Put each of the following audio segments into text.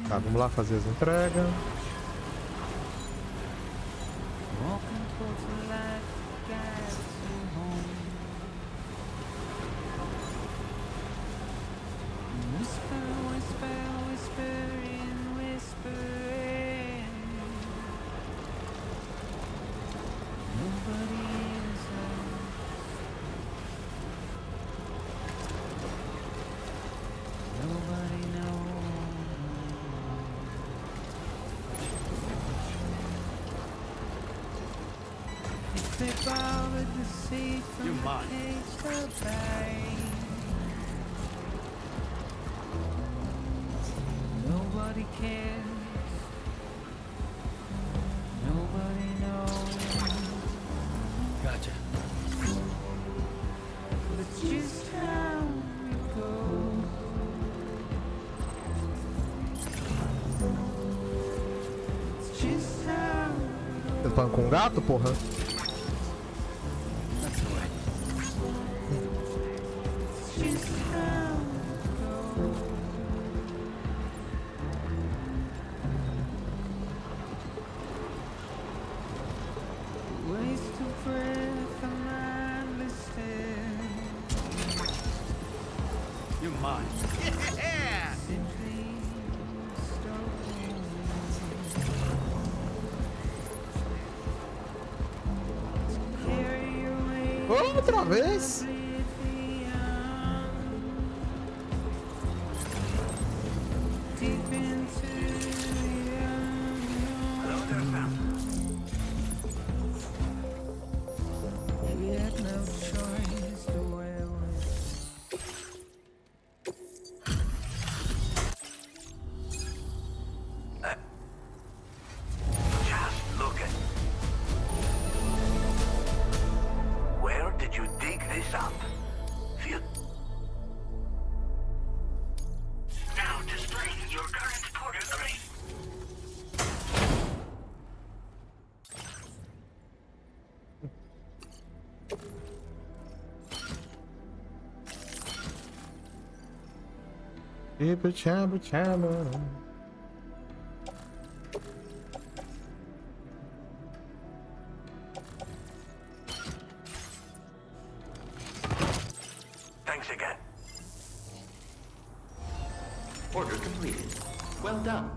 Tá, vamos lá fazer as entregas. Vocês falam com um gato, porra? Outra vez? Thanks again. Order completed. Well done.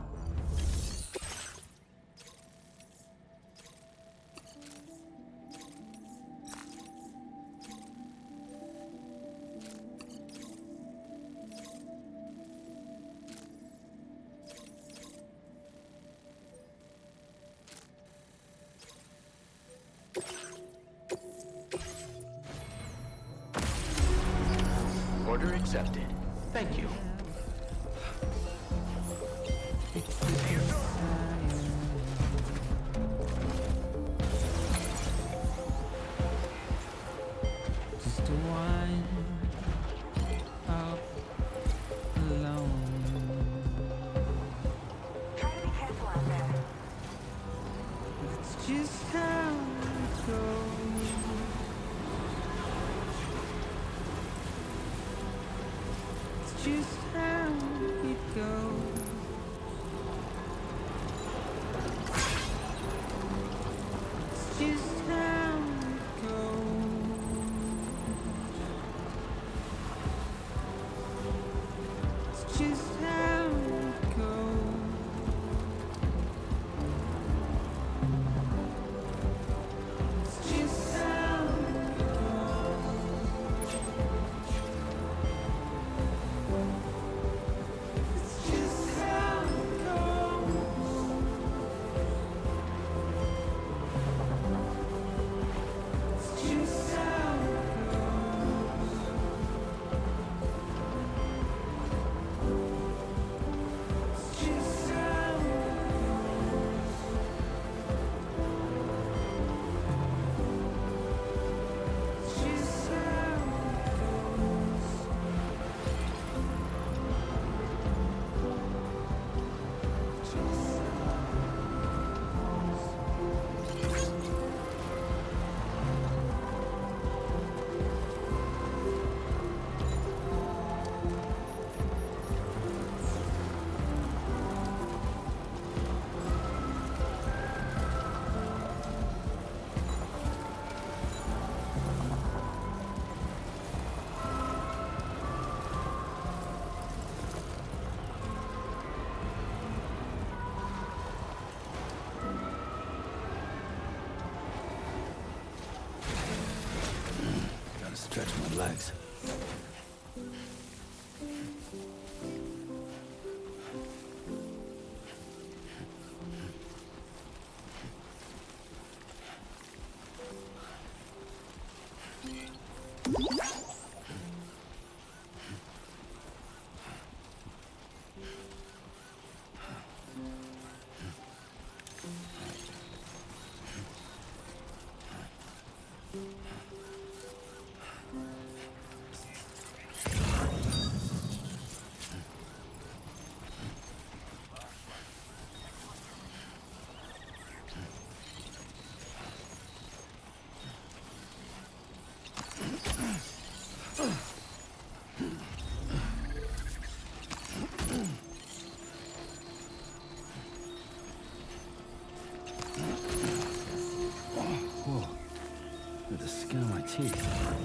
Order accepted. Thank you.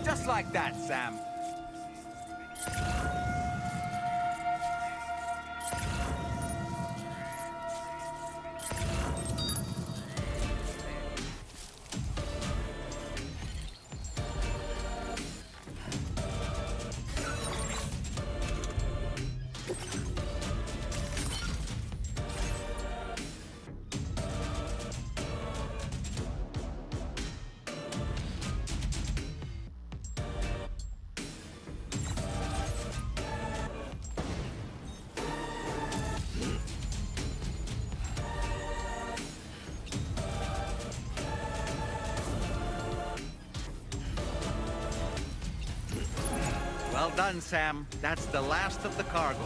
Just like that, Sam. Well done, Sam. That's the last of the cargo.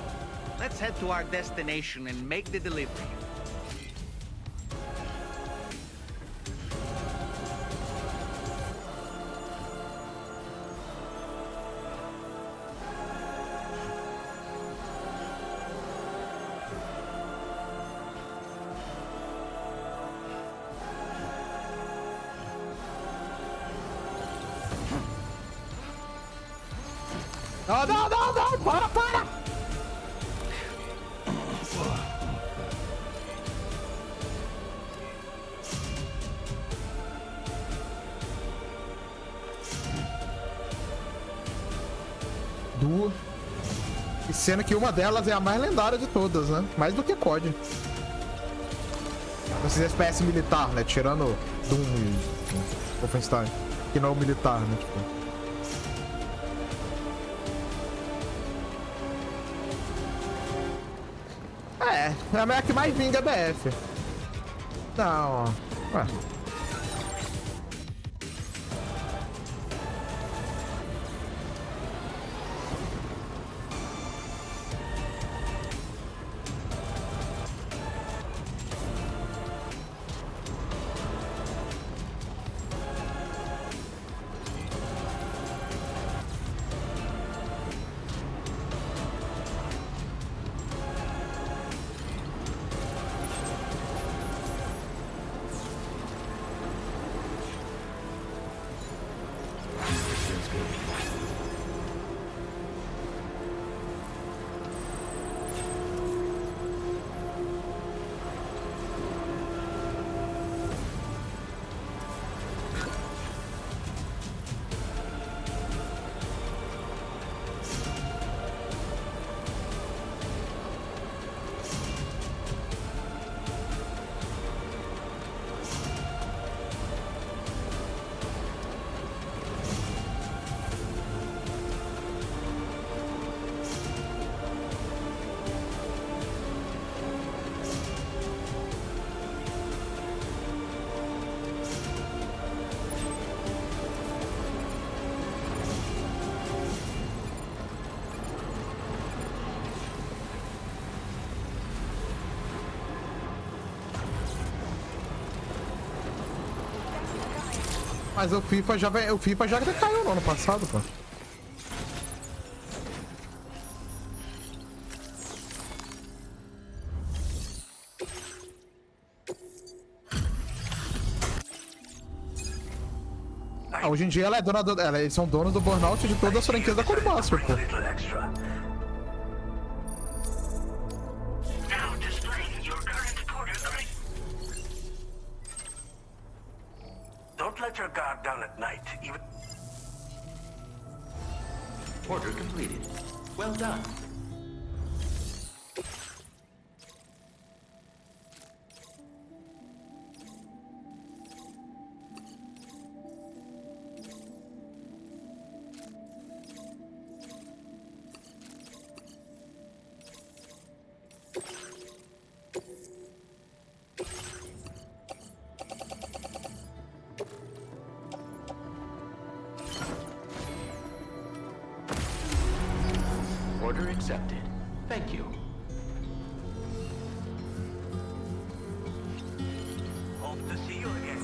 Let's head to our destination and make the delivery. Não, não, não, não! Para! Duas. E sendo que uma delas é a mais lendária de todas, né? Mais do que COD. Esses FPS militar, né? Tirando Doom e Wolfenstein. Que não é o militar, né? Tipo. É a que mais vinga BF. Não, ó. Ué. Mas o FIFA já caiu no ano passado, pô. Ah, hoje em dia ela é dona do, eles são donos do burnout de todas as franquias da Codemaster, pô. Order completed. Well done. Order accepted. Thank you. Hope to see you again.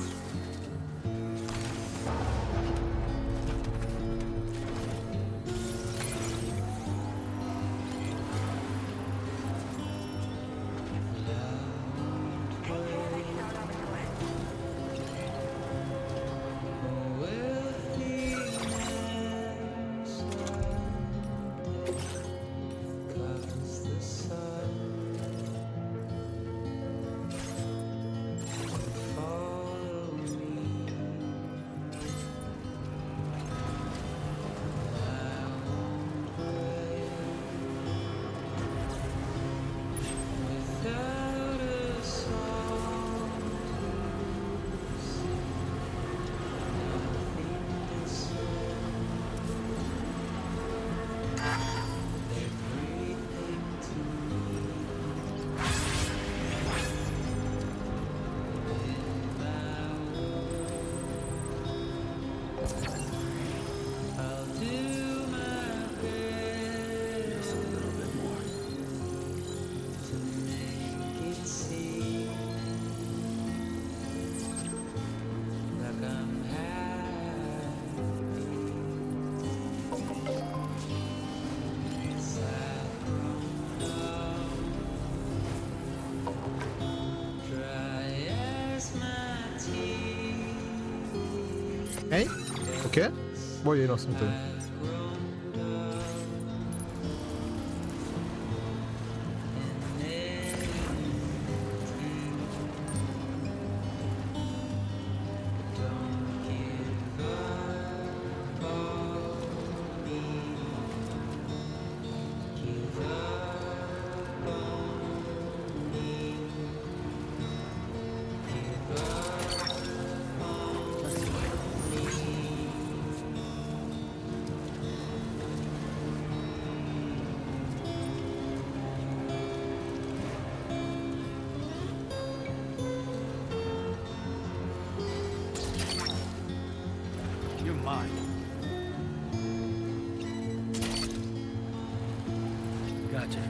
Hein? O quê? Boiei no assunto aí. You're mine. Gotcha.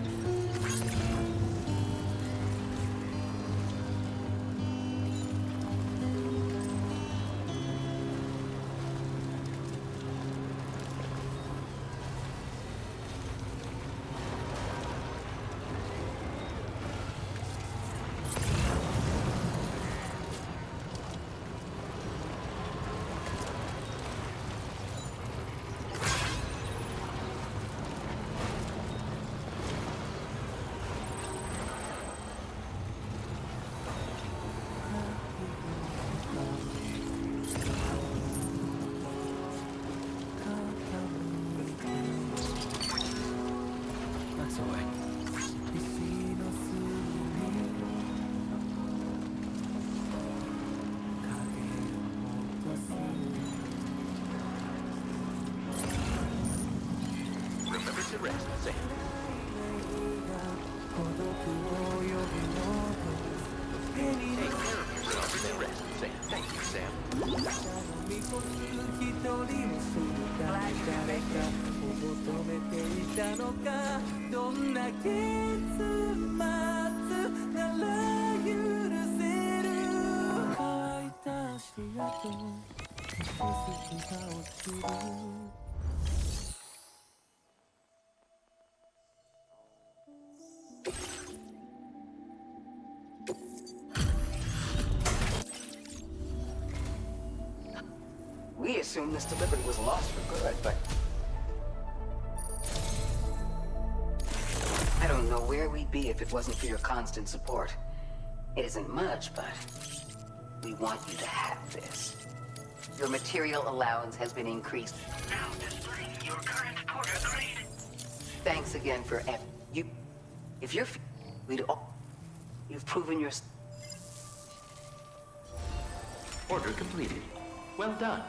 That's all right. Remember to rest, Sam. Take care of yourself and rest, Sam. Thank you, Sam. We assumed this delivery was lost for good, but I don't know where we'd be if it wasn't for your constant support. It isn't much, but we want you to have this. Your material allowance has been increased. Now displaying your current porter grade. Thanks again for you. If you're, we'd all. You've proven your. Order completed. Well done.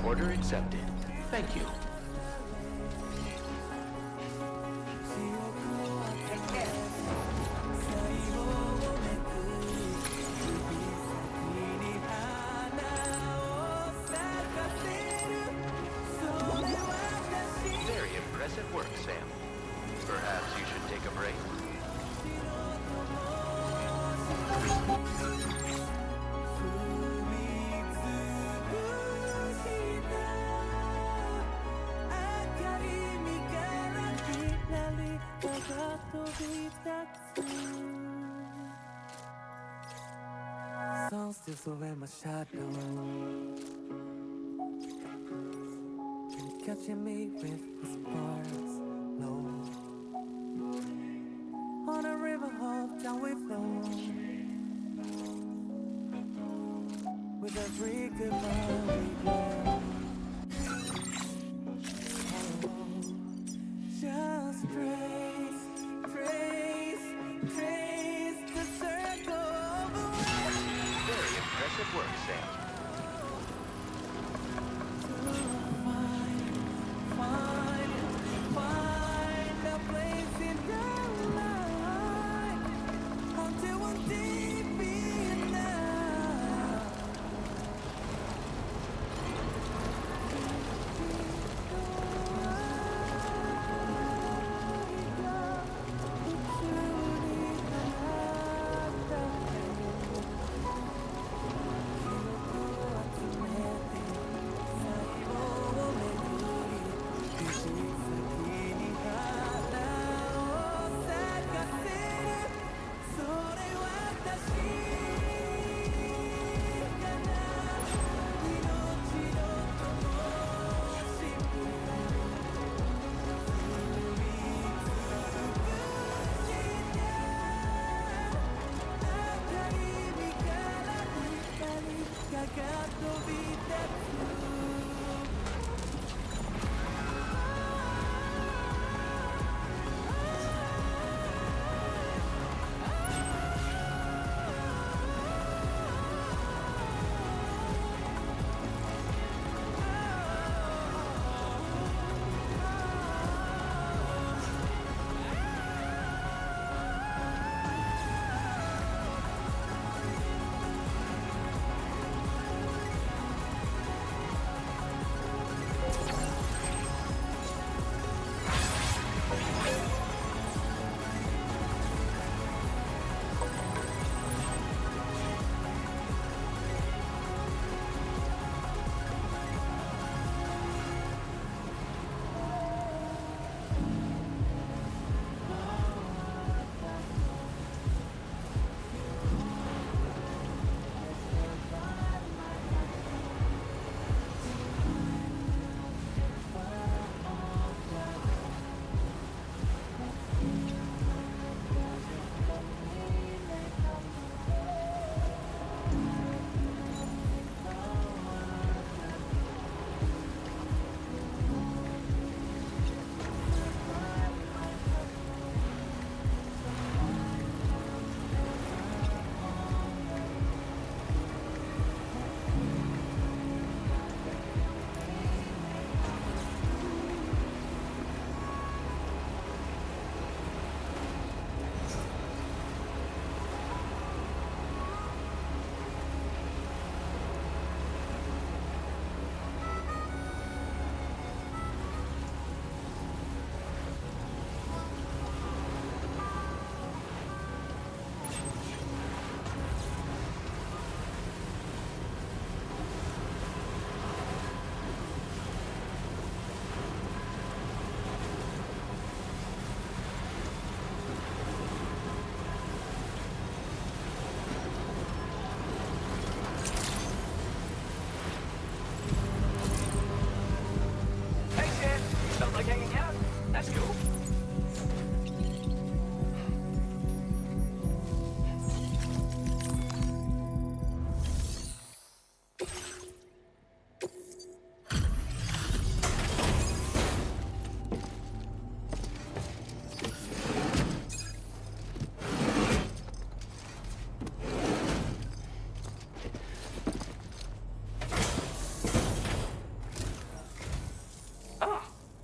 Order accepted. Thank you. Very impressive work, Sam. Perhaps you should take a break. Sun still surround my shadow, and catching me with whispers low. On a river of down we flow, with every goodbye we go. Just trace the circle of life. Very impressive work, Sam. Find a place in your life until one day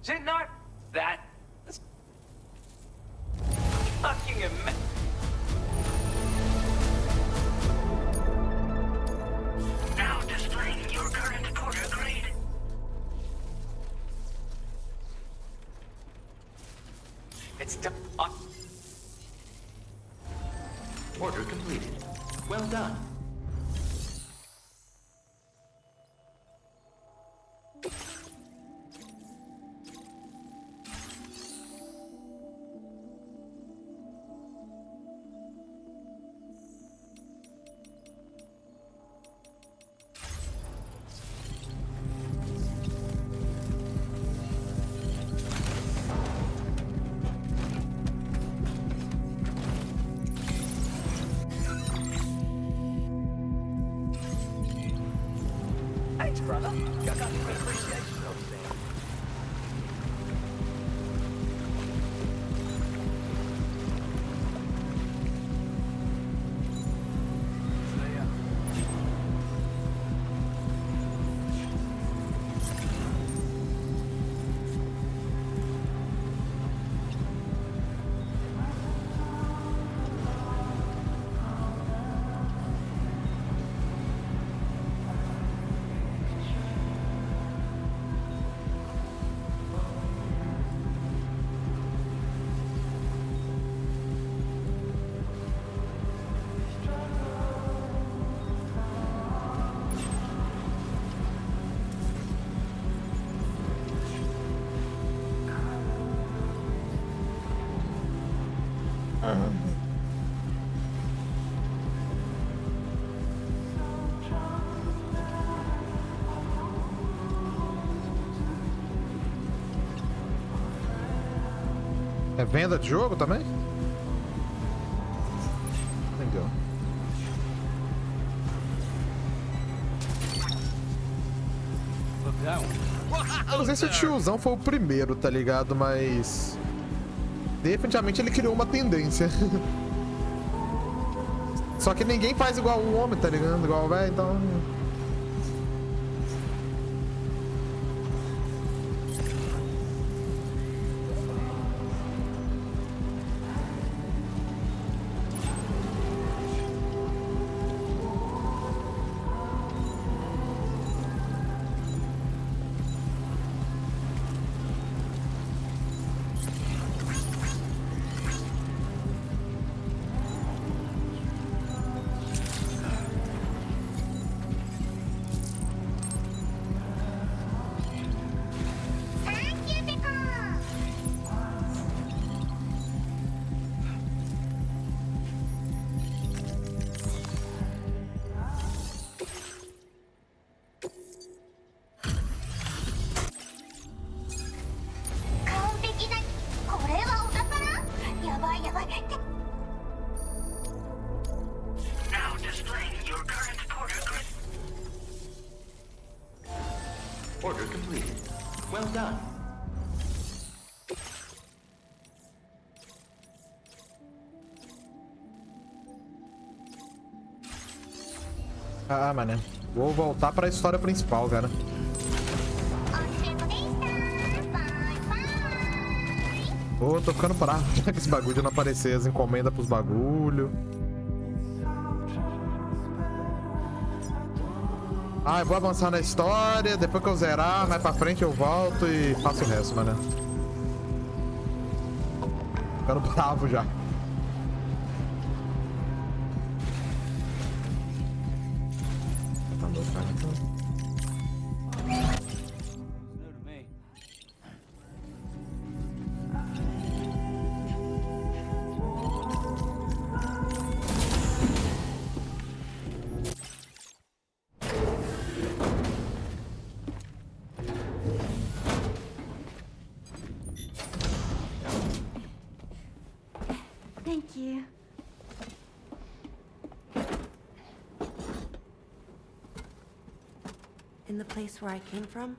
Is it not that? That's fucking amazing. Now displaying your current porter grade. It's done. Order completed. Well done. Thanks, brother. I got the appreciation of that. É venda de jogo também? Legal. Eu não sei se o tiozão foi o primeiro, tá ligado? Mas definitivamente ele criou uma tendência. Só que ninguém faz igual o homem, tá ligado? Igual o velho, então... Order completed. Well done. Ah, mano. Vou voltar pra história principal, cara. Ô, tô ficando bravo com esse bagulho de não aparecer as encomendas pros bagulho. Ah, eu vou avançar na história, depois que eu zerar, mais pra frente eu volto e faço o resto, mano. Ficando bravo já. Thank you. In the place where I came from,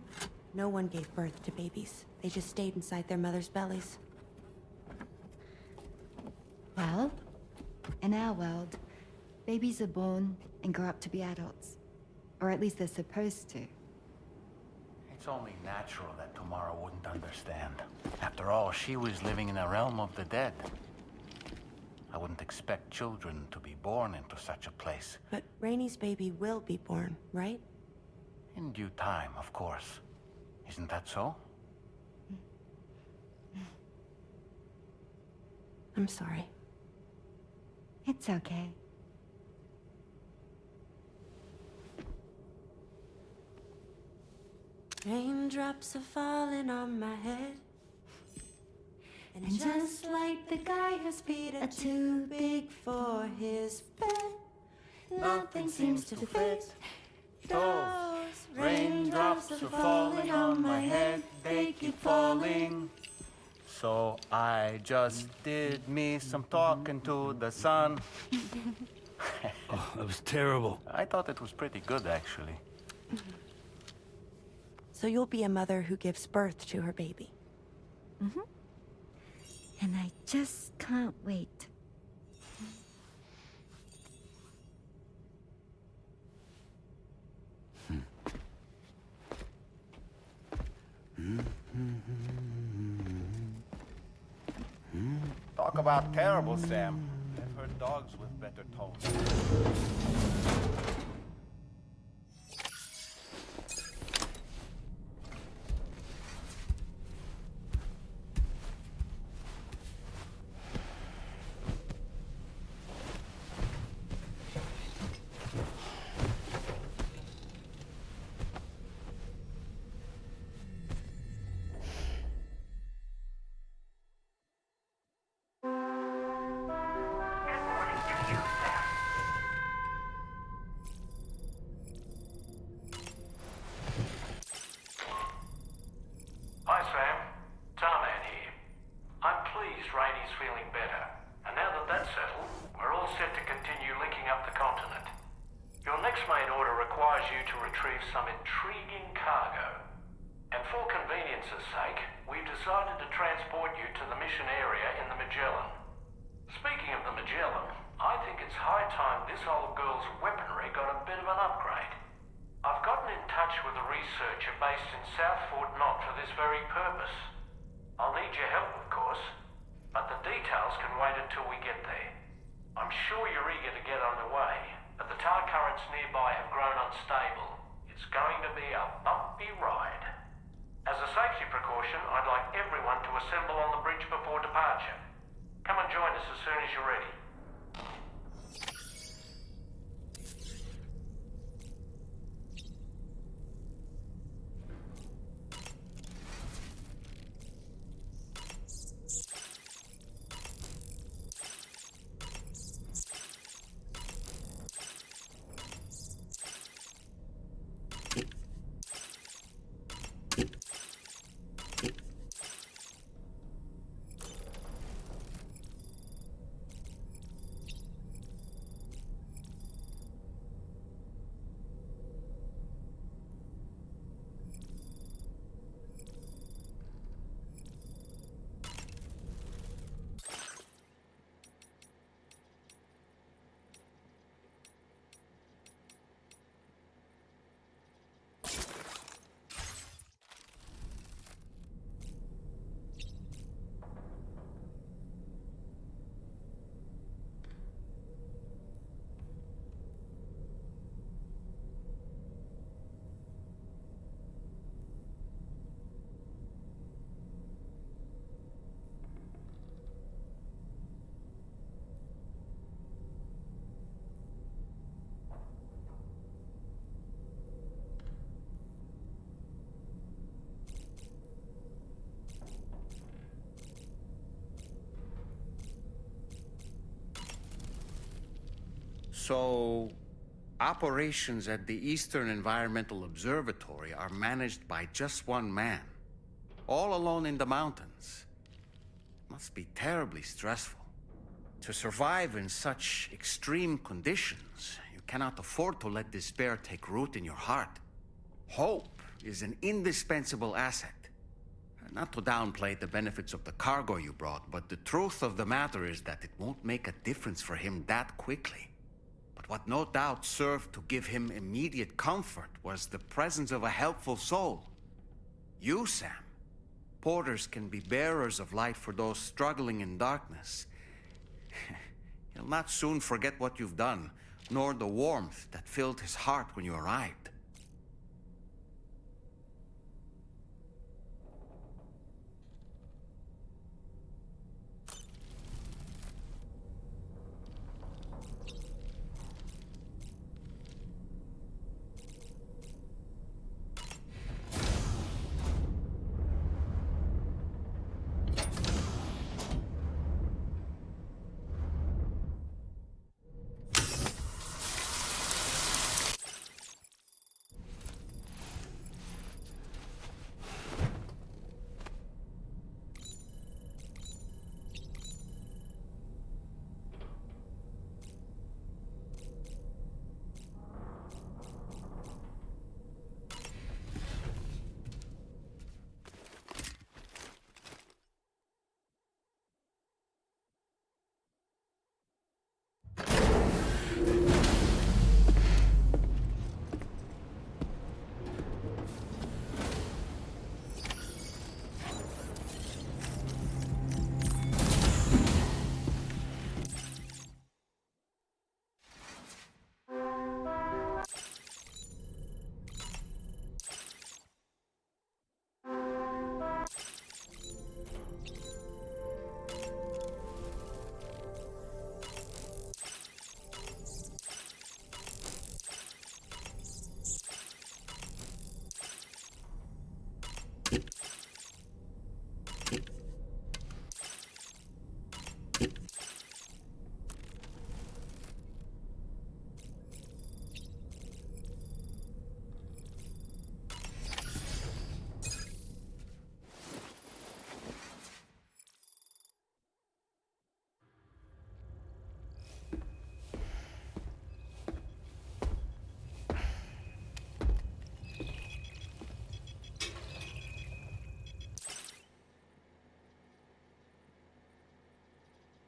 no one gave birth to babies. They just stayed inside their mothers' bellies. Well, in our world, babies are born and grow up to be adults. Or at least they're supposed to. It's only natural that Tamara wouldn't understand. After all, she was living in a realm of the dead. I wouldn't expect children to be born into such a place. But Rainey's baby will be born, right? In due time, of course. Isn't that so? I'm sorry. It's okay. Raindrops are falling on my head. And just like the guy whose feet are too big for his bed, nothing seems to fit. Those raindrops are falling on my head, they keep falling. So I just did me some talking to the sun. Oh, that was terrible. I thought it was pretty good, actually. So you'll be a mother who gives birth to her baby. Mm-hmm. And I just can't wait. Talk about terrible, Sam. I've heard dogs with better tones. Hi Sam, Tarman here. I'm pleased Rainey's feeling better, and now that that's settled, we're all set to continue linking up the continent. Your next main order requires you to retrieve some intriguing cargo. And for convenience's sake, we've decided to transport you to the mission area in the Magellan. Speaking of the Magellan, I think it's high time this old girl's weaponry got a bit of an upgrade. I've gotten in touch with a researcher based in South Fort Knott for this very purpose. I'll need your help, of course, but the details can wait until we get there. I'm sure you're eager to get underway, but the tar currents nearby have grown unstable. It's going to be a bumpy ride. As a safety precaution, I'd like everyone to assemble on the bridge before departure. Come and join us as soon as you're ready. So, operations at the Eastern Environmental Observatory are managed by just one man, all alone in the mountains. Must be terribly stressful. To survive in such extreme conditions, you cannot afford to let despair take root in your heart. Hope is an indispensable asset. Not to downplay the benefits of the cargo you brought, but the truth of the matter is that it won't make a difference for him that quickly. But what no doubt served to give him immediate comfort was the presence of a helpful soul. You, Sam. Porters can be bearers of light for those struggling in darkness. You'll not soon forget what you've done, nor the warmth that filled his heart when you arrived.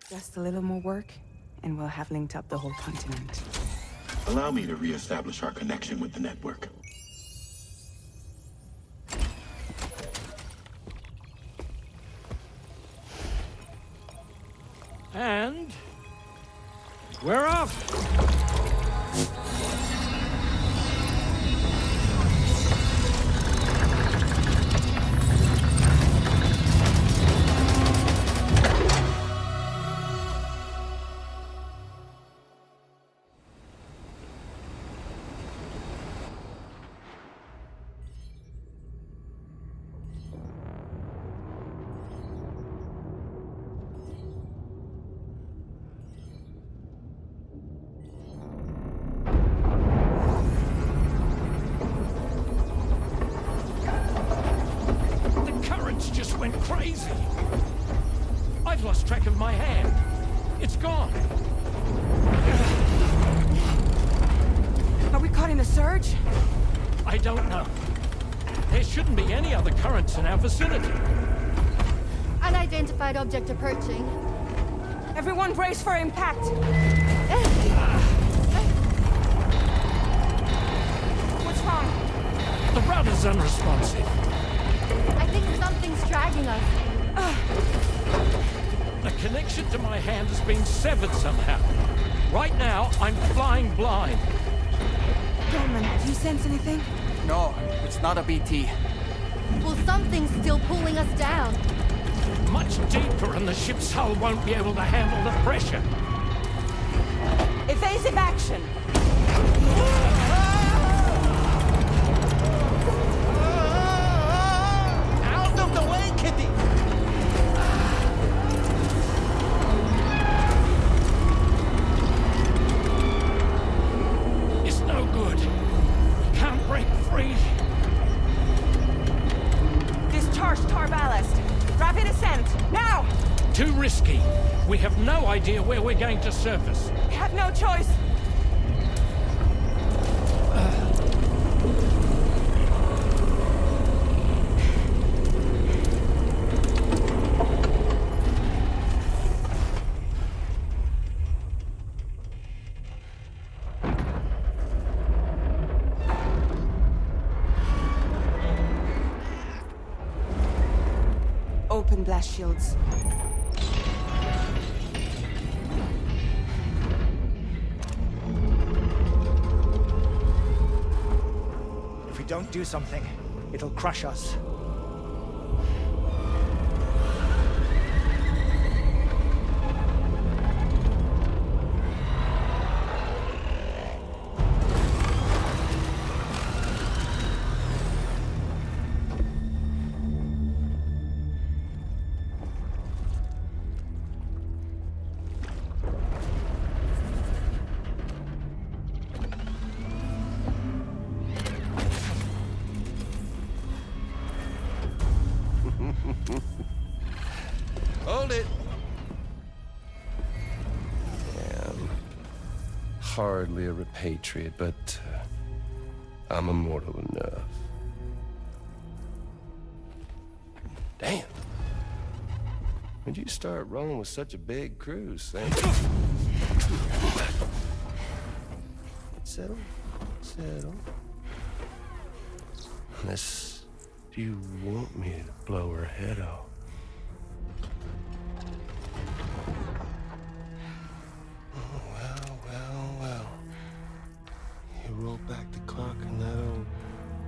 Just a little more work, and we'll have linked up the whole continent. Allow me to reestablish our connection with the network. And we're off! Crazy! I've lost track of my hand. It's gone. Are we caught in a surge? I don't know. There shouldn't be any other currents in our vicinity. Unidentified object approaching. Everyone brace for impact. What's wrong? The rudder's unresponsive. I think something's dragging us. The connection to my hand has been severed somehow. Right now, I'm flying blind. Dorman, do you sense anything? No, it's not a BT. Well, something's still pulling us down. Much deeper, and the ship's hull won't be able to handle the pressure. Evasive action! Out of the way, Kitty! It's no good. Can't break free. Discharge tar ballast. Rapid ascent, now! Too risky. We have no idea where we're going to surface. We have no choice. Open blast shields. If we don't do something, it'll crush us. Hold it. I'm hardly a repatriate, but I'm immortal enough. Damn. When'd you start rolling with such a big crew, Sam? Settle. Unless you want me to blow her head off. Well. You roll back the clock and that old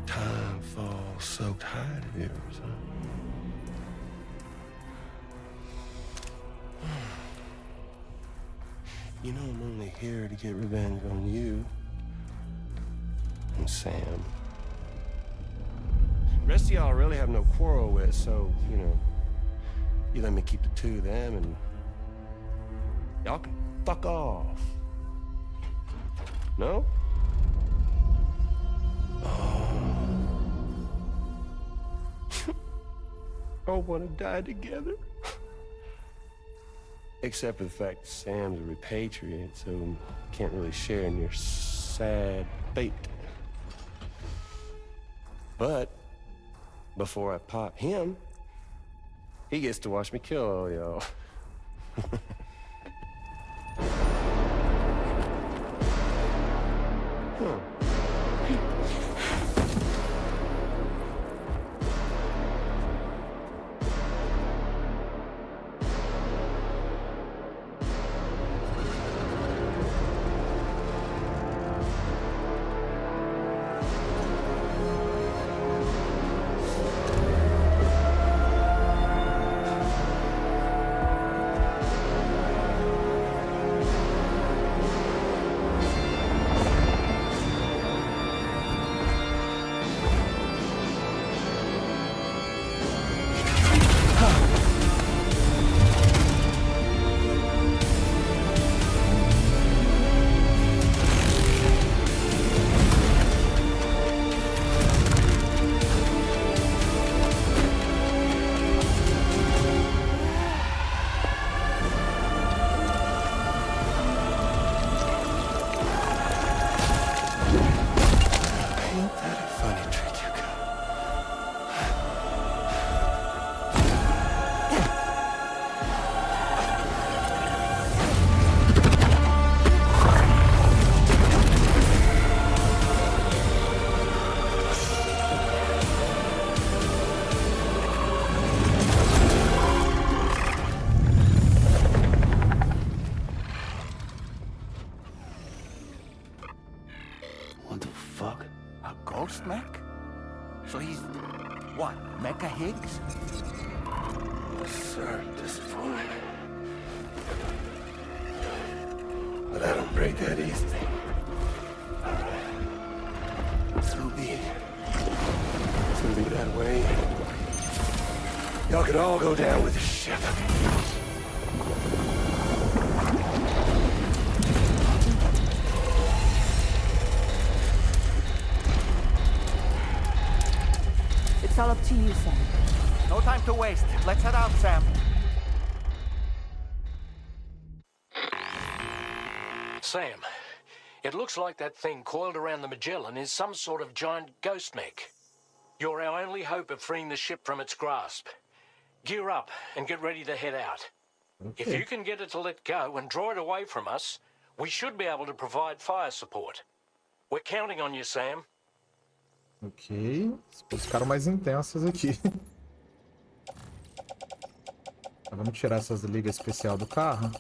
time fall soaked hide of yours, huh? You know I'm only here to get revenge on you and Sam. The rest of y'all really have no quarrel with, so, you let me keep the two of them and y'all can fuck off. No? All want to die together. Except for the fact that Sam's a repatriate, so can't really share in your sad fate. But before I pop him, he gets to watch me kill all y'all. Mech? So he's, what, Mecha Higgs? Sorry to disappoint. But I don't break that easy. So be it. It's gonna be that way. Y'all could all go down with the ship. It's all up to you, Sam. No time to waste. Let's head out, Sam. Sam, it looks like that thing coiled around the Magellan is some sort of giant ghost mech. You're our only hope of freeing the ship from its grasp. Gear up and get ready to head out. Okay. If you can get it to let go and draw it away from us, we should be able to provide fire support. We're counting on you, Sam. Ok. Os ficaram mais intensas aqui. Vamos tirar essas ligas especial do carro.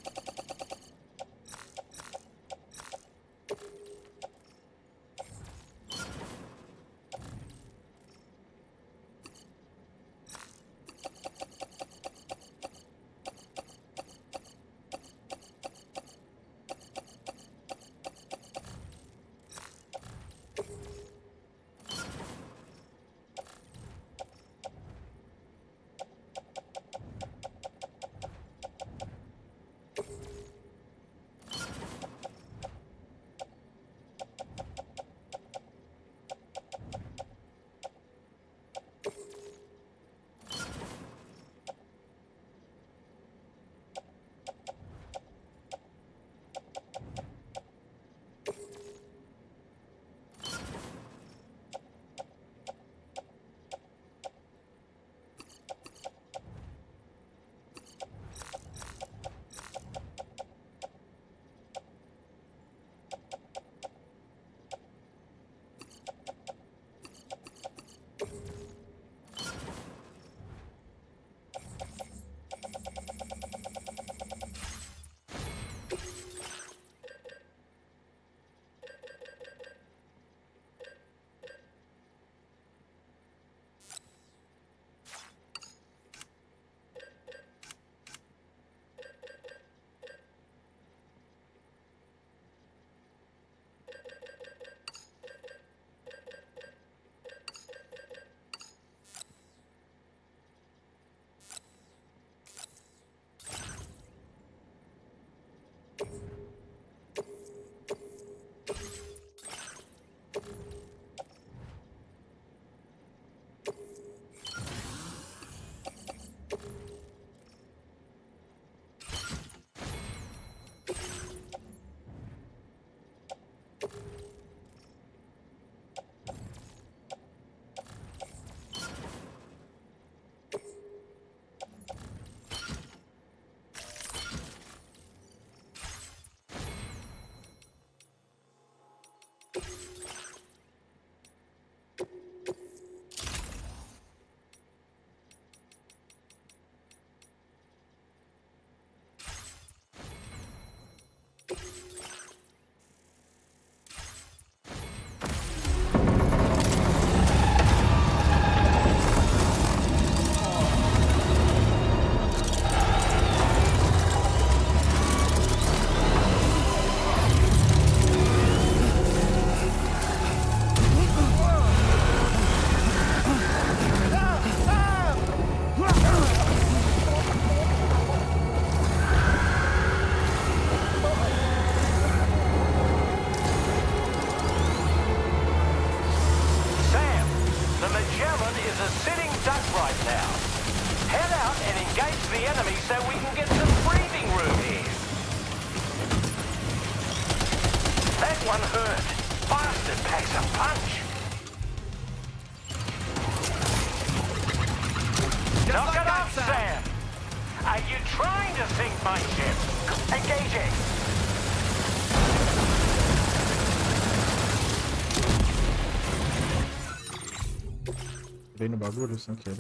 Bem no bagulho, sem querer.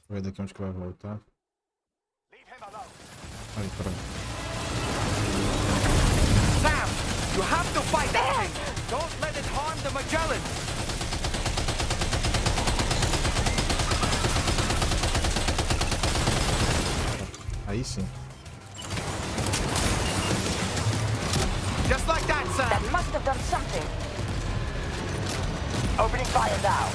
Vou ver daqui onde que vai voltar. Aí, pronto. Sam, you have to fight that thing. Don't let it harm the Magellan. Aí sim. Just like that, Sam. That must have done something. Opening fire now.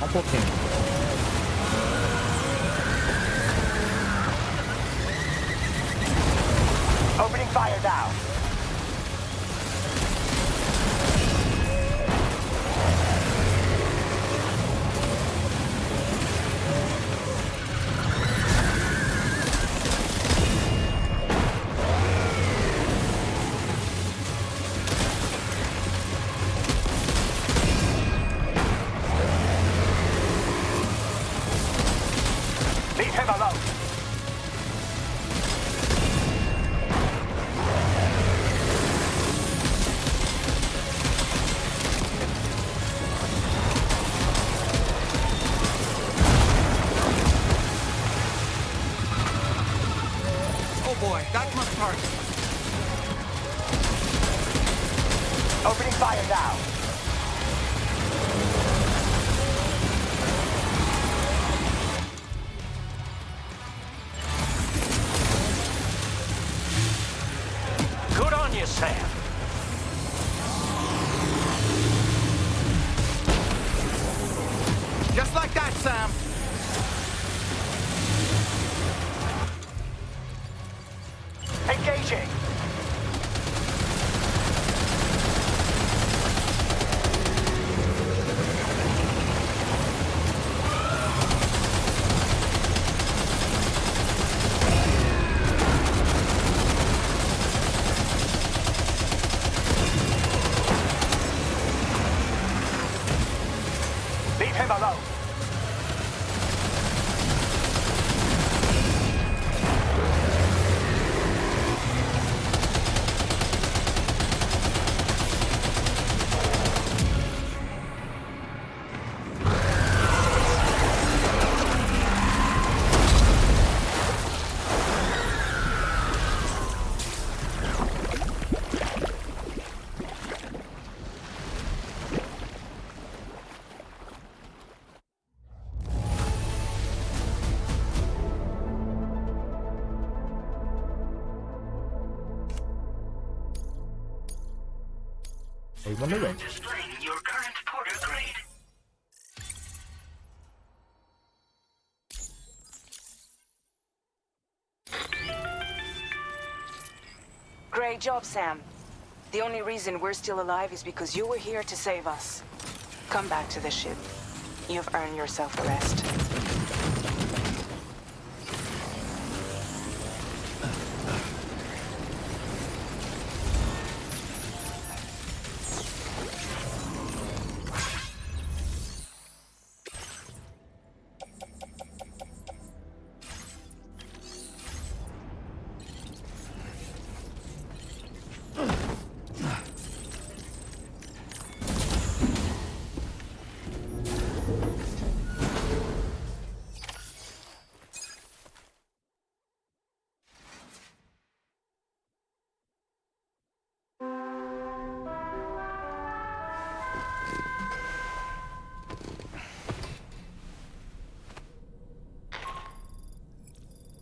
um pouquinho. Opening fire now. Leave him alone. Oh boy, that must hurt. Opening fire now. Good on you, Sam. Just like that, Sam. Engaging. Leave him alone. Aí mandei bem. Displaying your current porter grade. Great job, Sam. The only reason we're still alive is because you were here to save us. Come back to the ship. You've earned yourself a rest.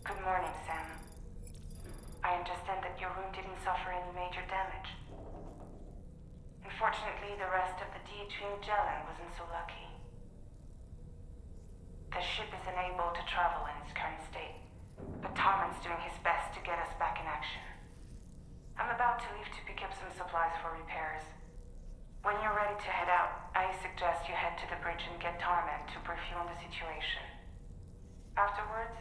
Good morning, Sam. I understand that your room didn't suffer any major damage. Unfortunately, the rest of the DHV Magellan wasn't so lucky. The ship is unable to travel in its current state, but Tarman's doing his best to get us back in action. I'm about to leave to pick up some supplies for repairs. When you're ready to head out, I suggest you head to the bridge and get Tarman to brief you on the situation. Afterwards,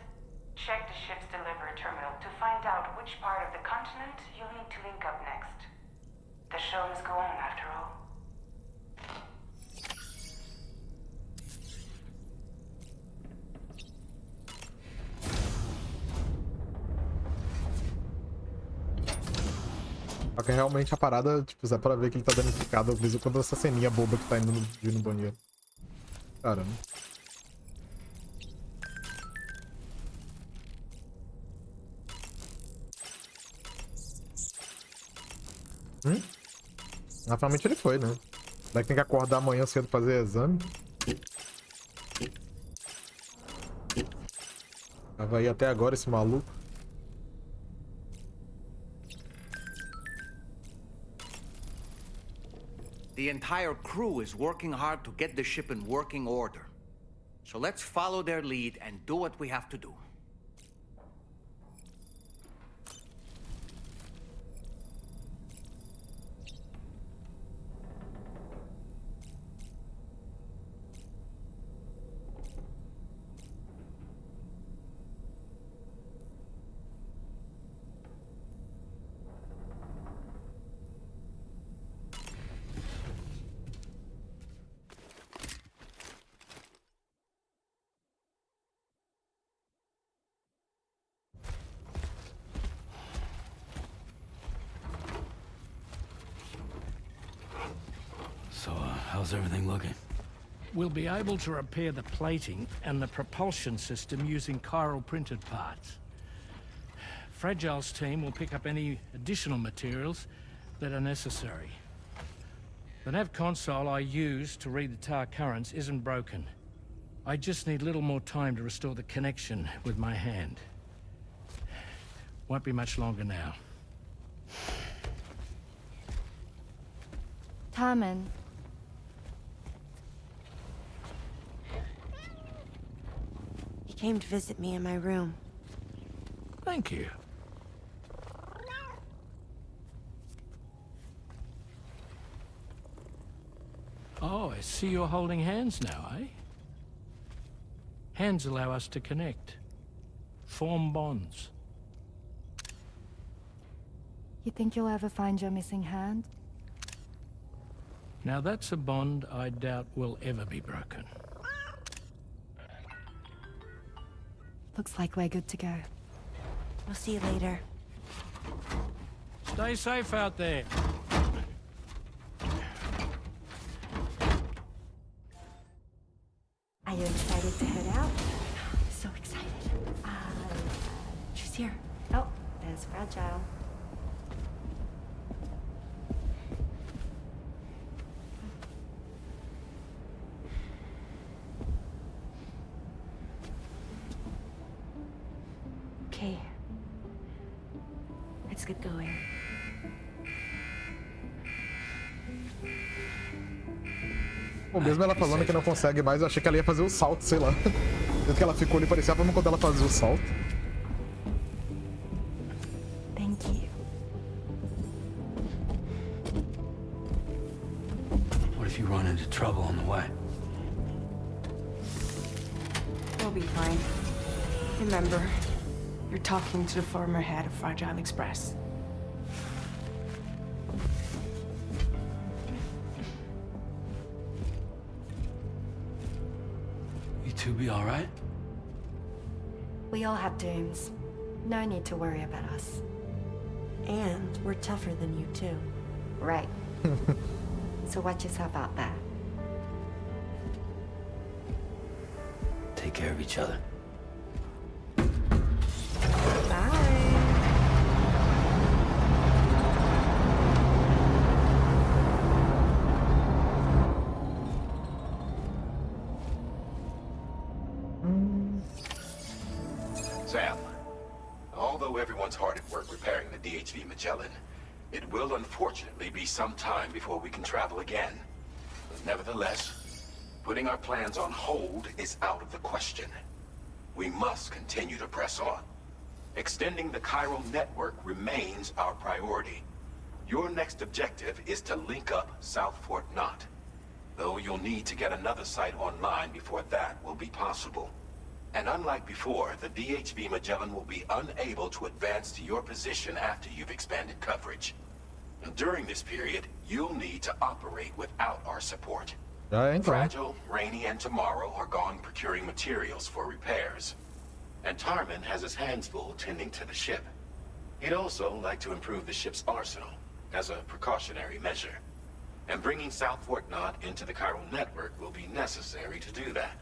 check the ship's delivery terminal to find out which part of the continent you'll need to link up next. The show must go on, after all. Só que realmente a parada, tipo, dá pra ver que ele tá danificado, mesmo quando essa ceninha boba que tá indo no banheiro. Caramba. Naturalmente ele foi, né? Daí tem que acordar amanhã cedo pra fazer exame. Tava aí até agora esse maluco. The entire crew is working hard to get the ship in working order. So let's follow their lead and do what we have to do. So, how's everything looking? We'll be able to repair the plating and the propulsion system using chiral printed parts. Fragile's team will pick up any additional materials that are necessary. The nav console I use to read the tower currents isn't broken. I just need a little more time to restore the connection with my hand. Won't be much longer now. Tarman. He came to visit me in my room. Thank you. Oh, I see you're holding hands now, eh? Hands allow us to connect. Form bonds. You think you'll ever find your missing hand? Now that's a bond I doubt will ever be broken. Looks like we're good to go. We'll see you later. Stay safe out there. Are you excited to head out? So excited. She's here. Oh, there's Fragile. Okay. Let's get going. Bom, mesmo ela falando que não consegue mais, eu achei que ela ia fazer o salto, sei lá. Do jeito que ela ficou ali, parecia a forma quando ela fazia o salto. Thank you. What if you run into trouble on the way? We'll be fine. Remember, you're talking to the former head of Fragile Express. You two be all right? We all have dooms. No need to worry about us. And we're tougher than you too. Right. So watch yourself out there. Take care of each other. Sam, although everyone's hard at work repairing the DHV Magellan, it will unfortunately be some time before we can travel again. Nevertheless, putting our plans on hold is out of the question. We must continue to press on. Extending the chiral network remains our priority. Your next objective is to link up South Fort Knot. Though you'll need to get another site online before that will be possible. And unlike before, the DHV Magellan will be unable to advance to your position after you've expanded coverage. And during this period, you'll need to operate without our support. Fragile, Rainy, and Tomorrow are gone procuring materials for repairs. And Tarman has his hands full tending to the ship. He'd also like to improve the ship's arsenal, as a precautionary measure. And bringing South Fort Knot into the chiral network will be necessary to do that.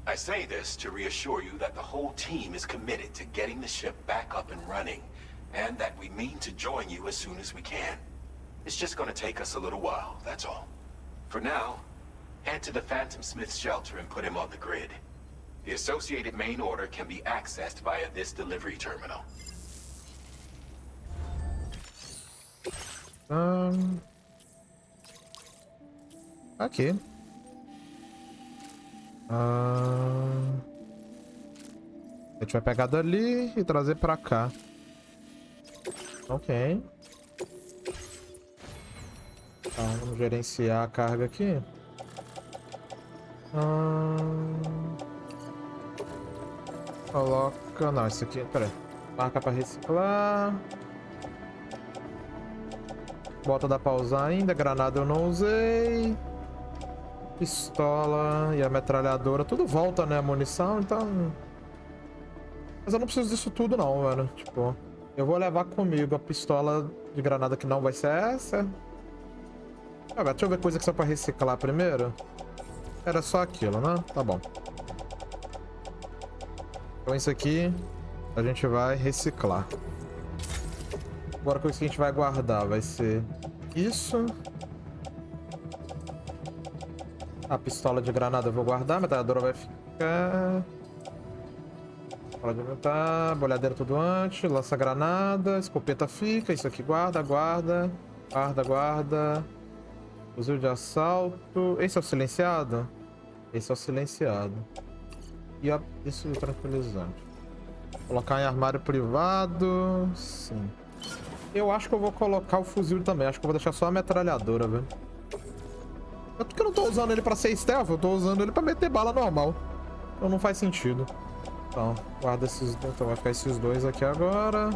I say this to reassure you that the whole team is committed to getting the ship back up and running, and that we mean to join you as soon as we can. It's just gonna take us a little while, that's all. For now, head to the Phantom Smith shelter and put him on the grid. The associated main order can be accessed via this delivery terminal. Aqui. A gente vai pegar dali e trazer pra cá. Ok. Tá, vamos gerenciar a carga aqui. Coloca... Não, isso aqui... Pera aí. Marca pra reciclar. Bota dá pra usar ainda. Granada eu não usei. Pistola e a metralhadora. Tudo volta, né? A munição, então... Mas eu não preciso disso tudo não, velho. Tipo... Eu vou levar comigo a pistola de granada que não vai ser essa. Deixa eu ver coisa que só pra reciclar primeiro. Era só aquilo, né? Tá bom. Então isso aqui a gente vai reciclar. Agora coisa que a gente vai guardar vai ser isso. A pistola de granada eu vou guardar, a metralhadora vai ficar... Pode aumentar, bolhadeira tudo antes, lança-granada, escopeta fica, isso aqui guarda. Fuzil de assalto. Esse é o silenciado? Esse é o silenciado. E isso é o tranquilizante. Colocar em armário privado. Sim. Eu acho que eu vou colocar o fuzil também. Acho que eu vou deixar só a metralhadora, velho. Porque eu não tô usando ele pra ser stealth, eu tô usando ele pra meter bala normal. Então não faz sentido. Então, guarda esses dois. Então vai ficar esses dois aqui agora.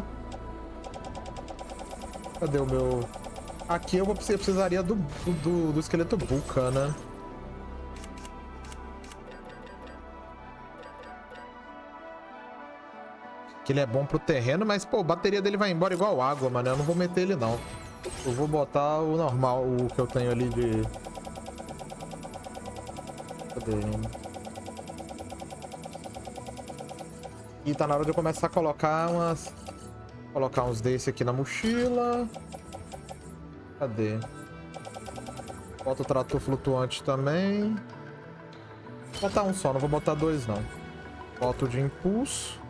Cadê o meu... Aqui eu precisaria do esqueleto buca, né? Que ele é bom pro terreno, mas, pô, a bateria dele vai embora igual água, mano. Eu não vou meter ele, não. Eu vou botar o normal, o que eu tenho ali de... Cadê ele? E tá na hora de eu começar a colocar umas... Colocar uns desse aqui na mochila. Cadê? Bota o trator flutuante também. Vou botar um só, não vou botar dois, não. Bota o de impulso.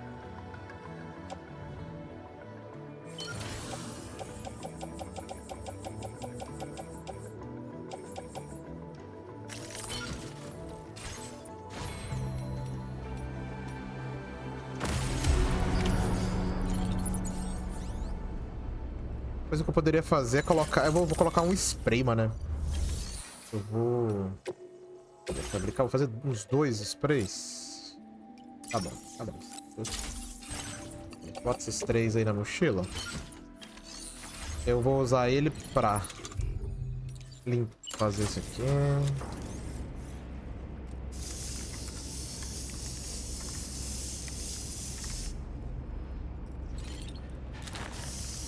Coisa que eu poderia fazer é colocar... Eu vou colocar um spray, mano. Eu vou... fabricar, vou fazer uns 2 sprays. Tá bom, tá bom. Bota esses 3 aí na mochila. Eu vou usar ele pra... fazer isso aqui.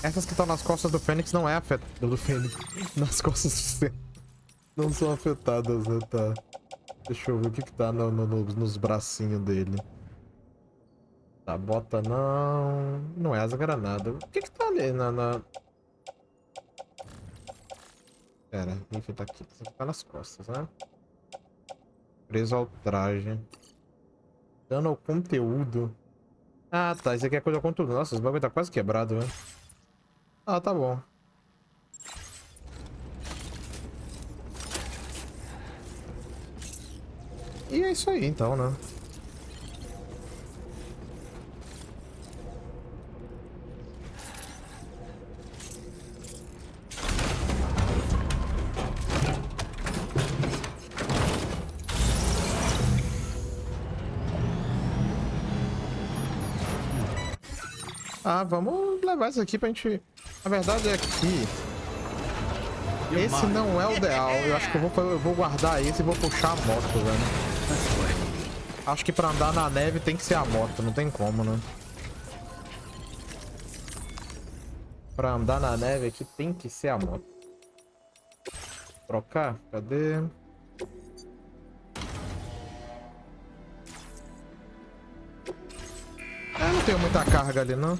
Essas que estão nas costas do Fênix não é afetada do Fênix. Nas costas do Fênix não são afetadas, né? Tá. Deixa eu ver o que tá nos bracinhos dele. Tá, bota não... Não é as granadas. O que tá ali na... Pera, enfim, tá aqui. Tá nas costas, né? Preso ao traje. Dano ao conteúdo. Ah, tá. Isso aqui é coisa ao conteúdo. Nossa, esse bagulho tá quase quebrado, velho. Ah, tá bom. E é isso aí, então, né? Ah, vamos levar isso aqui pra gente... Na verdade é que... Esse não é o ideal. Eu acho que eu vou guardar esse e vou puxar a moto, velho. Acho que pra andar na neve tem que ser a moto. Não tem como, né? Pra andar na neve aqui tem que ser a moto. Trocar? Cadê? Eu não tenho muita carga ali, não.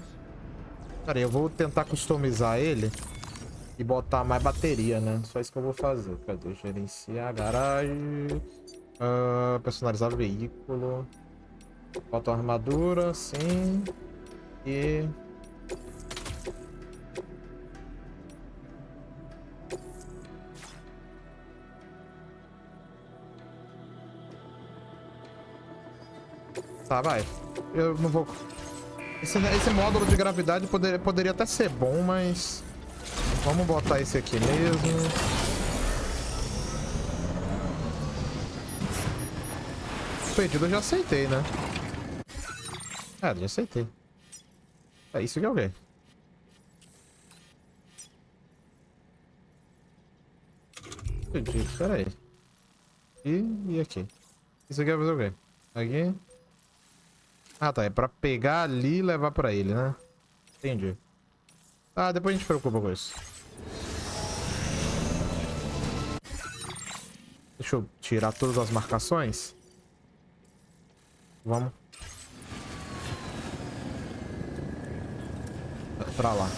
Pera aí, eu vou tentar customizar ele e botar mais bateria, né? Só isso que eu vou fazer. Cadê? Gerenciar a garagem. Personalizar veículo. Bota a armadura, sim. E... Tá, vai. Eu não vou... Esse módulo de gravidade poderia até ser bom, mas... Vamos botar esse aqui mesmo. O pedido eu já aceitei, né? É, já aceitei. É isso que é o quê? Pedido, pera aí. E aqui. Isso aqui é fazer o quê? Aqui. Ah, tá. É pra pegar ali e levar pra ele, né? Entendi. Ah, depois a gente se preocupa com isso. Deixa eu tirar todas as marcações. Vamos. Pra lá.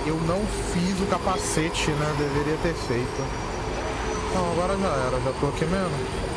Eu não fiz o capacete, né? Deveria ter feito. Não, agora já era. Já tô aqui mesmo.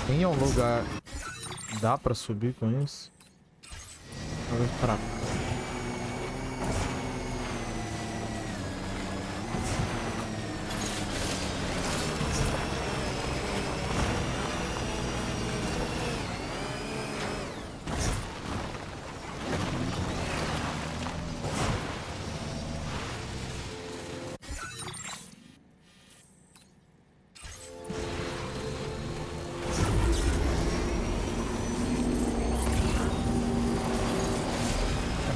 Tem um lugar... Dá pra subir com isso? Talvez pra cá.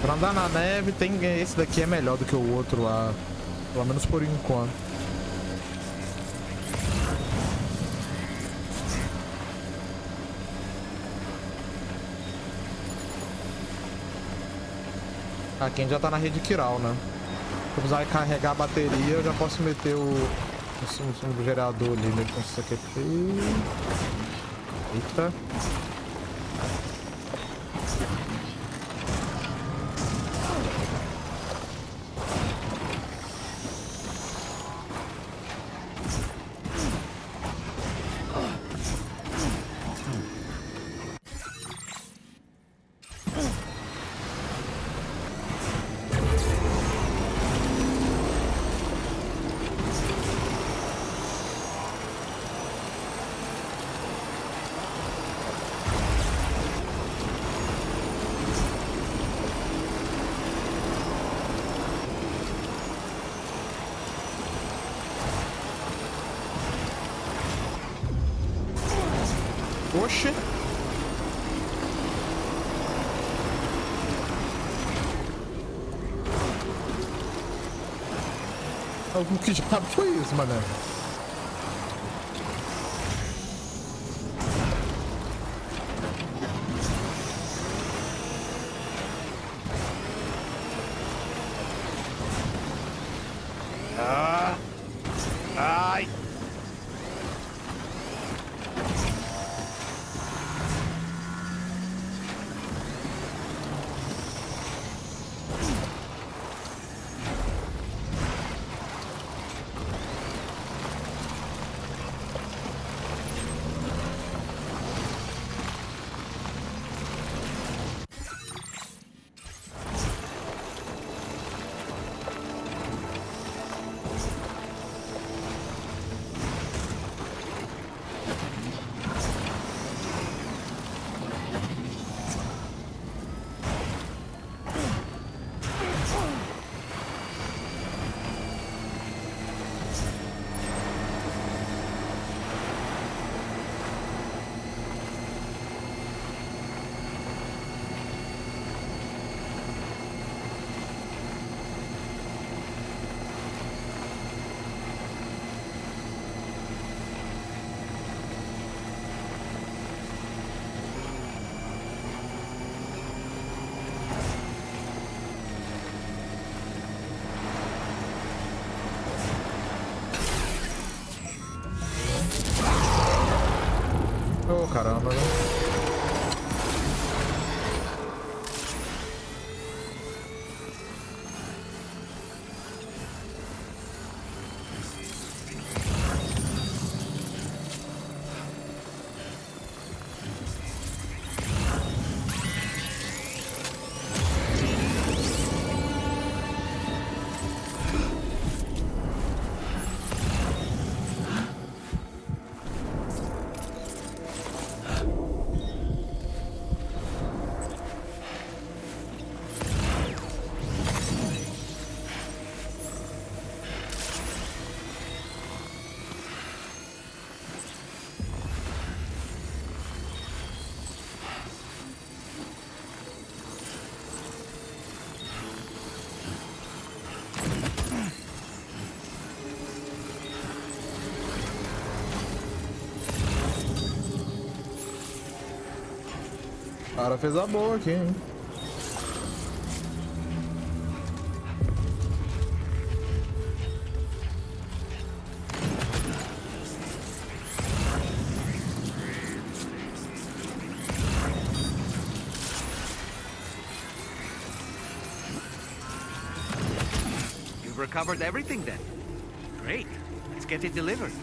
Pra andar na neve, esse daqui é melhor do que o outro lá. Pelo menos por enquanto. Aqui a gente já tá na rede Kiral, né? Se eu precisar carregar a bateria, eu já posso meter o gerador ali, né? Com isso aqui. Eita. Oxe. O que diabo foi isso, mané? Ai. caramba, né? O cara fez a boa aqui, hein? You've recovered everything then. Great. Let's get it delivered.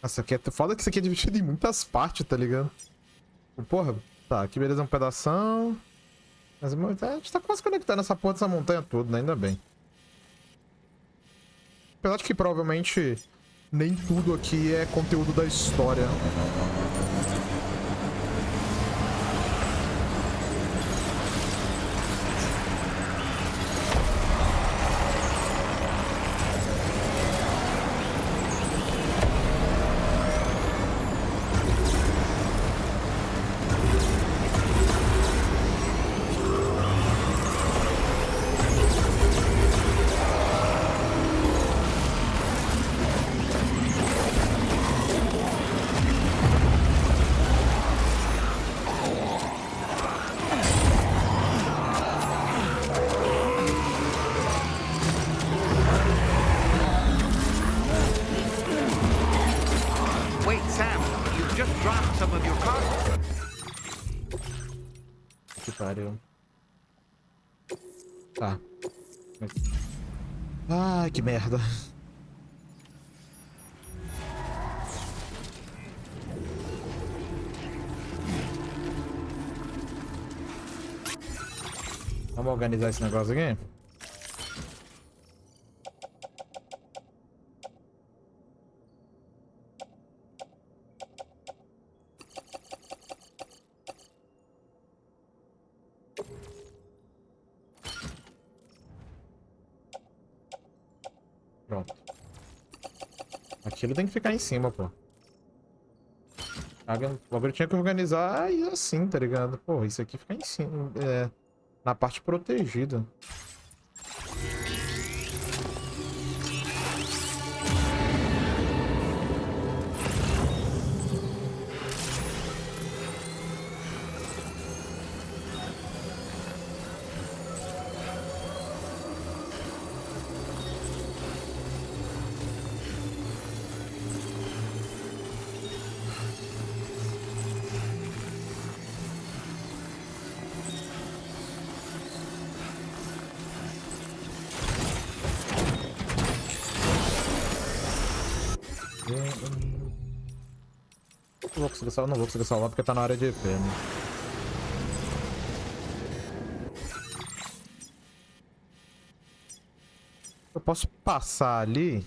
Nossa, aqui é foda que isso aqui é dividido em muitas partes, tá ligado? Porra, tá, aqui beleza, um pedação. Mas a gente tá quase conectando essa porra dessa montanha toda, né? Ainda bem. Apesar de que provavelmente nem tudo aqui é conteúdo da história. Tá. Ai, que merda. Vamos organizar esse negócio aqui? Pronto. Aquilo tem que ficar em cima, pô. O bagulho tinha que organizar e assim, tá ligado? Pô, isso aqui fica em cima. É, na parte protegida. Não vou conseguir salvar porque tá na área de EP, né? Eu posso passar ali.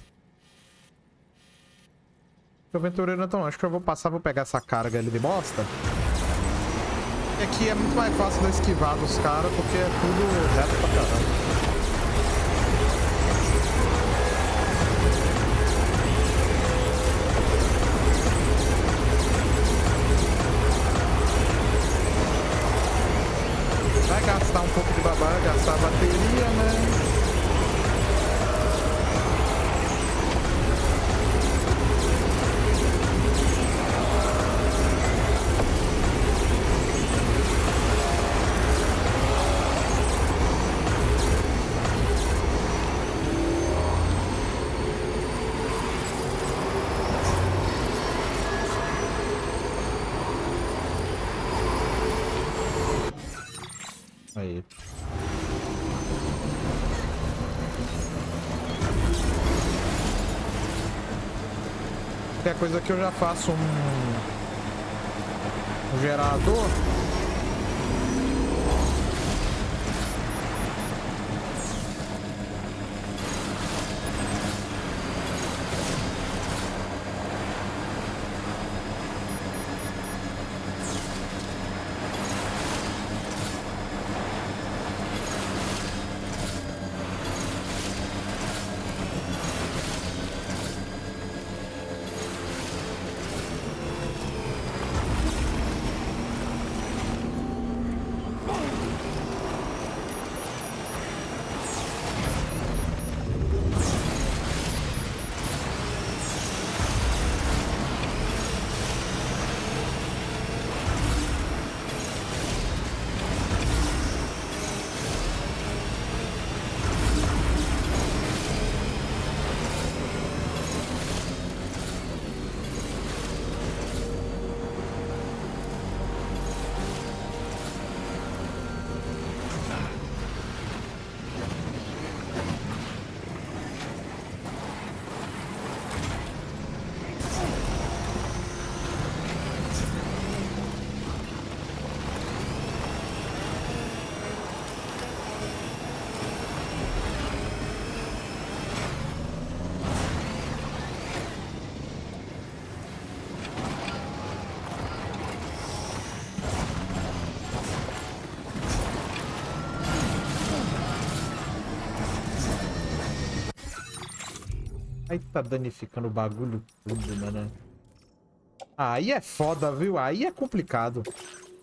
O aventureiro não é tão longe. Acho que eu vou passar, vou pegar essa carga ali de bosta. E aqui é muito mais fácil de eu esquivar dos caras, porque é tudo reto pra caralho. Vai gastar um pouco de babá, gastar a bateria, né? Aí. Qualquer coisa que eu já faço um gerador. Aí tá danificando o bagulho tudo, mano. Aí é foda, viu? Aí é complicado.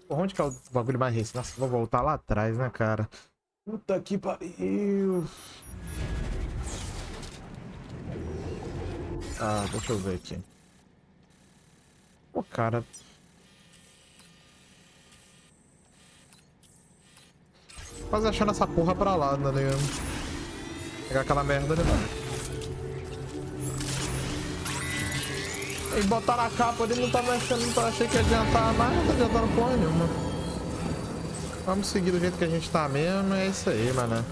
Porra, onde que é o bagulho mais recente? Nossa, vou voltar lá atrás, né, cara? Puta que pariu. Ah, deixa eu ver aqui. Pô, cara. Quase achando essa porra pra lá, né? Pegar aquela merda ali, mano. E botaram a capa ali, não tava achando, não tava, achei que ia adiantar mais, não tá adiantando porra nenhuma. Vamos seguir do jeito que a gente tá mesmo, é isso aí, mano.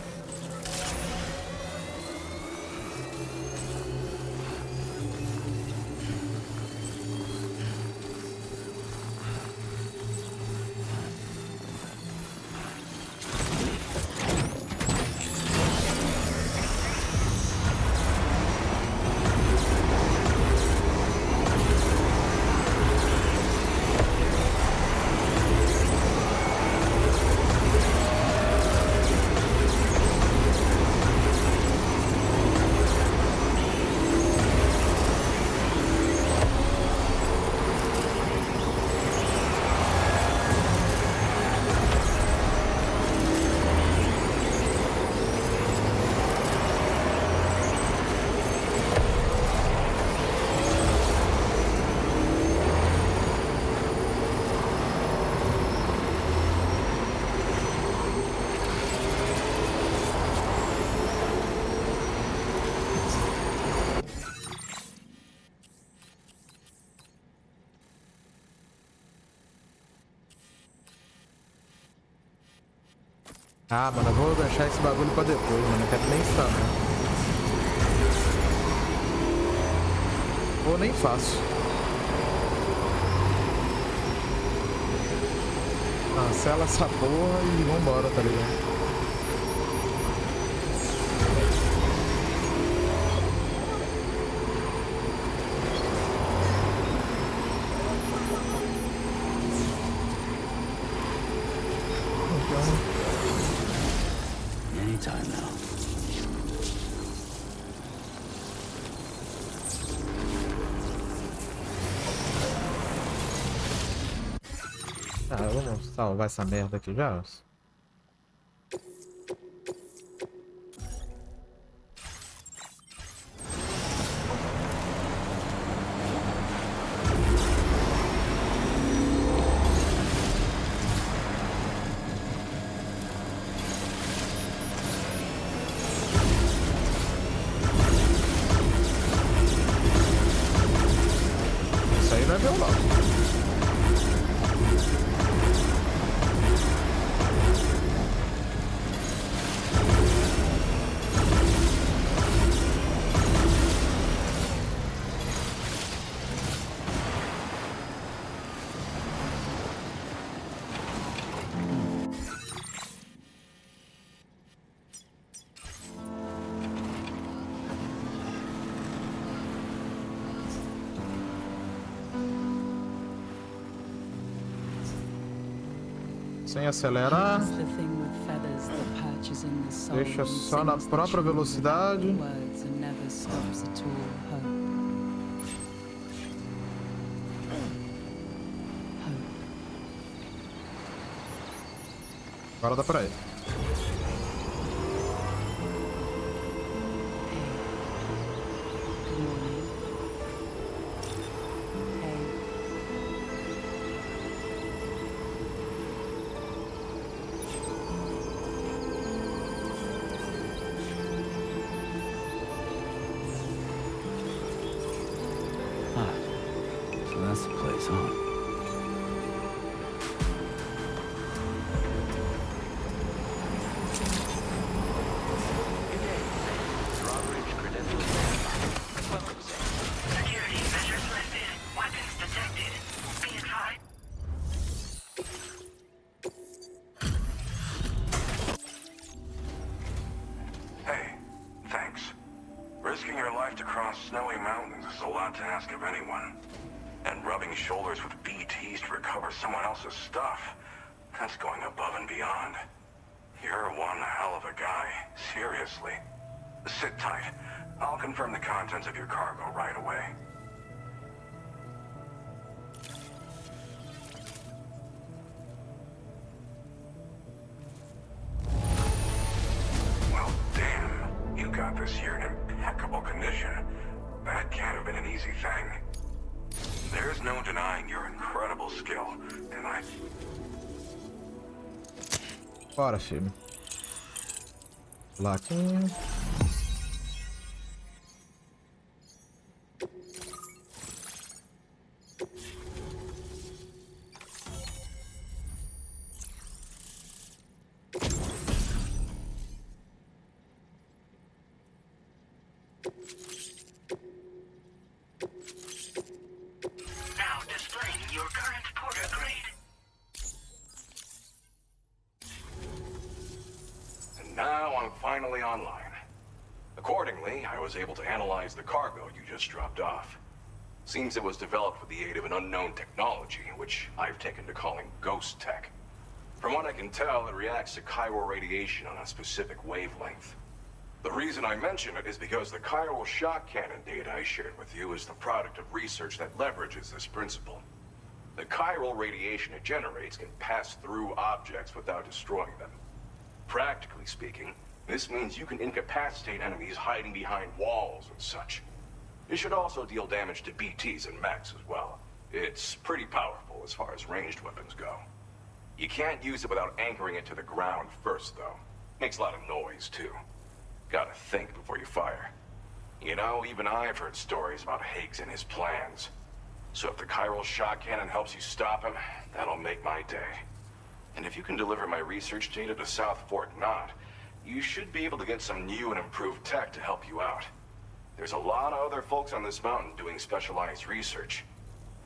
Ah, mano, eu vou deixar esse bagulho pra depois, mano. Não quero nem saber. Ou nem faço. Cancela essa porra e vambora, tá ligado? Ah, vamos salvar essa merda aqui já. Isso aí não é violão. Sem acelerar. Deixa só na própria velocidade. Agora dá pra ir. So that's the place, huh? Hey, thanks. Risking your life to cross snowy mountains is a lot to ask of anyone. And rubbing shoulders with BTs to recover someone else's stuff, that's going above and beyond. You're one hell of a guy, seriously. Sit tight. I'll confirm the contents of your cargo right away. Well, damn. You got this here in impeccable condition. That can't have been an easy thing. There's no denying your incredible skill, and I... Bora, filho. Plaquinha. Finally online. Accordingly, I was able to analyze the cargo you just dropped off. Seems it was developed with the aid of an unknown technology, which I've taken to calling ghost tech. From what I can tell, it reacts to chiral radiation on a specific wavelength. The reason I mention it is because the chiral shock cannon data I shared with you is the product of research that leverages this principle. The chiral radiation it generates can pass through objects without destroying them. Practically speaking, this means you can incapacitate enemies hiding behind walls and such. It should also deal damage to BTs and mechs as well. It's pretty powerful as far as ranged weapons go. You can't use it without anchoring it to the ground first, though. Makes a lot of noise, too. Gotta think before you fire. You know, even I've heard stories about Higgs and his plans. So if the chiral shock cannon helps you stop him, that'll make my day. And if you can deliver my research data to South Fort Knott, you should be able to get some new and improved tech to help you out. There's a lot of other folks on this mountain doing specialized research.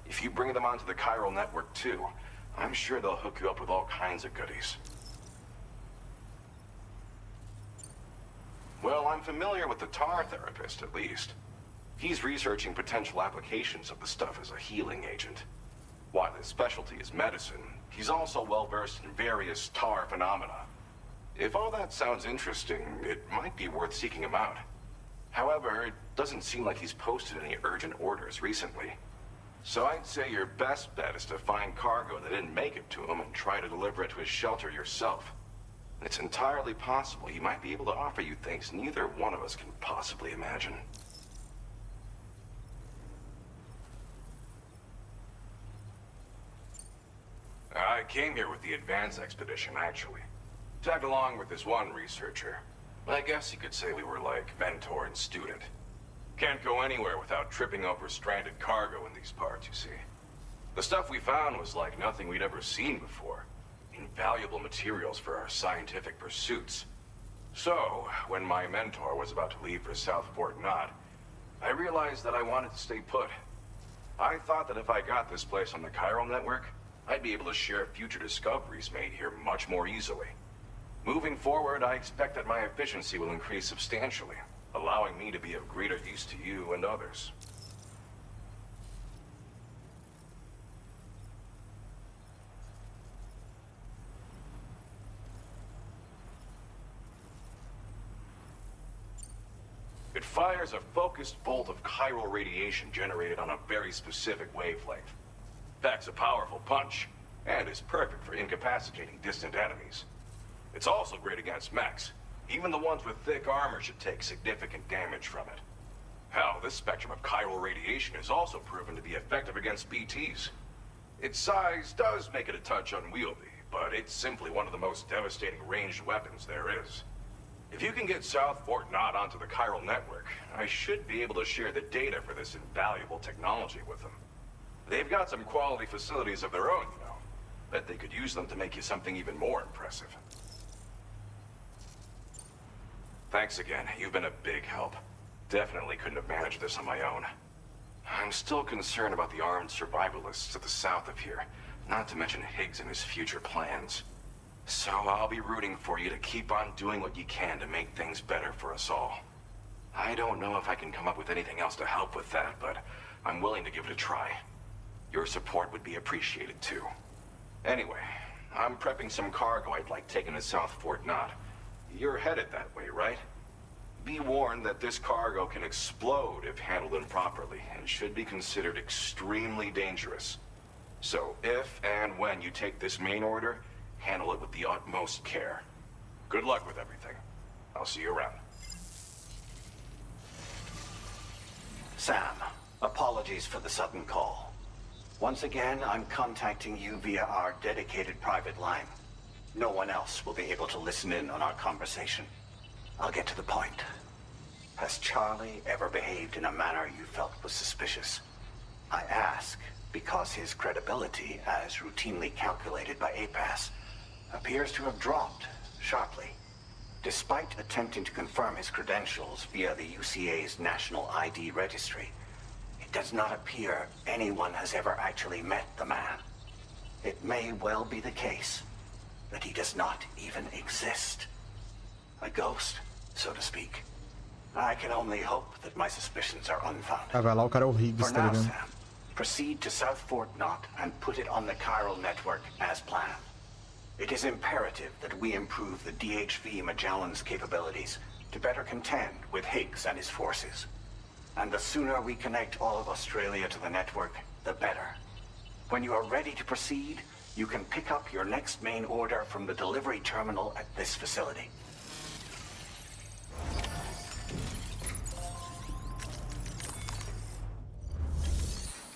If you bring them onto the chiral network too, I'm sure they'll hook you up with all kinds of goodies. Well, I'm familiar with the tar therapist, at least. He's researching potential applications of the stuff as a healing agent. While his specialty is medicine, he's also well-versed in various tar phenomena. If all that sounds interesting, it might be worth seeking him out. However, it doesn't seem like he's posted any urgent orders recently. So I'd say your best bet is to find cargo that didn't make it to him and try to deliver it to his shelter yourself. It's entirely possible he might be able to offer you things neither one of us can possibly imagine. I came here with the advance expedition, actually. Tagged along with this one researcher. I guess you could say we were like mentor and student. Can't go anywhere without tripping over stranded cargo in these parts, you see. The stuff we found was like nothing we'd ever seen before. Invaluable materials for our scientific pursuits. So, when my mentor was about to leave for South Fort Knot, I realized that I wanted to stay put. I thought that if I got this place on the chiral network, I'd be able to share future discoveries made here much more easily. Moving forward, I expect that my efficiency will increase substantially, allowing me to be of greater use to you and others. It fires a focused bolt of chiral radiation generated on a very specific wavelength. Packs a powerful punch, and is perfect for incapacitating distant enemies. It's also great against mechs. Even the ones with thick armor should take significant damage from it. Hell, this spectrum of chiral radiation is also proven to be effective against BTs. Its size does make it a touch unwieldy, but it's simply one of the most devastating ranged weapons there is. If you can get South Fort Knot onto the chiral network, I should be able to share the data for this invaluable technology with them. They've got some quality facilities of their own, you know. Bet they could use them to make you something even more impressive. Thanks again. You've been a big help. Definitely couldn't have managed this on my own. I'm still concerned about the armed survivalists to the south of here, not to mention Higgs and his future plans. So I'll be rooting for you to keep on doing what you can to make things better for us all. I don't know if I can come up with anything else to help with that, but I'm willing to give it a try. Your support would be appreciated too. Anyway, I'm prepping some cargo I'd like taken to South Fort Knot. You're headed that way, right? Be warned that this cargo can explode if handled improperly, and should be considered extremely dangerous. So if and when you take this main order, handle it with the utmost care. Good luck with everything. I'll see you around. Sam, apologies for the sudden call. Once again, I'm contacting you via our dedicated private line. No one else will be able to listen in on our conversation. I'll get to the point. Has Charlie ever behaved in a manner you felt was suspicious? I ask because his credibility, as routinely calculated by APAS, appears to have dropped sharply. Despite attempting to confirm his credentials via the UCA's National ID Registry, it does not appear anyone has ever actually met the man. It may well be the case that he does not even exist. A ghost, so to speak. I can only hope that my suspicions are unfounded. Vai lá, o cara é o Higgs, For tá now, ligado? Sam, proceed to South Fort Knot and put it on the chiral network as planned. It is imperative that we improve the DHV Magellan's capabilities to better contend with Higgs and his forces. And the sooner we connect all of Australia to the network, the better. When you are ready to proceed, you can pick up your next main order from the delivery terminal at this facility.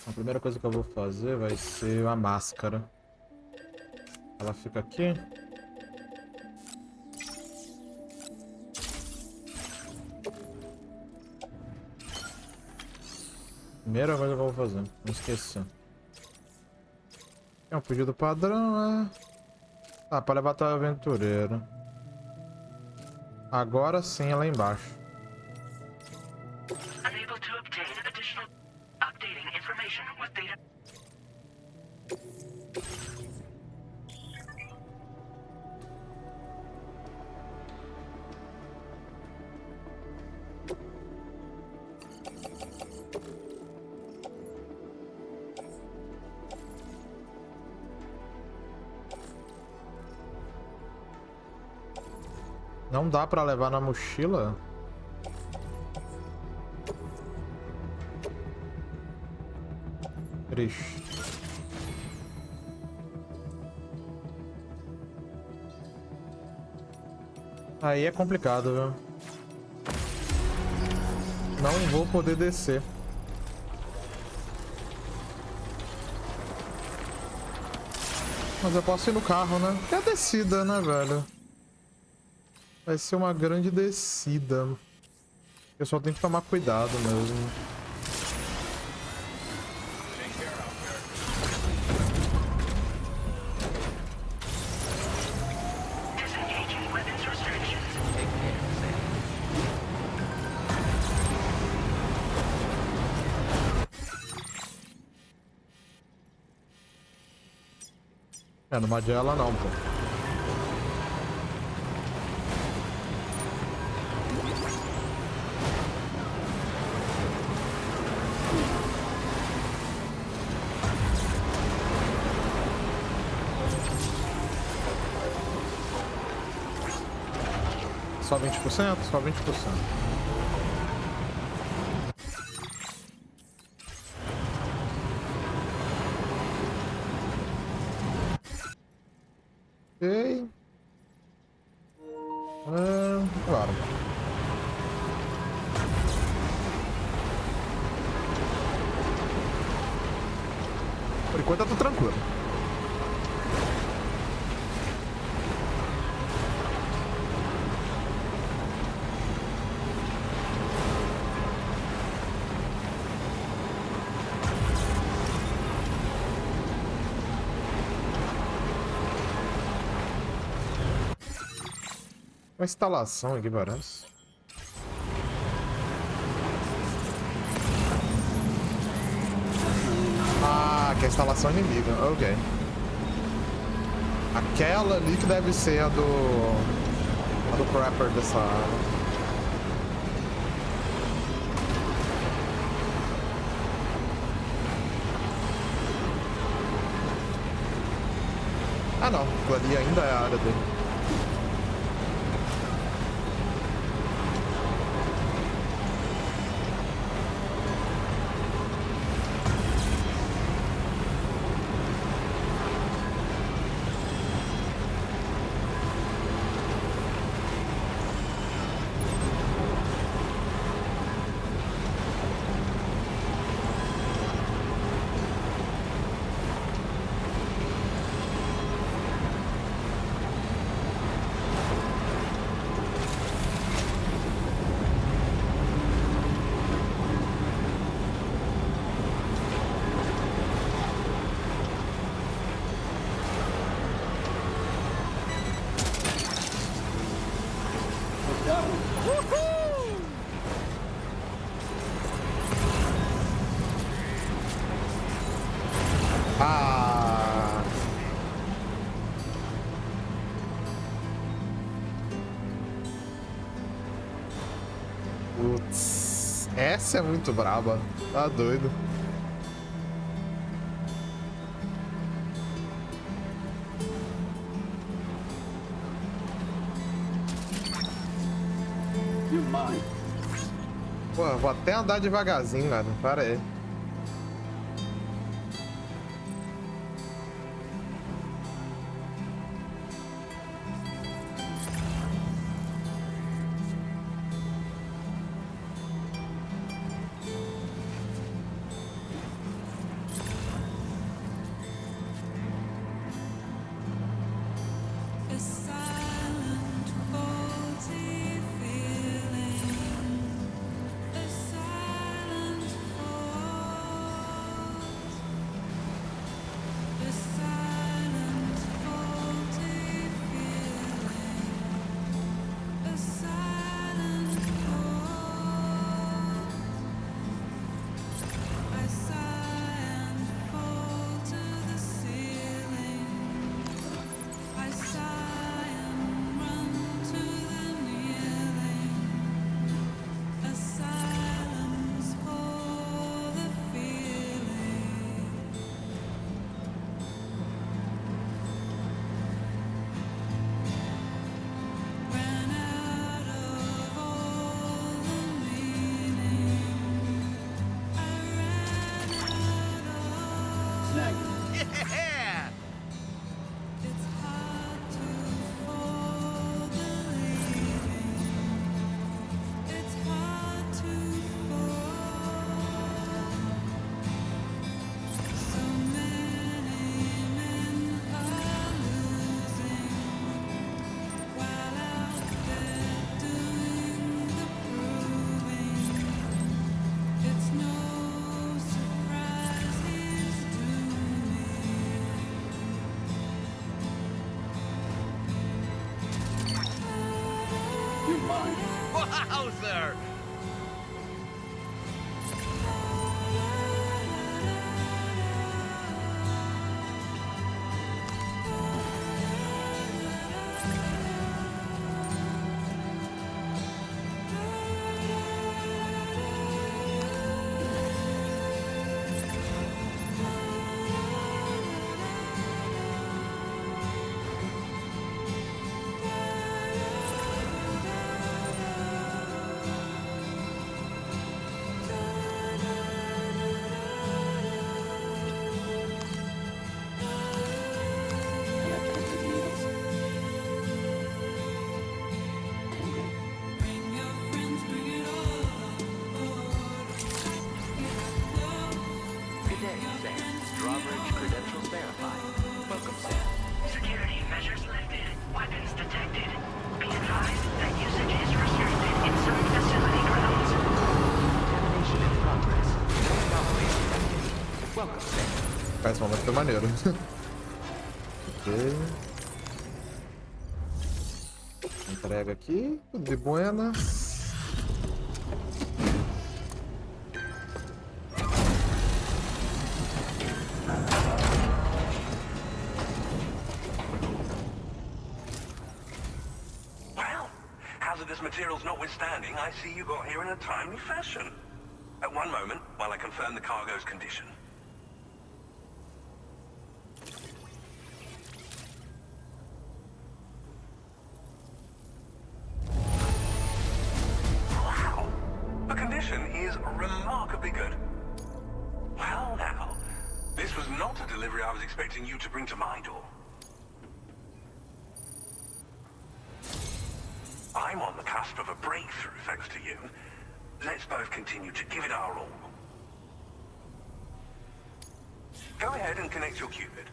A primeira coisa que eu vou fazer vai ser a máscara. Ela fica aqui. Primeira coisa que eu vou fazer, não esquecer. É um pedido padrão, né? Ah, para levar até a aventureira. Agora sim é lá embaixo. Unable to obtain additional updating information with data. Não dá pra levar na mochila? Triste. Aí é complicado, viu? Não vou poder descer. Mas eu posso ir no carro, né? É a descida, né, velho? Vai ser uma grande descida. Eu só tenho que tomar cuidado mesmo. É, no Magella não, pô. Só 20%? Só 20%. Ok. Claro. Por enquanto eu tô tranquilo. Uma instalação aqui, parece. Ah, que é a instalação inimiga. Ok. Aquela ali que deve ser a do prepper dessa área. Ah não, aquilo ali ainda é a área dele. Ah! Putz, essa é muito braba. Tá doido. Pô, vou até andar devagarzinho, mano. Para aí. Wowzer! Security measures lifted. Weapons detected. Be advised that usage is restricted inside facility grounds. Contamination in progress. No anomalies detected. Welcome, Sam. Esse momento foi maneiro. Ok. Entrega aqui, tudo de buena. Well, hazardous materials notwithstanding, I see you got here in a timely fashion. At one moment, while I confirm the cargo's condition. Wow! The condition is remarkably good. Well now, this was not a delivery I was expecting you to bring to my door. I'm on the cusp of a breakthrough thanks to you. Let's both continue to give it our all. Go ahead and connect your Cupid.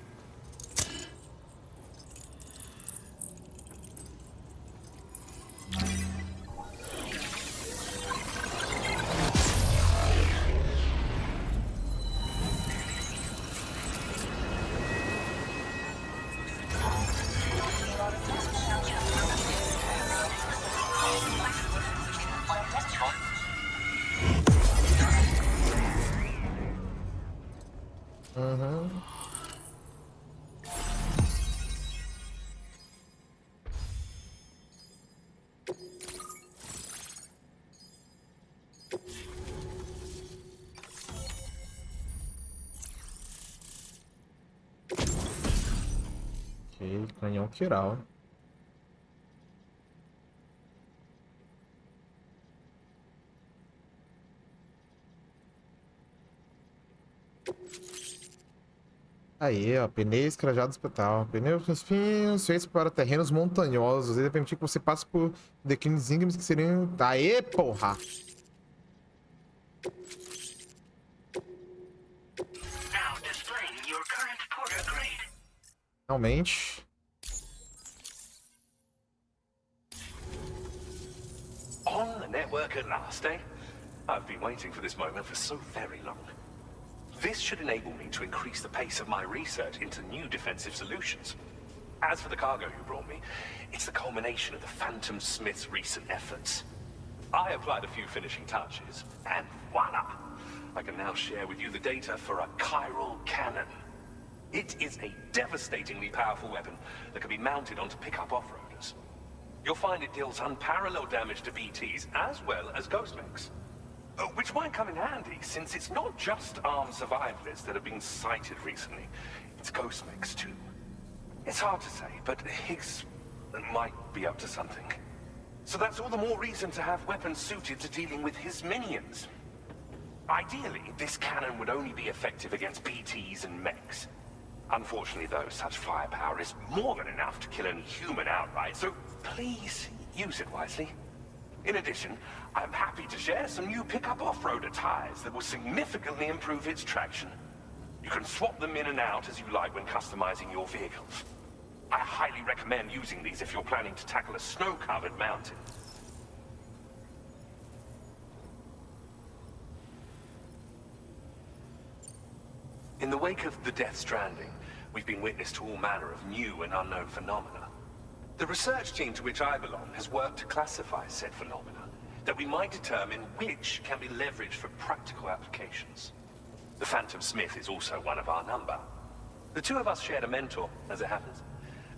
Ok, canhão Kiral. Aí, ó, pneus crajados hospital. Pneus finos, feitos para terrenos montanhosos. Ele permitir que você passe por declínios íngremes que seriam... Aê, porra! Now displaying your current porter grade. Realmente. On the network at last, eh? I've been waiting for this moment for so very long. This should enable me to increase the pace of my research into new defensive solutions. As for the cargo you brought me, it's the culmination of the Phantom Smith's recent efforts. I applied a few finishing touches, and voila! I can now share with you the data for a chiral cannon. It is a devastatingly powerful weapon that can be mounted onto pickup off-roaders. You'll find it deals unparalleled damage to BTs as well as ghost mechs. Which might come in handy, since it's not just armed survivalists that have been sighted recently. It's ghost mechs too. It's hard to say, but Higgs might be up to something. So that's all the more reason to have weapons suited to dealing with his minions. Ideally, this cannon would only be effective against BTs and mechs. Unfortunately, though, such firepower is more than enough to kill any human outright, so please use it wisely. In addition, I'm happy to share some new pickup off-roader tires that will significantly improve its traction. You can swap them in and out as you like when customizing your vehicles. I highly recommend using these if you're planning to tackle a snow-covered mountain. In the wake of the Death Stranding, we've been witness to all manner of new and unknown phenomena. The research team to which I belong has worked to classify said phenomena, that we might determine which can be leveraged for practical applications. The Phantom Smith is also one of our number. The two of us shared a mentor, as it happens.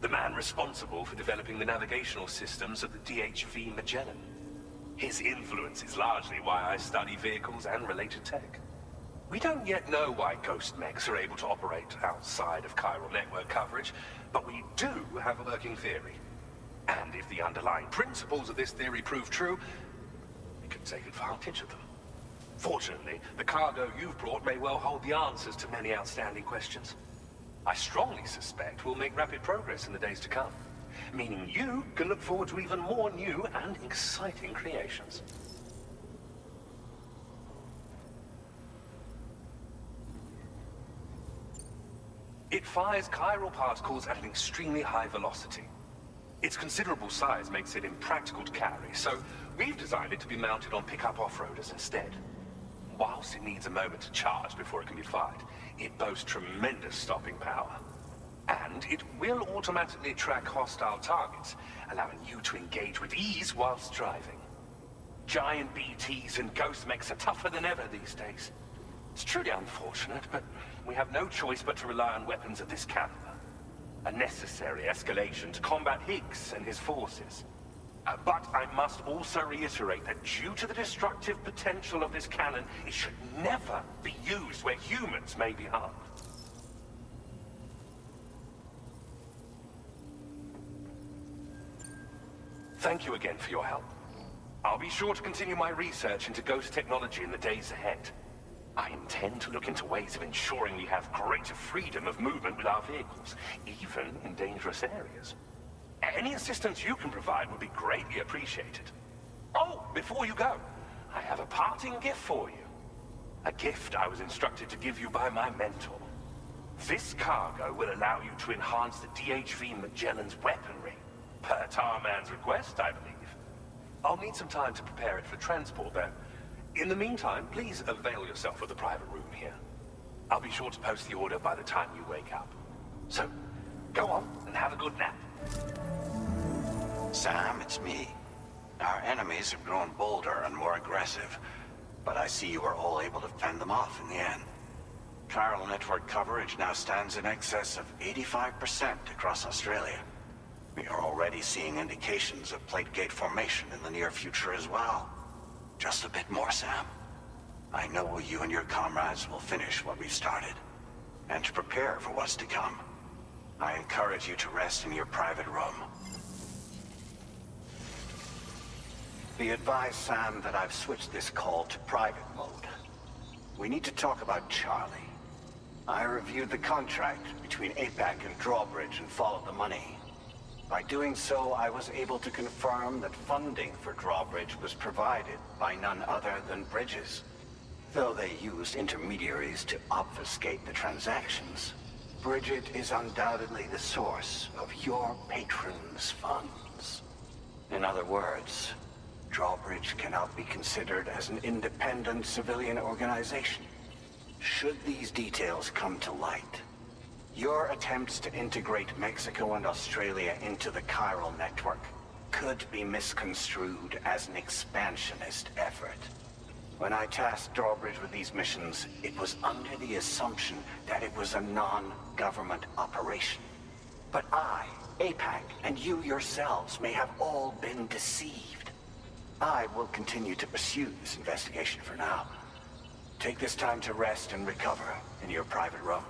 The man responsible for developing the navigational systems of the DHV Magellan. His influence is largely why I study vehicles and related tech. We don't yet know why ghost mechs are able to operate outside of chiral network coverage, but we do have a working theory. And if the underlying principles of this theory prove true, we can take advantage of them. Fortunately, the cargo you've brought may well hold the answers to many outstanding questions. I strongly suspect we'll make rapid progress in the days to come, meaning you can look forward to even more new and exciting creations. It fires chiral particles at an extremely high velocity. Its considerable size makes it impractical to carry, so we've designed it to be mounted on pickup off-roaders instead. Whilst it needs a moment to charge before it can be fired, it boasts tremendous stopping power. And it will automatically track hostile targets, allowing you to engage with ease whilst driving. Giant BTs and ghost mechs are tougher than ever these days. It's truly unfortunate, but we have no choice but to rely on weapons of this caliber. A necessary escalation to combat Higgs and his forces. But I must also reiterate that due to the destructive potential of this cannon, it should never be used where humans may be harmed. Thank you again for your help. I'll be sure to continue my research into ghost technology in the days ahead. I intend to look into ways of ensuring we have greater freedom of movement with our vehicles, even in dangerous areas. Any assistance you can provide would be greatly appreciated. Oh, before you go, I have a parting gift for you. A gift I was instructed to give you by my mentor. This cargo will allow you to enhance the DHV Magellan's weaponry. Per Tarman's request, I believe. I'll need some time to prepare it for transport, though. In the meantime, please avail yourself of the private room here. I'll be sure to post the order by the time you wake up. So, go on and have a good nap. Sam, it's me. Our enemies have grown bolder and more aggressive, but I see you were all able to fend them off in the end. Chiral network coverage now stands in excess of 85% across Australia. We are already seeing indications of plate gate formation in the near future as well. Just a bit more, Sam. I know you and your comrades will finish what we've started. And to prepare for what's to come, I encourage you to rest in your private room. Be advised, Sam, that I've switched this call to private mode. We need to talk about Charlie. I reviewed the contract between APAC and Drawbridge and followed the money. By doing so, I was able to confirm that funding for Drawbridge was provided by none other than Bridges. Though they used intermediaries to obfuscate the transactions, Bridget is undoubtedly the source of your patron's funds. In other words, Drawbridge cannot be considered as an independent civilian organization. Should these details come to light, your attempts to integrate Mexico and Australia into the chiral network could be misconstrued as an expansionist effort. When I tasked Drawbridge with these missions, it was under the assumption that it was a non-government operation. But I, APAC, and you yourselves may have all been deceived. I will continue to pursue this investigation for now. Take this time to rest and recover in your private room.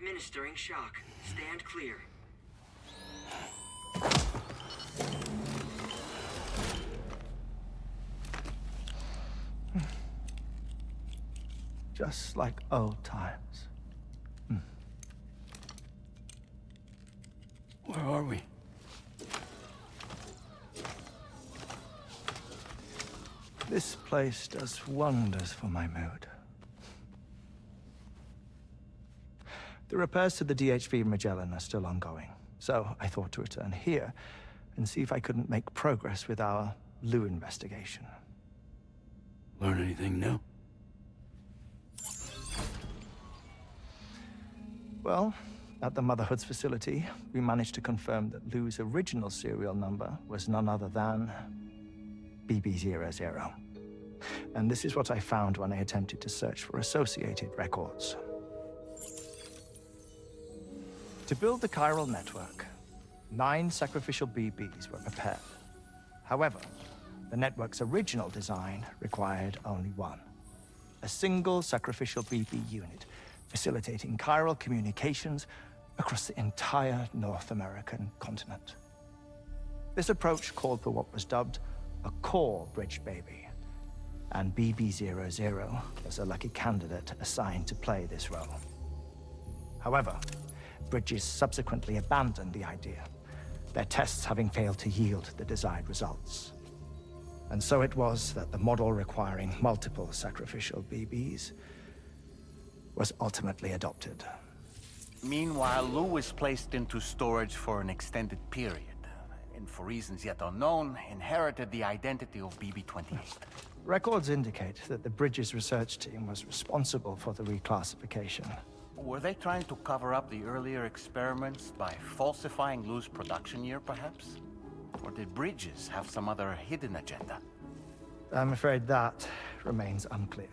Administering shock. Stand clear. Just like old times. Where are we? This place does wonders for my mood. The repairs to the DHV Magellan are still ongoing, so I thought to return here and see if I couldn't make progress with our Lou investigation. Learn anything new? Well, at the Motherhood's facility, we managed to confirm that Lou's original serial number was none other than BB00. And this is what I found when I attempted to search for associated records. To build the chiral network, 9 sacrificial BBs were prepared. However, the network's original design required only 1. A single sacrificial BB unit, facilitating chiral communications across the entire North American continent. This approach called for what was dubbed a core bridge baby, and BB00 was a lucky candidate assigned to play this role. However, Bridges subsequently abandoned the idea, their tests having failed to yield the desired results. And so it was that the model requiring multiple sacrificial BBs was ultimately adopted. Meanwhile, Lou was placed into storage for an extended period, and for reasons yet unknown, inherited the identity of BB-28. Records indicate that the Bridges research team was responsible for the reclassification. Were they trying to cover up the earlier experiments by falsifying Lou's production year, perhaps? Or did Bridges have some other hidden agenda? I'm afraid that remains unclear.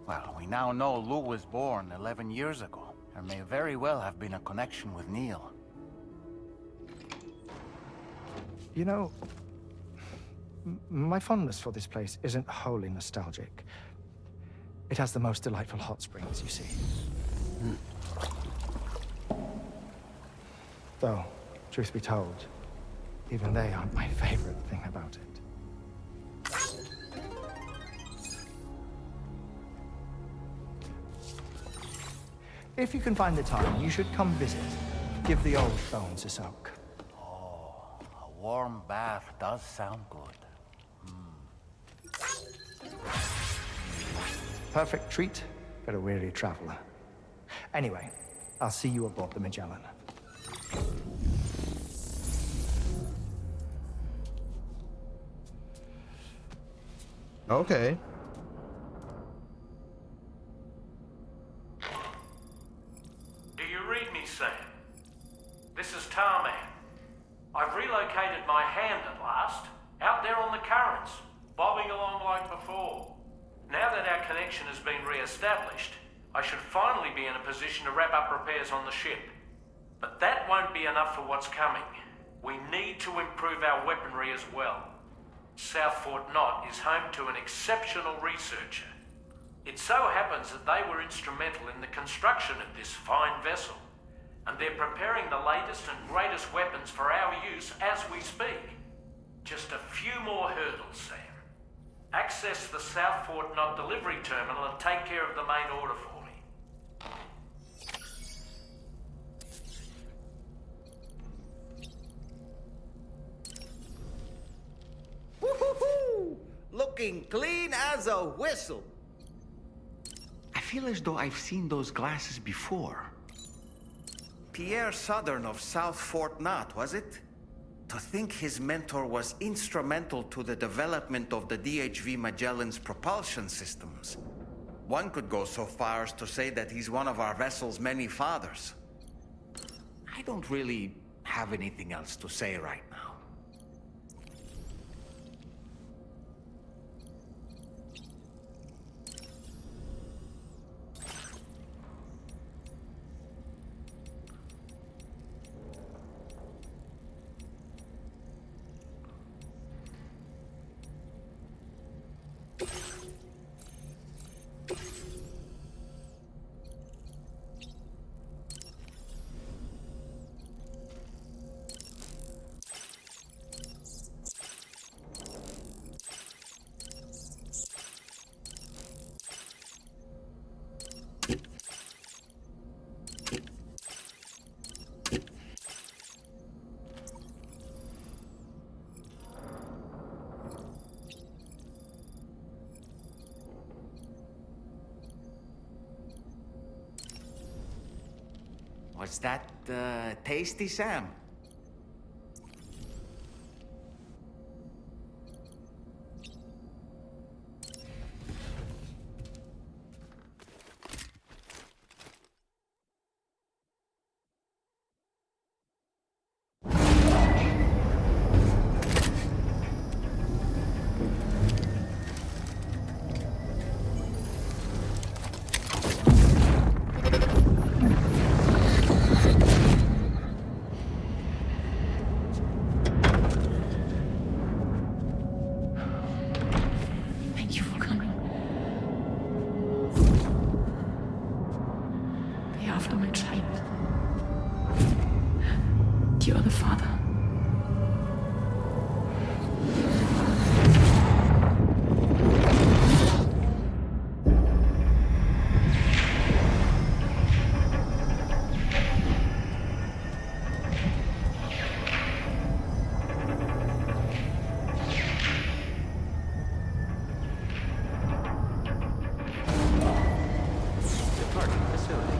Well, we now know Lou was born 11 years ago. There may very well have been a connection with Neil. You know, my fondness for this place isn't wholly nostalgic. It has the most delightful hot springs, you see. Though, truth be told, even they aren't my favorite thing about it. If you can find the time, you should come visit. Give the old bones a soak. Oh, a warm bath does sound good. Perfect treat for a weary traveler. Anyway, I'll see you aboard the Magellan. Okay. Do you read me, Sam? This is Tarman. I've relocated my hand at last, out there on the currents, bobbing along like before. Now that our connection has been re-established, I should finally be in a position to wrap up repairs on the ship. But that won't be enough for what's coming. We need to improve our weaponry as well. South Fort Knott is home to an exceptional researcher. It so happens that they were instrumental in the construction of this fine vessel, and they're preparing the latest and greatest weapons for our use as we speak. Just a few more hurdles, Sam. Access the South Fort Knott delivery terminal and take care of the main order for me. Woo-hoo-hoo! Looking clean as a whistle. I feel as though I've seen those glasses before. Pierre Southern of South Fort Knott, was it? To think his mentor was instrumental to the development of the DHV Magellan's propulsion systems. One could go so far as to say that he's one of our vessel's many fathers. I don't really have anything else to say right now. Was that tasty, Sam? Thank you for coming. They are from my tribe. You are the father. Departing facility.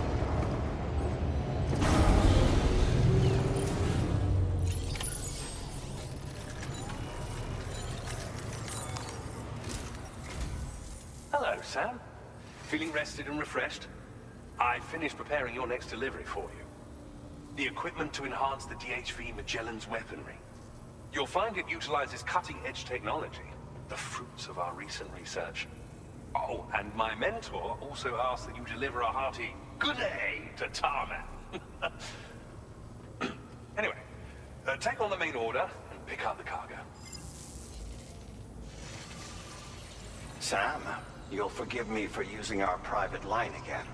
Hello, Sam. Feeling rested and refreshed? I finished preparing your next delivery for you. The equipment to enhance the DHV Magellan's weaponry. You'll find it utilizes cutting-edge technology, the fruits of our recent research. Oh, and my mentor also asked that you deliver a hearty good day to Tarman. Anyway, take on the main order and pick up the cargo. Sam, you'll forgive me for using our private line again.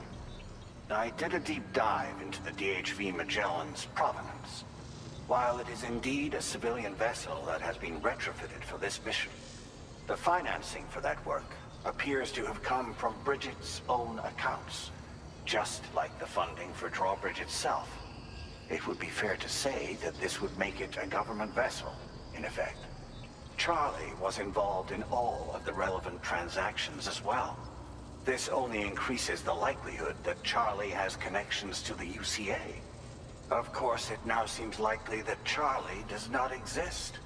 I did a deep dive into the DHV Magellan's provenance. While it is indeed a civilian vessel that has been retrofitted for this mission, the financing for that work appears to have come from Bridget's own accounts, just like the funding for Drawbridge itself. It would be fair to say that this would make it a government vessel, in effect. Charlie was involved in all of the relevant transactions as well. This only increases the likelihood that Charlie has connections to the UCA. Of course, it now seems likely that Charlie does not exist.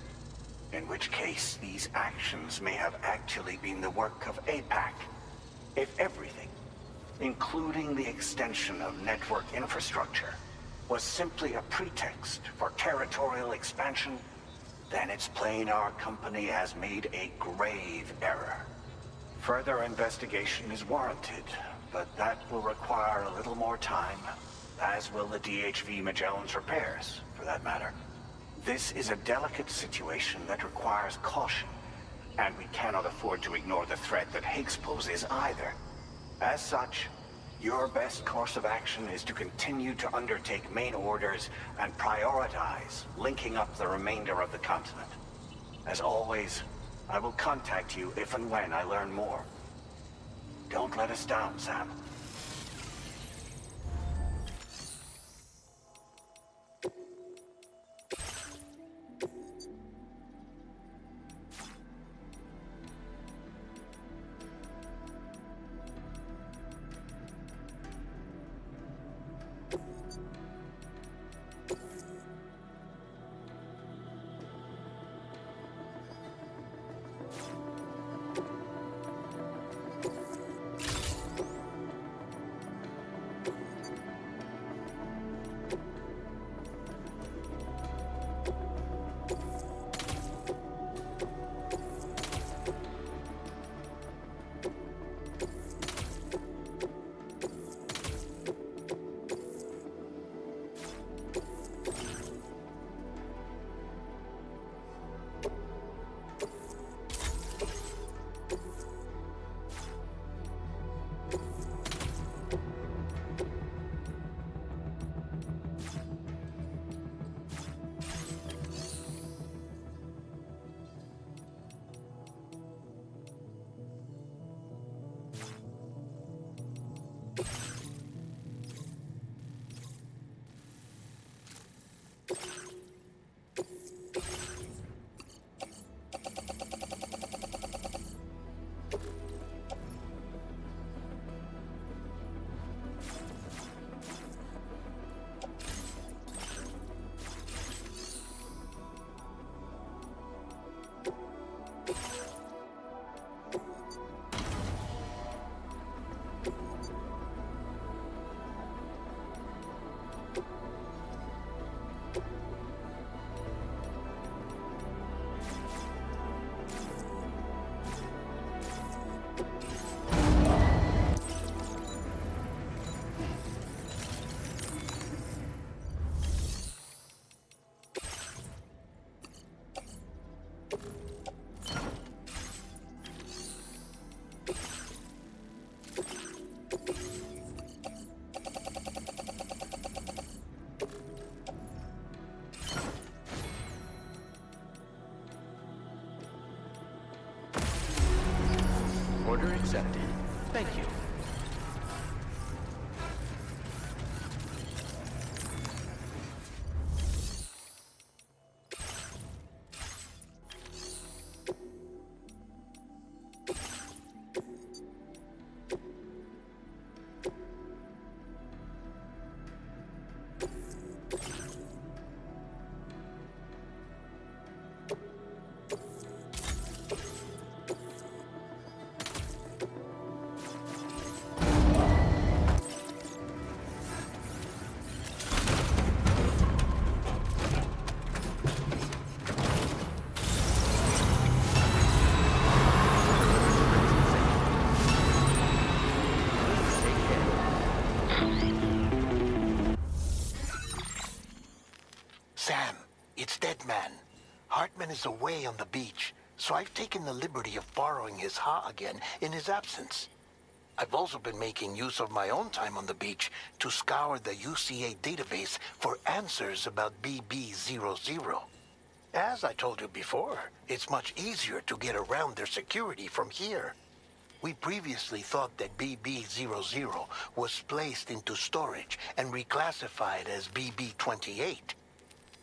In which case, these actions may have actually been the work of APAC. If everything, including the extension of network infrastructure, was simply a pretext for territorial expansion, then it's plain our company has made a grave error. Further investigation is warranted, but that will require a little more time, as will the DHV Magellan's repairs, for that matter. This is a delicate situation that requires caution, and we cannot afford to ignore the threat that Higgs poses either. As such, your best course of action is to continue to undertake main orders and prioritize linking up the remainder of the continent. As always, I will contact you if and when I learn more. Don't let us down, Sam. Order accepted. Thank you. Sam, it's Deadman. Hartman is away on the beach, so I've taken the liberty of borrowing his Ha again in his absence. I've also been making use of my own time on the beach to scour the UCA database for answers about BB00. As I told you before, it's much easier to get around their security from here. We previously thought that BB00 was placed into storage and reclassified as BB28,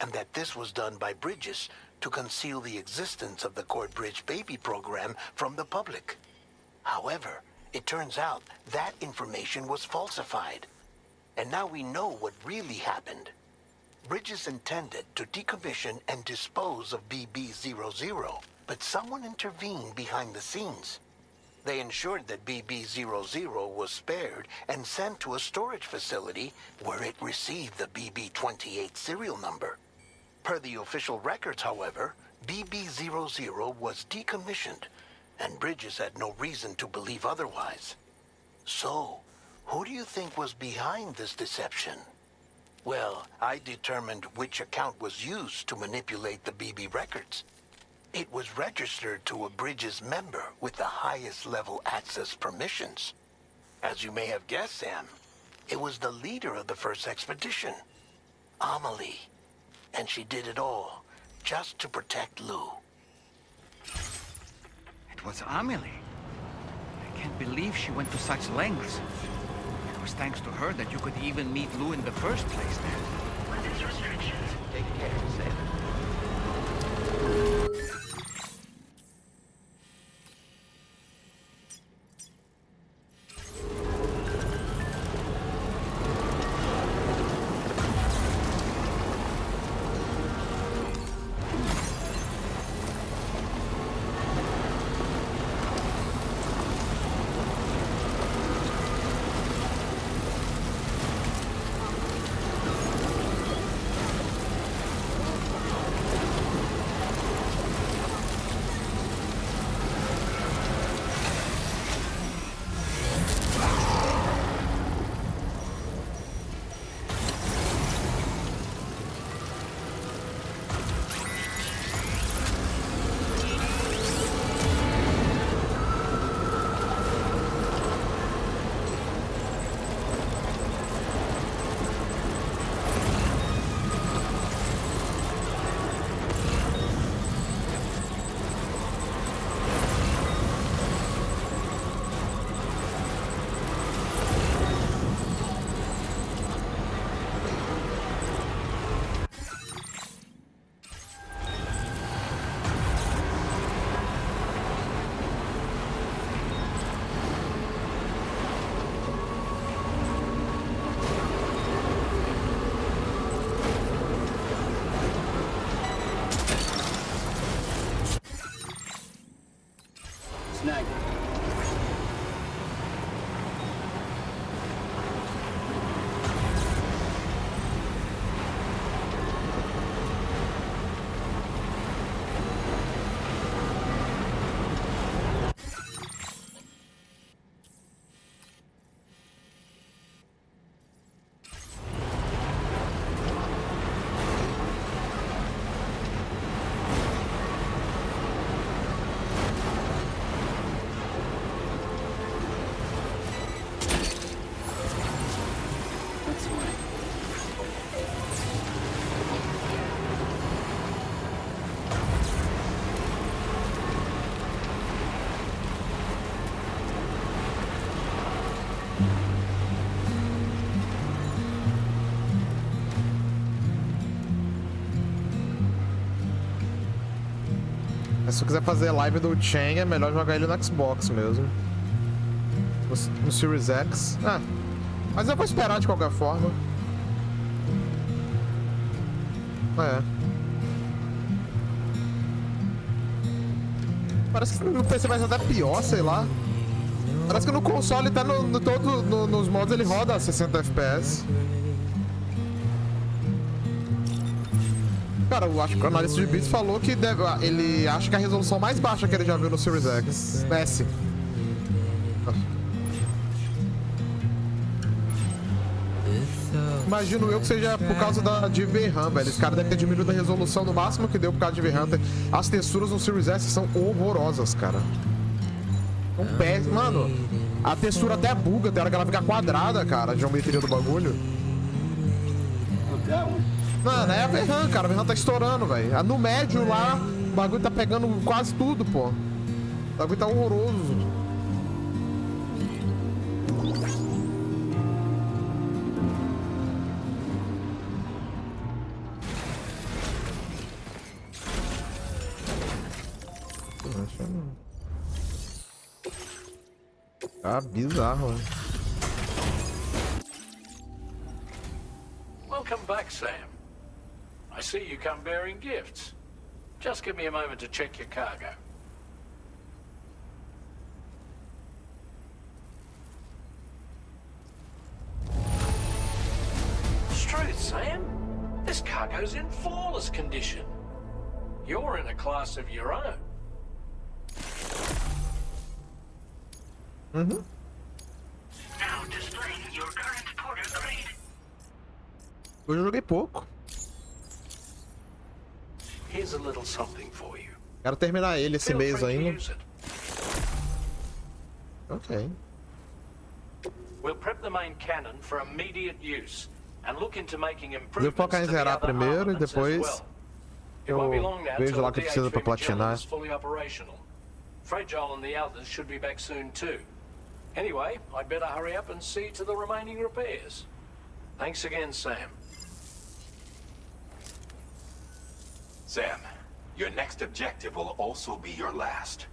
and that this was done by Bridges to conceal the existence of the Court Bridge Baby program from the public. However, it turns out that information was falsified, and now we know what really happened. Bridges intended to decommission and dispose of BB00, but someone intervened behind the scenes. They ensured that BB00 was spared and sent to a storage facility where it received the BB28 serial number. Per the official records, however, BB00 was decommissioned, and Bridges had no reason to believe otherwise. So, who do you think was behind this deception? Well, I determined which account was used to manipulate the BB records. It was registered to a Bridges member with the highest level access permissions. As you may have guessed, Sam, it was the leader of the first expedition, Amelie. And she did it all just to protect Lou. It was Amelie. I can't believe she went to such lengths. It was thanks to her that you could even meet Lou in the first place then. With its restrictions. Take care, Sam. Mas se tu quiser fazer live do Chen, é melhor jogar ele no Xbox mesmo. No Series X. Ah, mas eu vou esperar de qualquer forma. É. Parece que no PC vai ser até pior, sei lá. Parece que no console, tá nos modos, ele roda a 60 FPS. Cara, eu acho que o analista de bits falou que ele acha que a resolução mais baixa que ele já viu no Series X. S. Imagino eu que seja por causa de VRAM, velho. Esse cara deve ter diminuído a resolução no máximo que deu por causa de VRAM. As texturas no Series S são horrorosas, cara. Um pé, mano. A textura até buga, tem hora que ela fica quadrada, cara, a geometria do bagulho. Mano, é a VRAM, cara. A VRAM tá estourando, velho. No médio lá, o bagulho tá pegando quase tudo, pô. O bagulho tá horroroso. Ah, bizarro, né? Welcome back, Sam. I see you come bearing gifts. Just give me a moment to check your cargo. Truth, Sam. This cargo's in flawless condition. You're in a class of your own. Uhum. Now displaying your current porter grade. Eu joguei pouco. Here's a little something for you. Quero terminar ele esse mês ainda. Ok. We'll prep the main cannon for immediate use and look into making Vou improvements focar em to the zerar other primeiro e armaments as depois well. It eu won't be long now vejo till lá o the que precisa pra DHV Magellan platinar. is fully operational. Fragile and the others should be back soon too. Anyway, I'd better hurry up and see to the remaining repairs. Thanks again, Sam. Sam, your next objective will also be your last.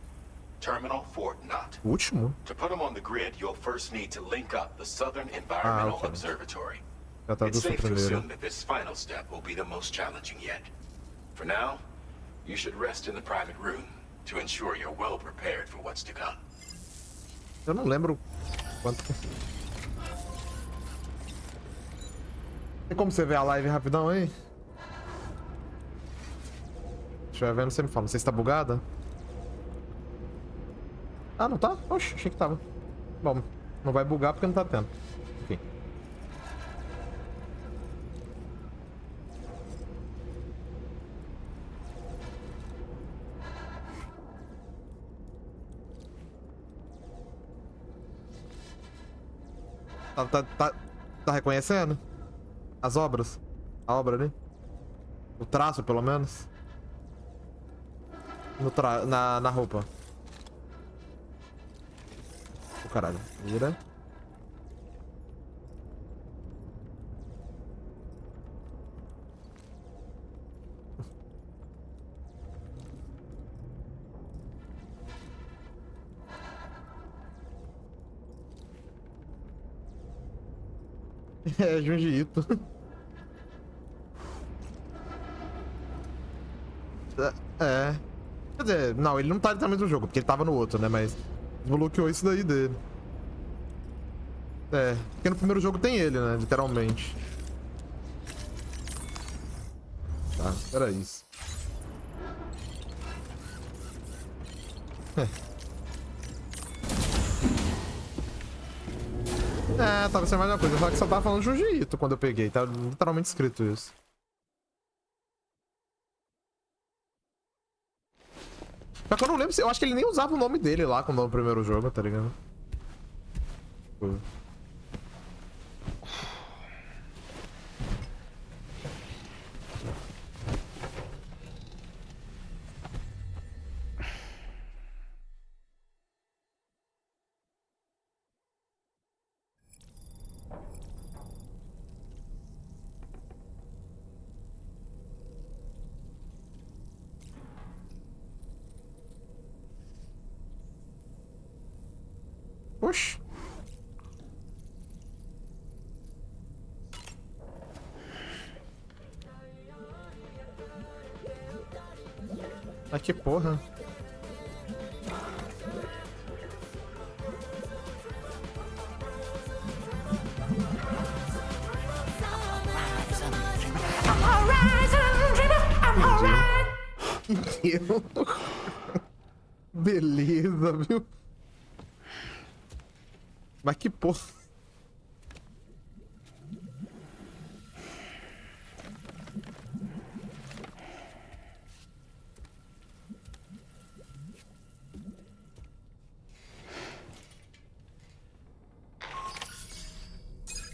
Terminal Fort Knott. Último? To put them on the grid, you'll first need to link up the Southern Environmental okay. Observatory. Já tá It's do safe to primeiro. assume that this final step will be the most challenging yet. For now, you should rest in the private room to ensure you're well prepared for what's to come. Eu não lembro quanto. Tem como você ver a live rapidão aí? Se estiver vendo, você me fala. Não sei se tá bugada. Ah, não tá? Oxe, achei que tava. Bom, não vai bugar porque não tá tendo. Enfim. Tá reconhecendo? As obras? A obra ali? O traço, pelo menos? Na roupa. O caralho. Vira. É, Junji-Ito. É. Quer dizer, não, ele não tá literalmente no jogo, porque ele tava no outro, né? Mas desbloqueou isso daí dele. É, porque no primeiro jogo tem ele, né? Literalmente. Tá, era isso. É, tava sendo mais uma coisa. Só que só tava falando Junji-Ito quando eu peguei. Tá literalmente escrito isso. Só que eu não lembro se... Eu acho que ele nem usava o nome dele lá quando no primeiro jogo, tá ligado? Oxi. Ah, que porra. Beleza, viu? Mas que porra.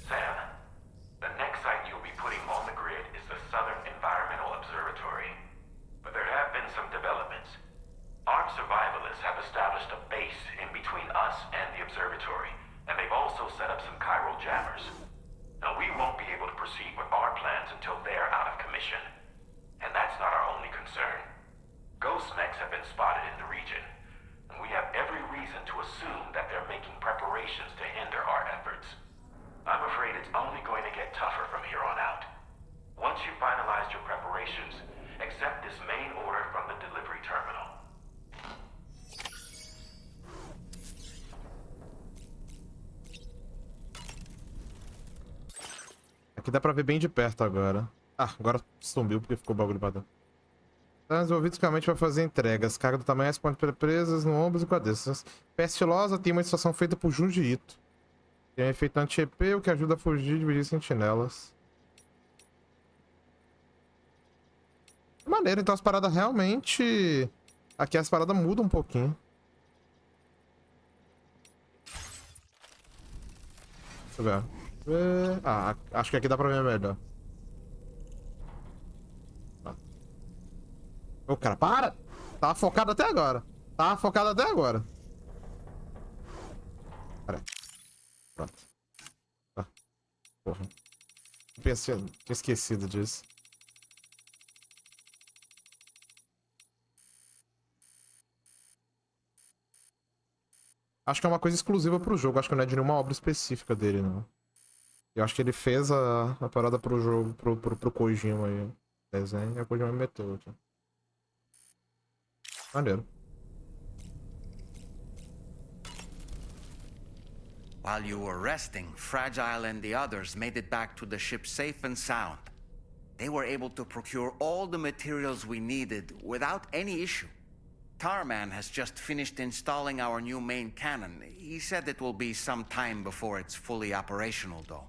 Sam, the next site you'll be putting on the grid is the Southern Environmental Observatory. But there have been some developments. Armed survivalists have established a base in between us and the observatory, and they've also set up some chiral jammers. Now, we won't be able to proceed with our plans until they're out of commission. And that's not our only concern. Ghost mechs have been spotted in the region, and we have every reason to assume that they're making preparations to hinder our efforts. I'm afraid it's only going to get tougher from here on out. Once you've finalized your preparations, accept this main order from the delivery terminal. Aqui dá pra ver bem de perto agora. Ah, agora sumiu porque ficou o bagulho pra dentro. Está desenvolvido fisicamente para fazer entregas. Carga do tamanho responde presas no ombros e cabeças. Pestilosa tem uma estação feita por Junji. Tem um efeito anti-EP, o que ajuda a fugir e dividir sentinelas. Maneiro, então as paradas realmente... Aqui as paradas mudam um pouquinho. Deixa eu ver. Ah, acho que aqui dá pra ver melhor. Ô, cara, para! Tava focado até agora. Tava focado até agora. Pera aí. Pronto. Tá. Porra. Tinha esquecido disso. Acho que é uma coisa exclusiva pro jogo. Acho que não é de nenhuma obra específica dele, não. Eu acho que ele fez a parada pro jogo, pro Kojima aí. Desenho, e o Kojima meteu aqui. Maneiro. While you were resting, Fragile and the others made it back to the ship safe and sound. They were able to procure all the materials we needed without any issue. Tarman has just finished installing our new main cannon. He said it will be some time before it's fully operational, though.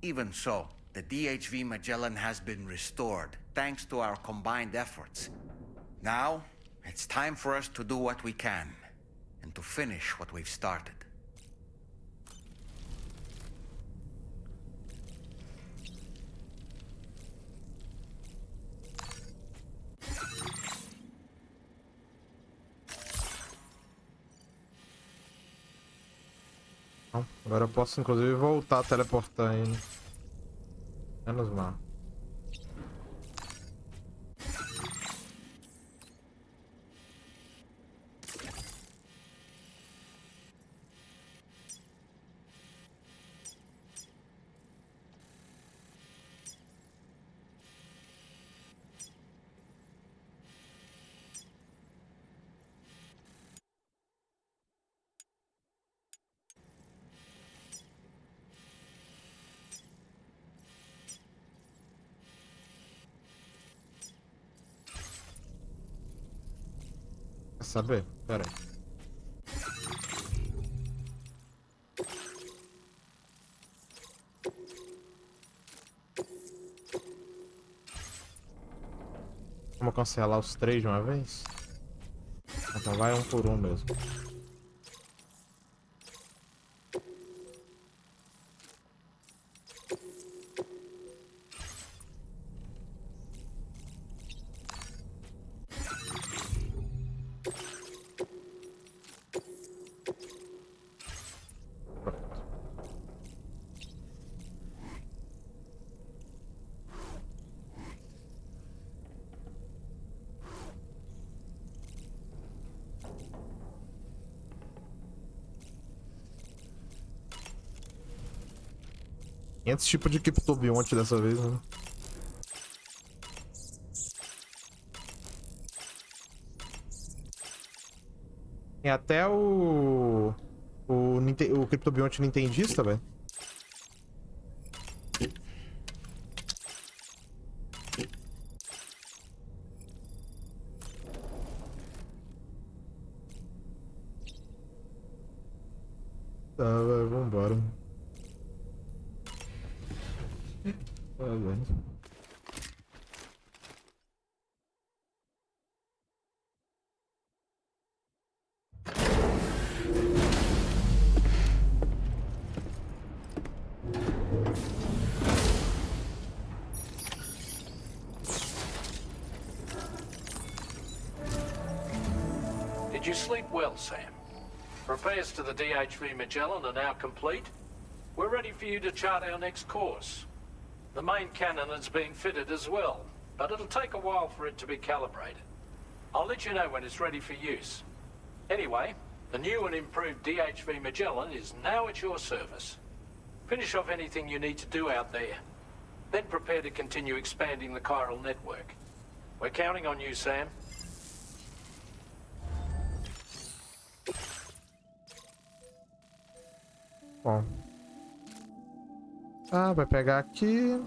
Even so, the DHV Magellan has been restored, thanks to our combined efforts. Now, it's time for us to do what we can, and to finish what we've started. Agora eu posso inclusive voltar a teleportar ele. Menos mal. Saber? Pera aí. Vamos cancelar os 3 de uma vez? Então vai um por um mesmo. 500 tipos de criptobionte dessa vez, né? Tem até o criptobionte nintendista, velho. Tá, velho, vambora. Tá, velho. Did you sleep well, Sam? Repairs to the DHV Magellan are now complete. We're ready for you to chart our next course. The main cannon is being fitted as well, but it'll take a while for it to be calibrated. I'll let you know when it's ready for use. Anyway, the new and improved DHV Magellan is now at your service. Finish off anything you need to do out there. Then prepare to continue expanding the chiral network. We're counting on you, Sam. Bom. Ah, vai pegar aqui.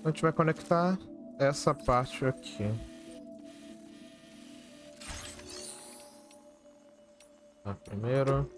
A gente vai conectar essa parte aqui. Tá, primeiro.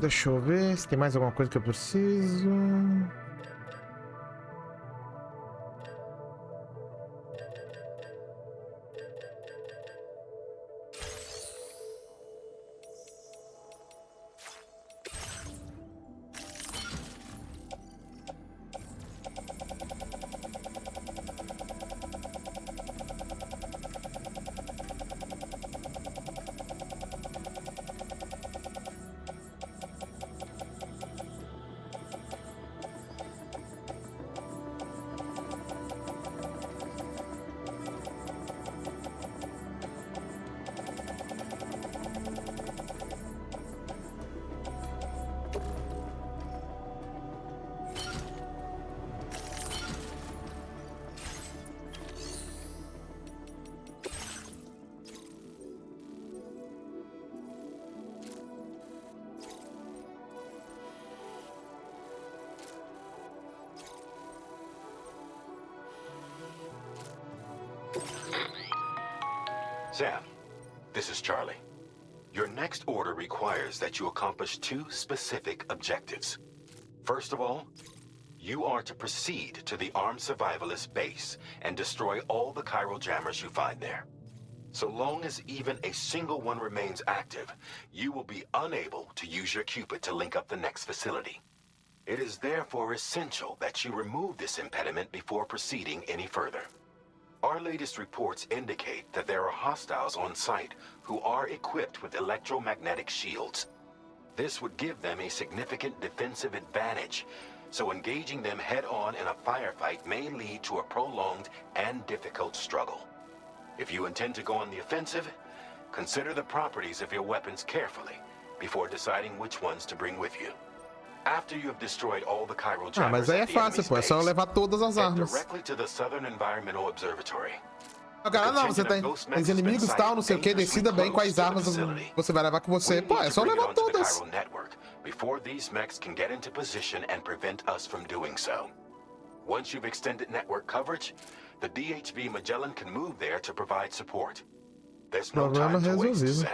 Deixa eu ver se tem mais alguma coisa que eu preciso. Sam, this is Charlie. Your next order requires that you accomplish 2 specific objectives. First of all, you are to proceed to the armed survivalist base and destroy all the chiral jammers you find there. So long as even a single one remains active, you will be unable to use your Cupid to link up the next facility. It is therefore essential that you remove this impediment before proceeding any further. Our latest reports indicate that there are hostiles on site who are equipped with electromagnetic shields. This would give them a significant defensive advantage, so engaging them head-on in a firefight may lead to a prolonged and difficult struggle. If you intend to go on the offensive, consider the properties of your weapons carefully before deciding which ones to bring with you. After you have destroyed all the chiral jammers mas aí é at the fácil, enemy's pô. É só base, levar todas as head armas. directly to the Southern Environmental Observatory. Cara, não, você tem os inimigos e tal, não sei o que, decida bem quais armas você vai levar com você. Pô, é só levar todas. Before these mechs can get into position and prevent us from doing so. Once you've extended network coverage, the DHV Magellan can move there to provide support. There's no time to waste, Sam.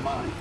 mine.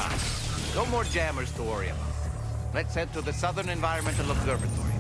done. No more jammers to worry about. Let's head to the Southern Environmental Observatory.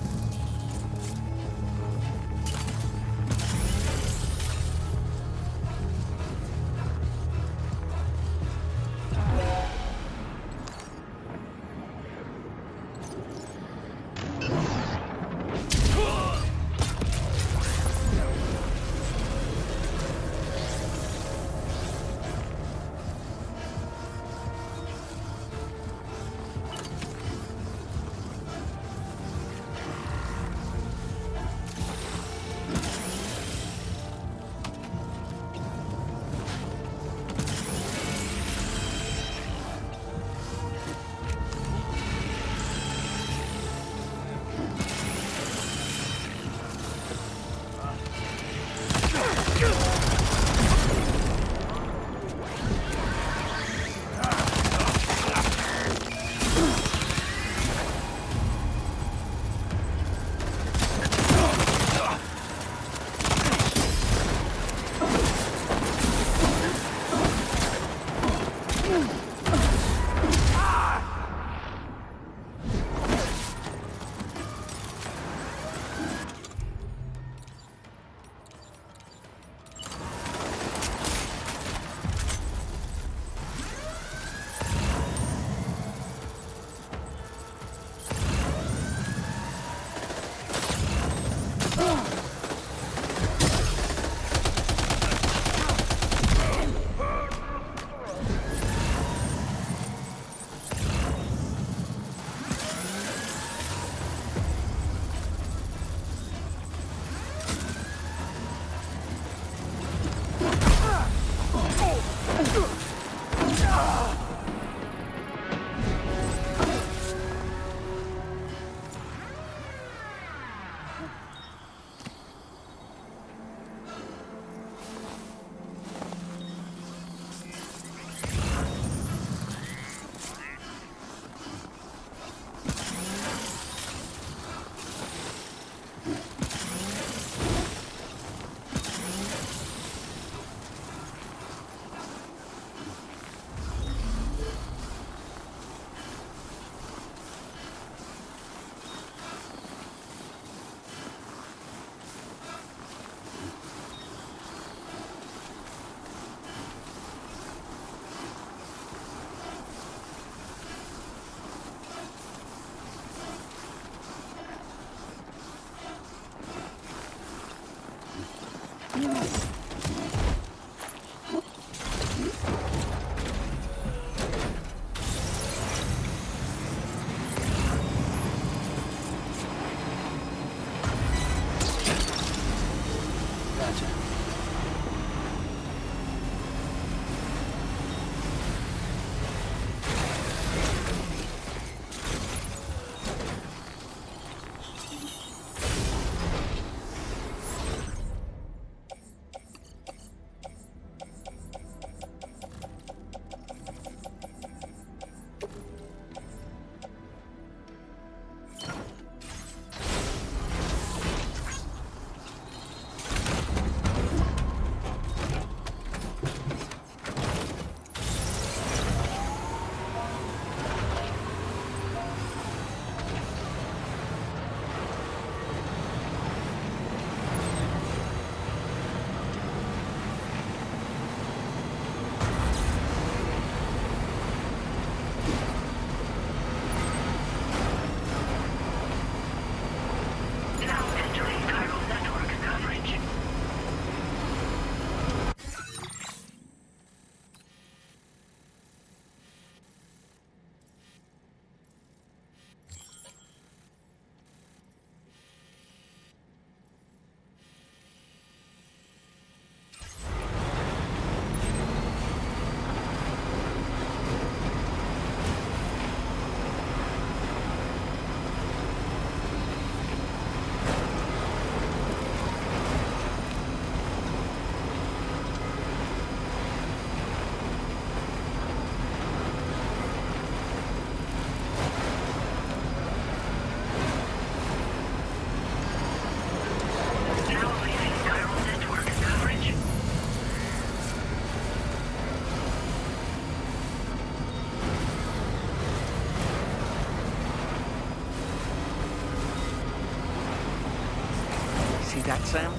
See that, Sam?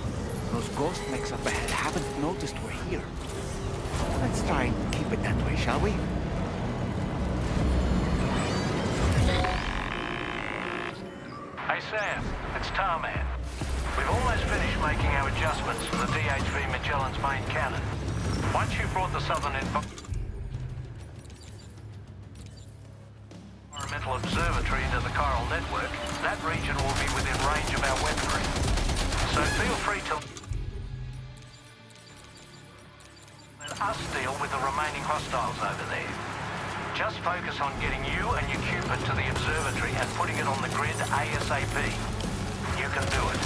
Those ghost mechs up ahead haven't noticed we're here. Let's try and keep it that way, shall we? Hey Sam, it's Tarman. We've almost finished making our adjustments to the DHV Magellan's main cannon. Once you've brought the southern environmental observatory into the chiral network, that region will be within range of our weaponry. So feel free to let us deal with the remaining hostiles over there. Just focus on getting you and your Cupid to the observatory and putting it on the grid ASAP. You can do it.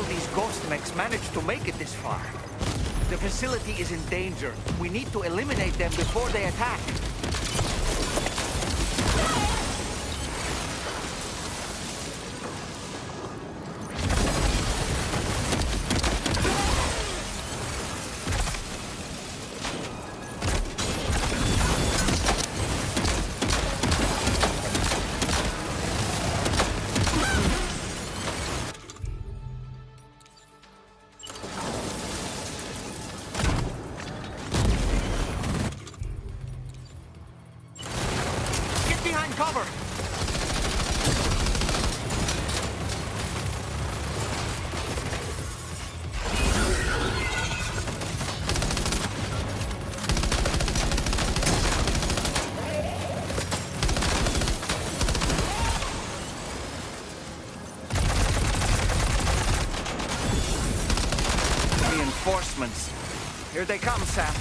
all these ghost mechs managed to make it this far? The facility is in danger. We need to eliminate them before they attack. Reinforcements. Here they come, Sam.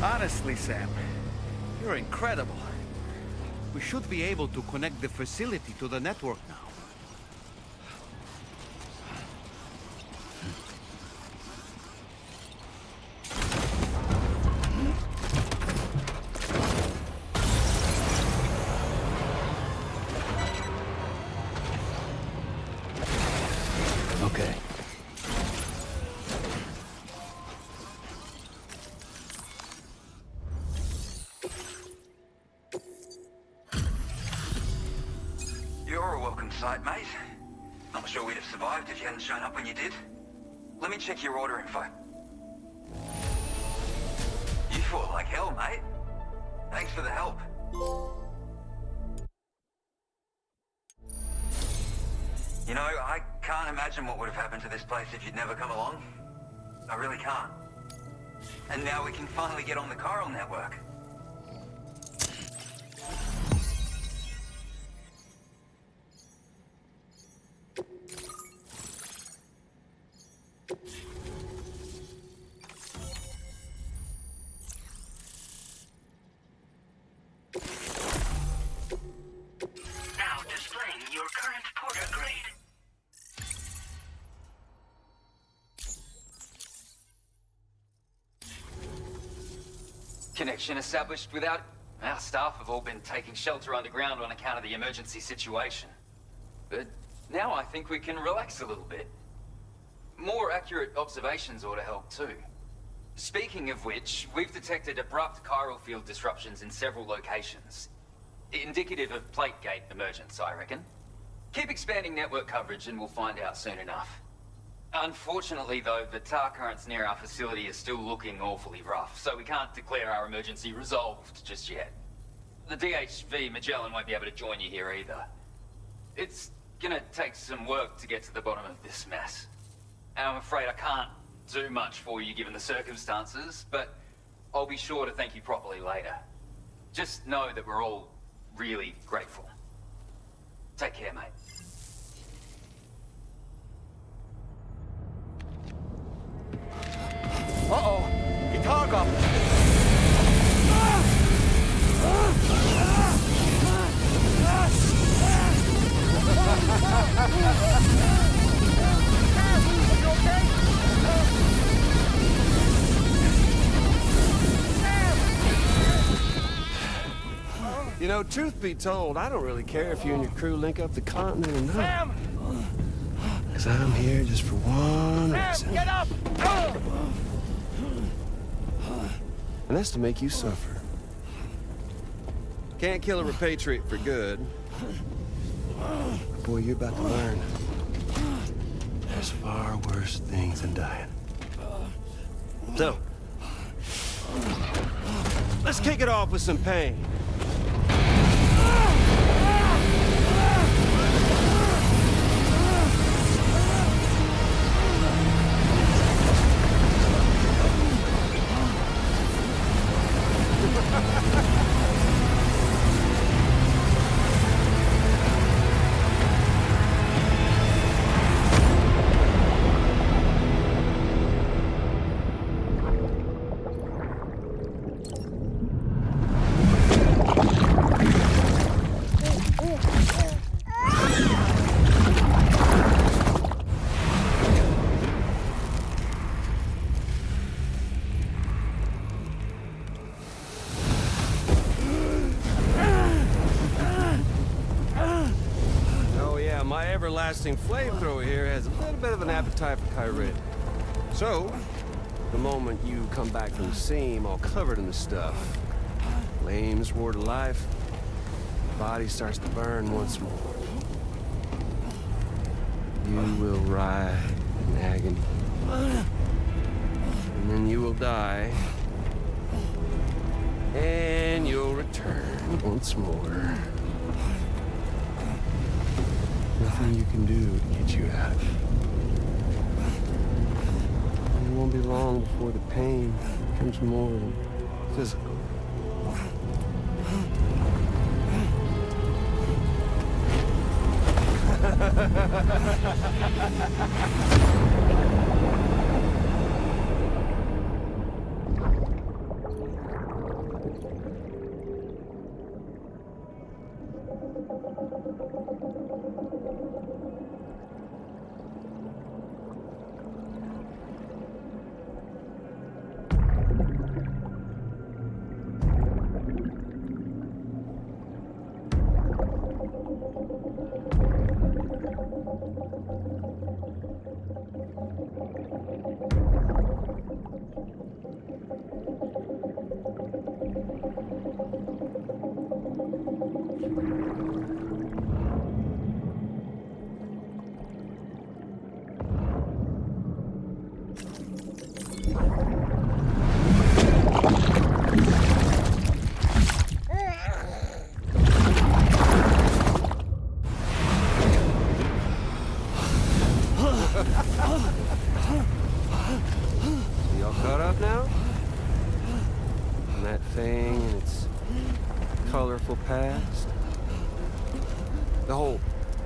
Honestly, Sam, you're incredible. We should be able to connect the facility to the network now. Okay. You're a welcome sight, mate. Not sure we'd have survived if you hadn't shown up when you did. Let me check your order info. You fought like hell, mate. Thanks for the help. You know, I can't imagine what would have happened to this place if you'd never come along. I really can't. And now we can finally get on the chiral network. Connection established without... Our staff have all been taking shelter underground on account of the emergency situation. But now I think we can relax a little bit. More accurate observations ought to help too. Speaking of which, we've detected abrupt chiral field disruptions in several locations. Indicative of plate gate emergence, I reckon. Keep expanding network coverage and we'll find out soon enough. Unfortunately though, the tar currents near our facility are still looking awfully rough, so we can't declare our emergency resolved just yet. The DHV Magellan won't be able to join you here either. It's gonna take some work to get to the bottom of this mess. And I'm afraid I can't do much for you given the circumstances, but I'll be sure to thank you properly later. Just know that we're all really grateful. Take care, mate. Uh-oh! Guitar goblin! You know, truth be told, I don't really care if you and your crew link up the continent or not. Sam! Because I'm here just for one reason. Sam, get up! And that's to make you suffer. Can't kill a repatriate for good. But boy, you're about to learn. There's far worse things than dying. So, let's kick it off with some pain. Everlasting flamethrower here has a little bit of an appetite for Kyrit. So, the moment you come back from the seam all covered in the stuff, flames roar to life, the body starts to burn once more. You will writhe in agony. And then you will die. And you'll return once more. Nothing you can do to get you out of it. And it won't be long before the pain becomes more physical.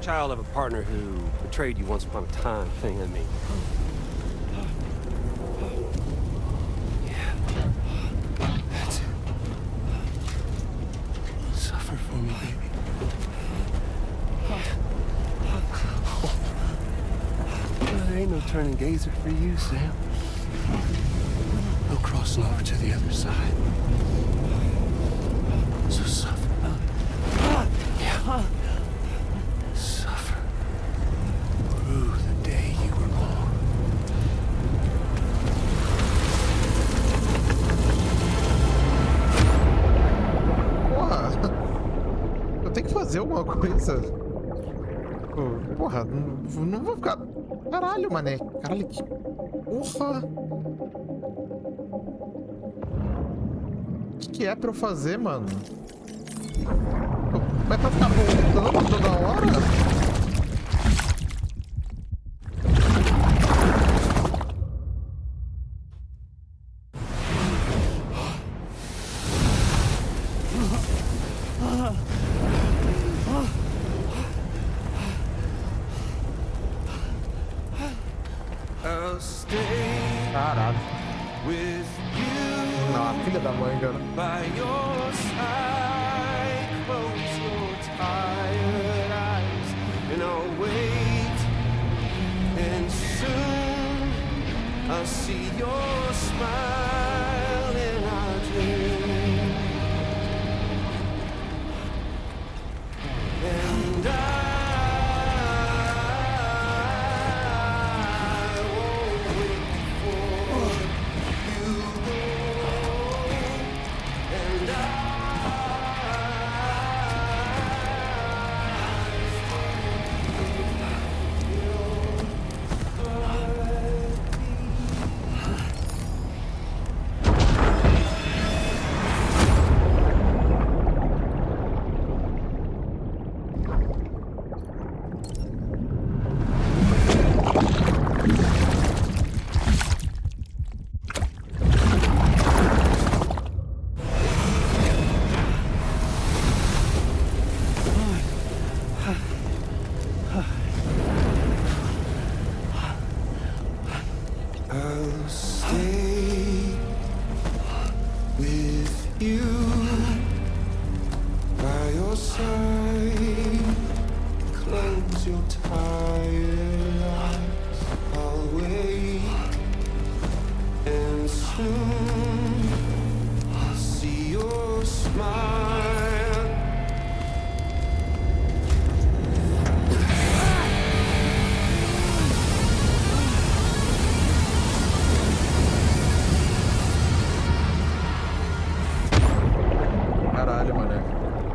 Child of a partner who betrayed you once upon a time thing, I mean. Yeah. That's it. Suffer for me, baby. Well, there ain't no turning gazer for you, Sam. No cross. crossing over to the other side. So suffer. Yeah. Suffer. Through the day you were born. Porra! Eu tenho que fazer alguma coisa. Porra, não vou ficar... Caralho, mané. Caralho, que... Porra! O que é pra eu fazer, mano? Vai pra ficar voltando toda hora? Caralho. Não, filha da mãe, cara. By your side, close your tired eyes, and I'll wait, and soon I'll see your smile in our dream, and I won't wait for you go, and I'll stay with you by your side. Close your tired eyes. I'll wait, and soon I'll see your smile. Caralho, mané.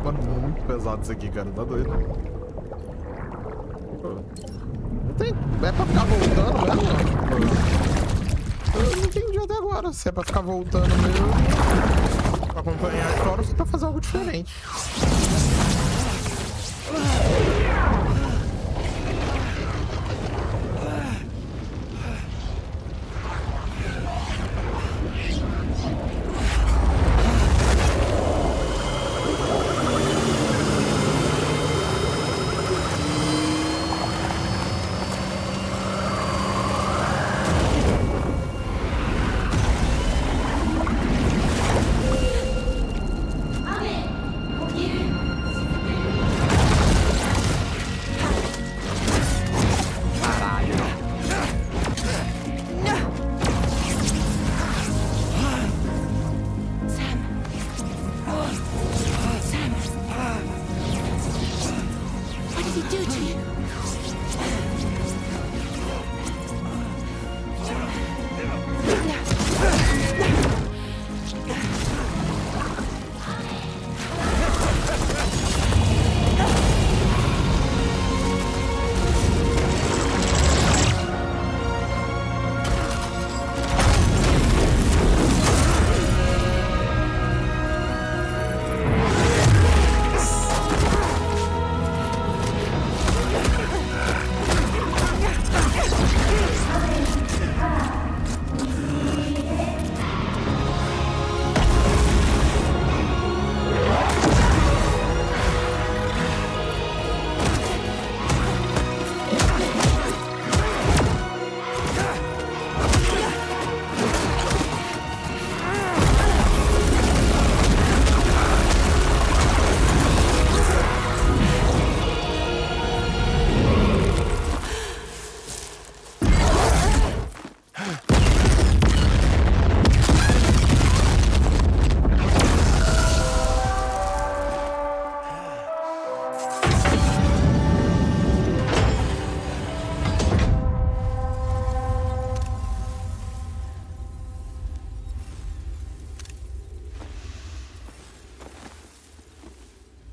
Mano, muito pesado isso aqui, cara. Tá doido. Não tem... É pra ficar voltando mesmo? Tipo... Eu não entendi até agora se é pra ficar voltando mesmo. Pra acompanhar a história ou se é pra fazer algo diferente.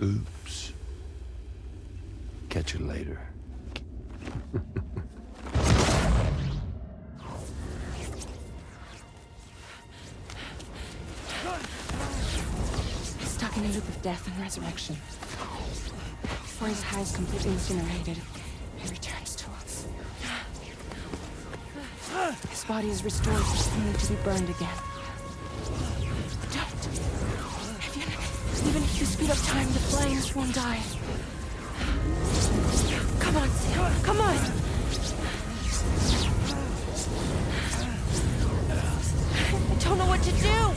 Oops. Catch you later. He's stuck in a loop of death and resurrection. Before his high is completely incinerated, he returns to us. His body is restored, only to be burned again. Don't. Even if you speed up time, the flames won't die. Come on, Sam. Come on. I don't know what to do.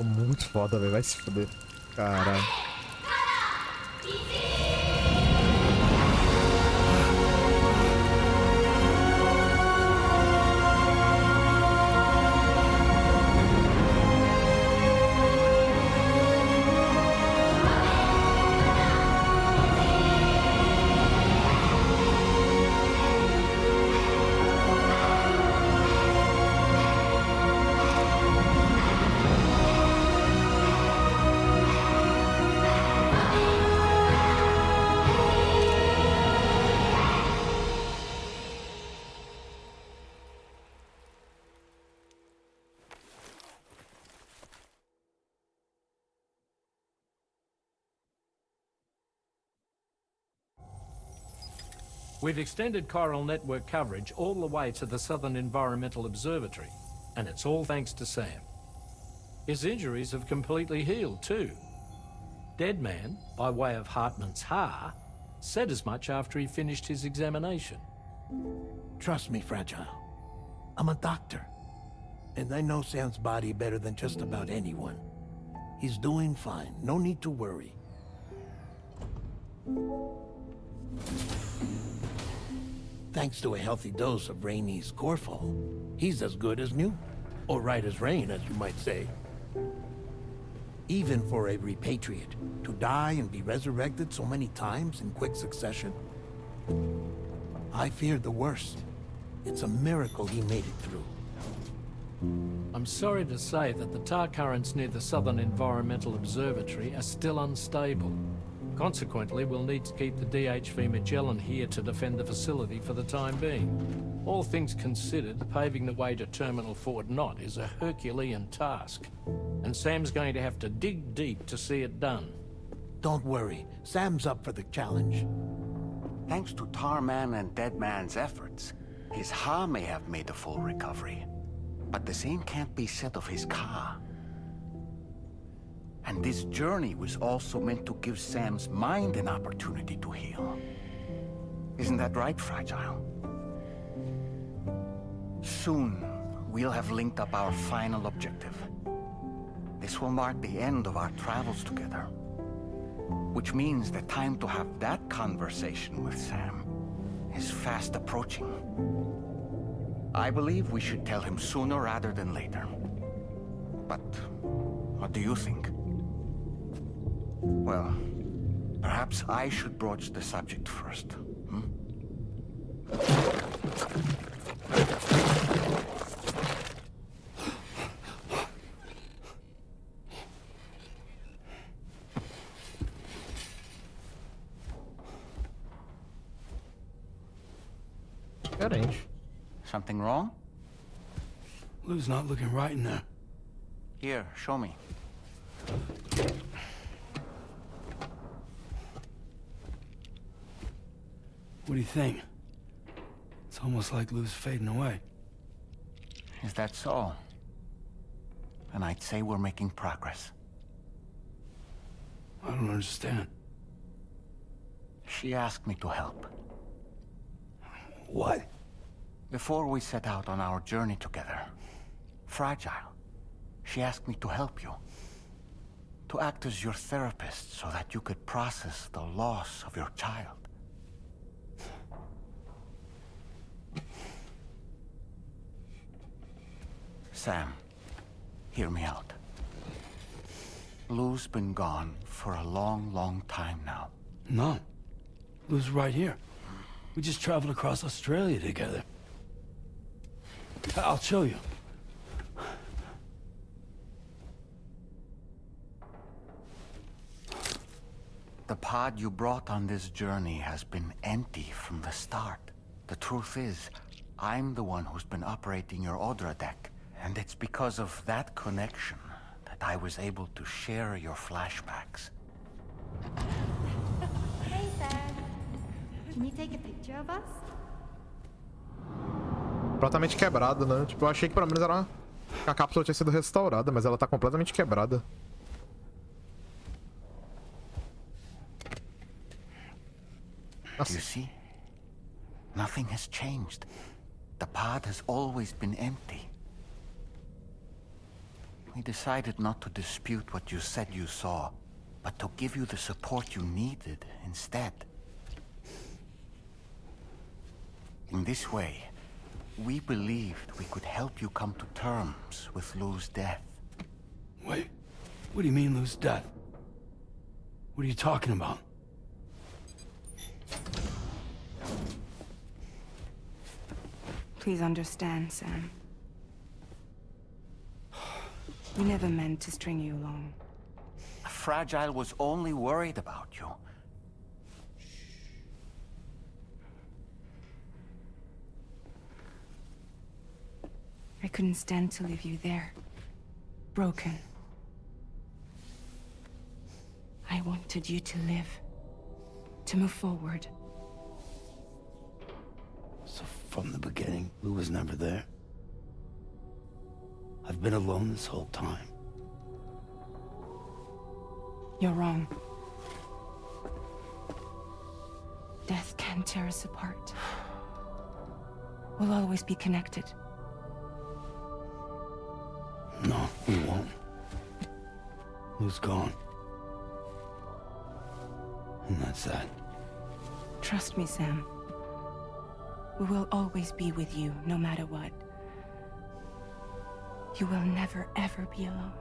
Muito foda, velho. Vai se foder. Caralho. We've extended chiral network coverage all the way to the Southern Environmental Observatory, and it's all thanks to Sam. His injuries have completely healed too. Deadman, by way of Hartman's Ha, said as much after he finished his examination. Trust me, Fragile. I'm a doctor, and I know Sam's body better than just about anyone. He's doing fine. No need to worry. Thanks to a healthy dose of Rainey's Corfol, he's as good as new. Or right as rain, as you might say. Even for a repatriate, to die and be resurrected so many times in quick succession. I feared the worst. It's a miracle he made it through. I'm sorry to say that the tar currents near the Southern Environmental Observatory are still unstable. Consequently, we'll need to keep the DHV Magellan here to defend the facility for the time being. All things considered, paving the way to Terminal Fort Knott is a Herculean task. And Sam's going to have to dig deep to see it done. Don't worry. Sam's up for the challenge. Thanks to Tarman and Deadman's efforts, his Ha may have made a full recovery. But the same can't be said of his Ka. And this journey was also meant to give Sam's mind an opportunity to heal. Isn't that right, Fragile? Soon, we'll have linked up our final objective. This will mark the end of our travels together. Which means the time to have that conversation with Sam is fast approaching. I believe we should tell him sooner rather than later. But what do you think? Well, perhaps I should broach the subject first, hmm? Diferente. Something wrong? Lou's not looking right in there. Here, show me. What do you think? It's almost like Lou's fading away. Is that so? And I'd say we're making progress. I don't understand. She asked me to help. What? Before we set out on our journey together, Fragile, she asked me to help you. To act as your therapist so that you could process the loss of your child. Sam, hear me out. Lou's been gone for a long, long time now. No. Lou's right here. We just traveled across Australia together. I'll show you. The pod you brought on this journey has been empty from the start. The truth is, I'm the one who's been operating your Audra deck. And it's because of that connection that I was able to share your flashbacks. Hey, Sam. Can you take a picture of us? Completamente quebrada, né? Tipo, eu achei que pelo menos a cápsula tinha sido restaurada, mas ela tá completamente quebrada. You see? Nothing has changed. The pod has always been empty. We decided not to dispute what you said you saw, but to give you the support you needed instead. In this way, we believed we could help you come to terms with Lou's death. Wait, what do you mean Lou's death? What are you talking about? Please understand, Sam. We never meant to string you along. Fragile was only worried about you. I couldn't stand to leave you there, broken. I wanted you to live, to move forward. So from the beginning, Lou was never there? I've been alone this whole time. You're wrong. Death can tear us apart. We'll always be connected. No, we won't. Lou's gone. And that's that. Trust me, Sam. We will always be with you, no matter what. You will never, ever be alone.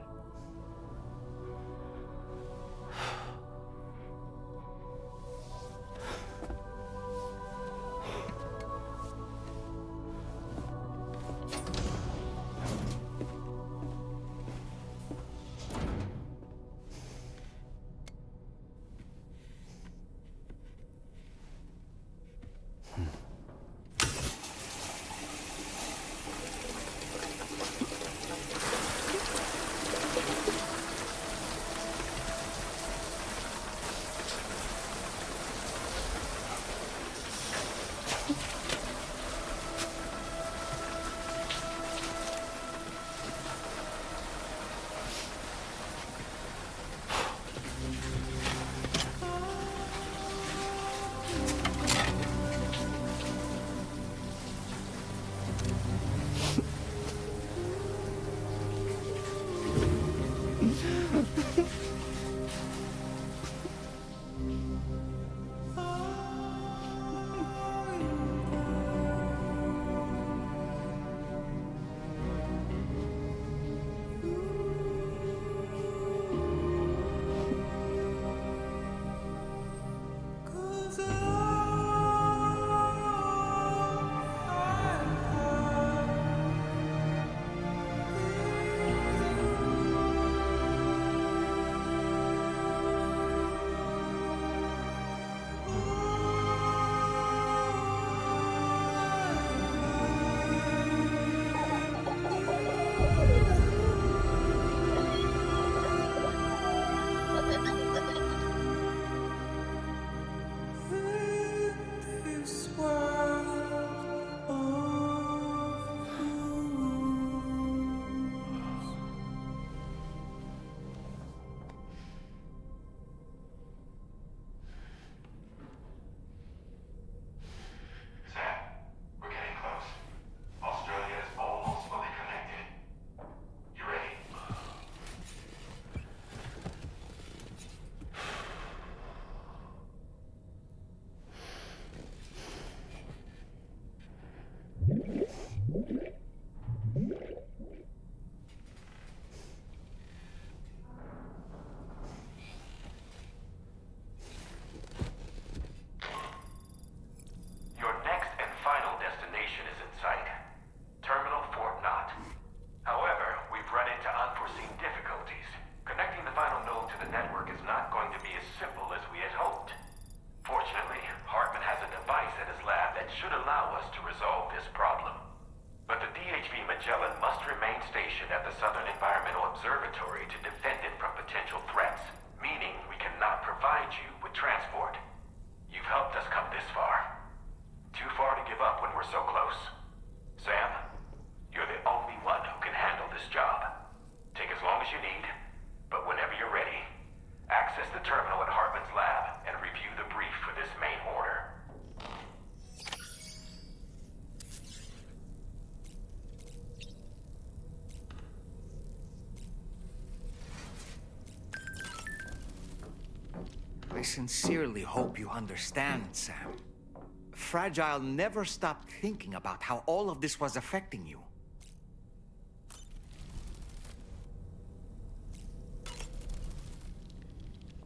I sincerely hope you understand, Sam. Fragile never stopped thinking about how all of this was affecting you.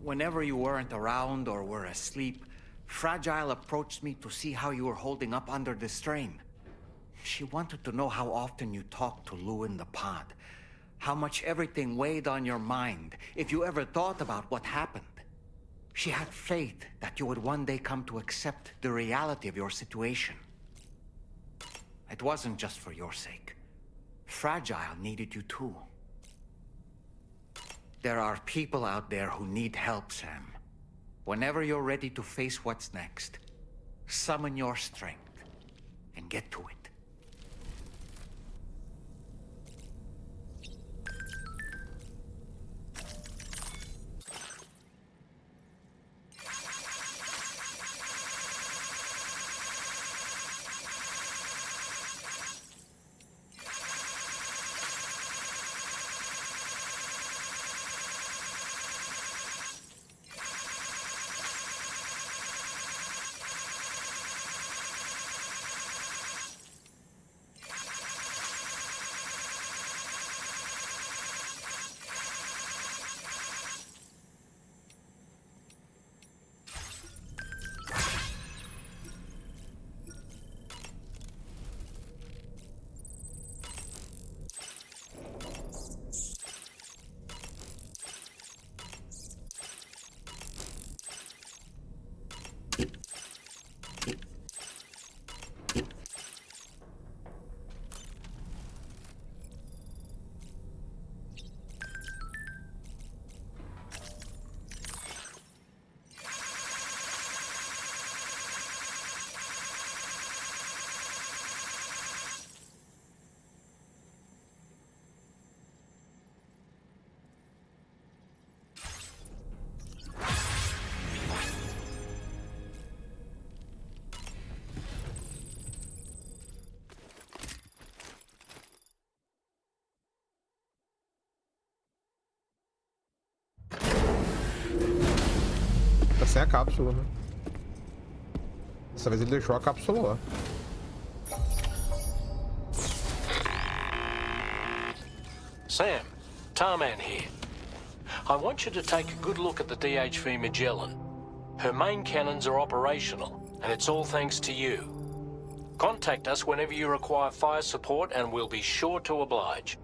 Whenever you weren't around or were asleep, Fragile approached me to see how you were holding up under the strain. She wanted to know how often you talked to Lou in the pod, how much everything weighed on your mind, if you ever thought about what happened. She had faith that you would one day come to accept the reality of your situation. It wasn't just for your sake. Fragile needed you too. There are people out there who need help, Sam. Whenever you're ready to face what's next, summon your strength and get to it. Tá sem a cápsula, né? Dessa vez ele deixou a cápsula lá. Sam, Tarman here. I want you to take a good look at the DHV Magellan. Her main cannons are operational, and it's all thanks to you. Contact us whenever you require fire support, and we'll be sure to oblige.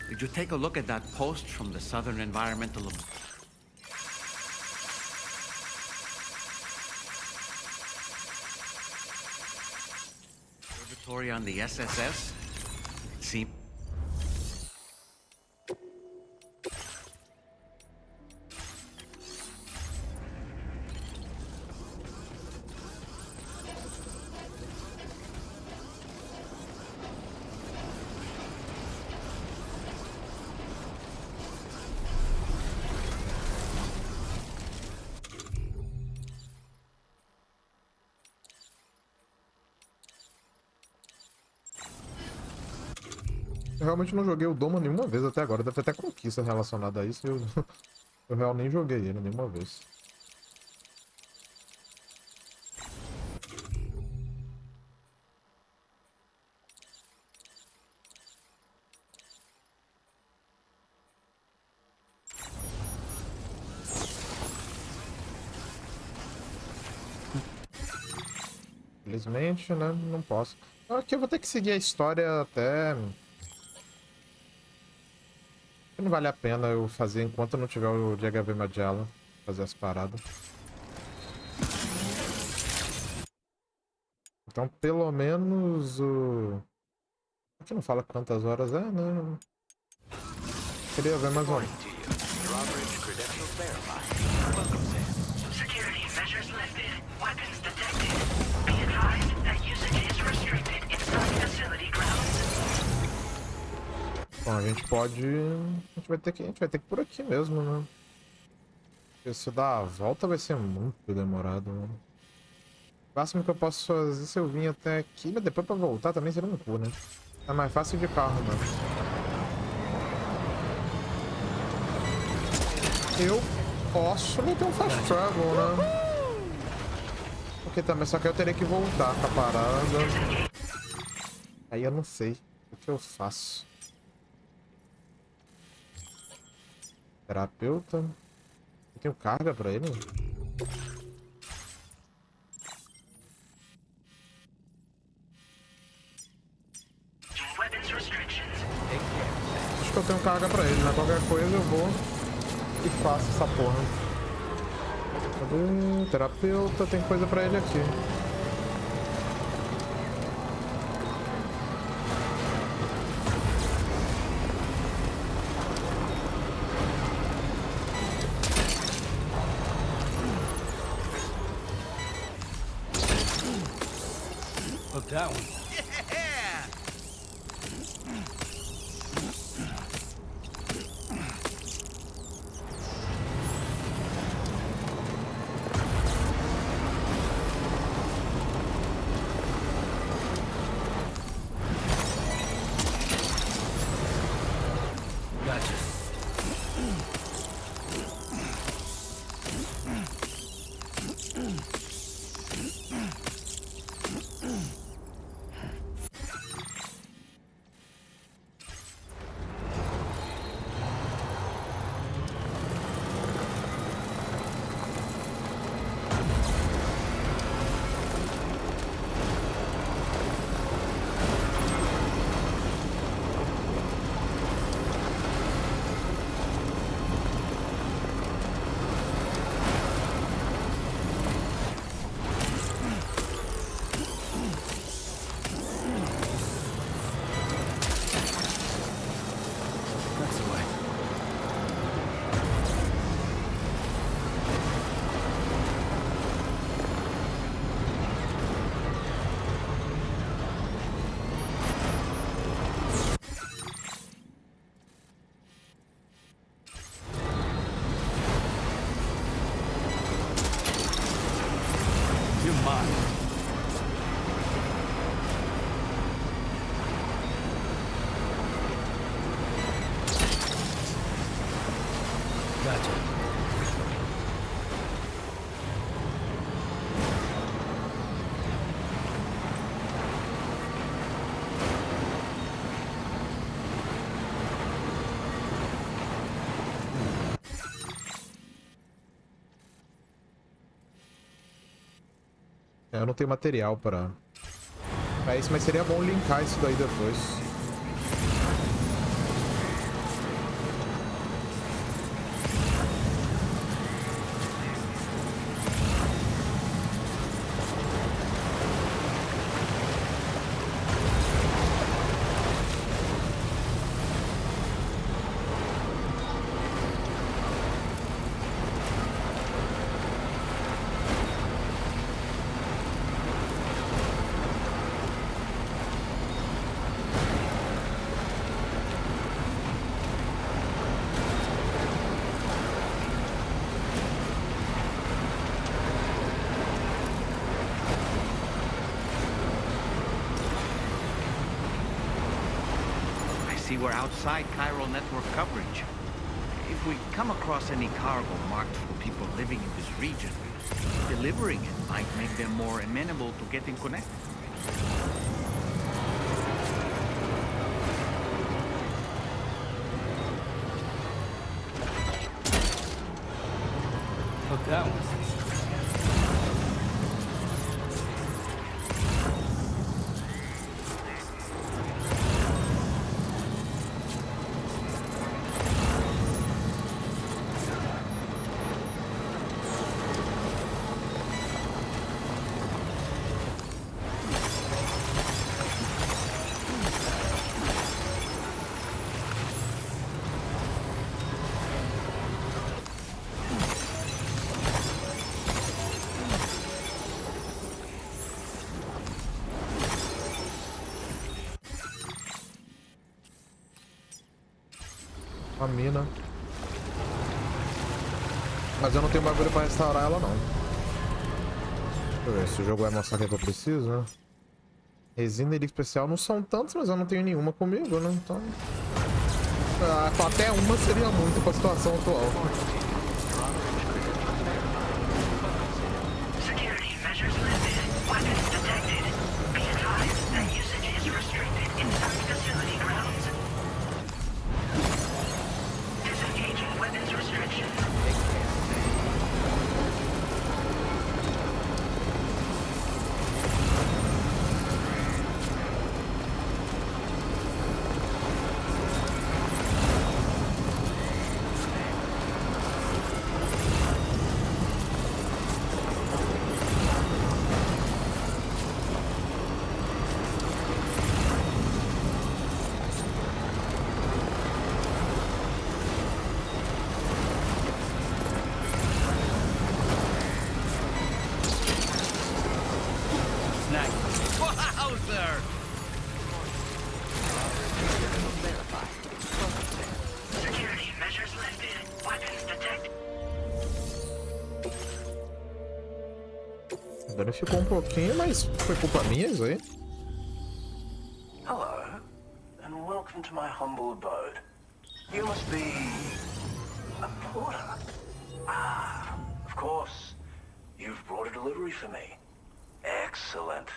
Did you take a look at that post from the Southern Environmental Observatory on the SSS? It seems... Eu realmente não joguei o Doma nenhuma vez até agora. Deve ter até conquista relacionada a isso. Eu realmente nem joguei ele nenhuma vez. Infelizmente, né? Não posso. Aqui eu vou ter que seguir a história até... Não vale a pena eu fazer enquanto eu não tiver o DHV Magellan. Fazer as paradas. Então, pelo menos o... Aqui não fala quantas horas é, né? Queria ver mais uma. Security measures lifted. Weapons detected. Be advised that usage is restricted inside facility grounds. Bom, a gente pode... A gente vai ter que ir por aqui mesmo, né? Porque se dar a volta vai ser muito demorado, né? O máximo que eu posso fazer se eu vim até aqui, mas depois pra voltar também seria um cu, né? É mais fácil de carro, né? Eu posso meter um fast travel, né? Porque também só que eu teria que voltar com a parada. Aí eu não sei o que eu faço. Terapeuta. Eu tenho carga pra ele? Acho que eu tenho carga pra ele, né? Qualquer coisa eu vou e faço essa porra. Cadê? Terapeuta, tem coisa pra ele aqui. Look that one. Eu não tenho material pra isso, mas seria bom linkar isso daí depois. We're outside chiral network coverage. If we come across any cargo marked for people living in this region, delivering it might make them more amenable to getting connected. Look that one. A mina. Mas eu não tenho bagulho pra restaurar ela, não. Deixa eu ver se o jogo vai mostrar o que eu preciso, né? Resina e especial não são tantos, mas eu não tenho nenhuma comigo, né? Então... até uma seria muito pra situação atual. closer! Security measures lifted. Weapons detected. Danificou um pouquinho, mas foi culpa minha isso aí. Hello, and welcome to my humble abode. You must be a porter. Ah, of course. You've brought a delivery for me. Excellent.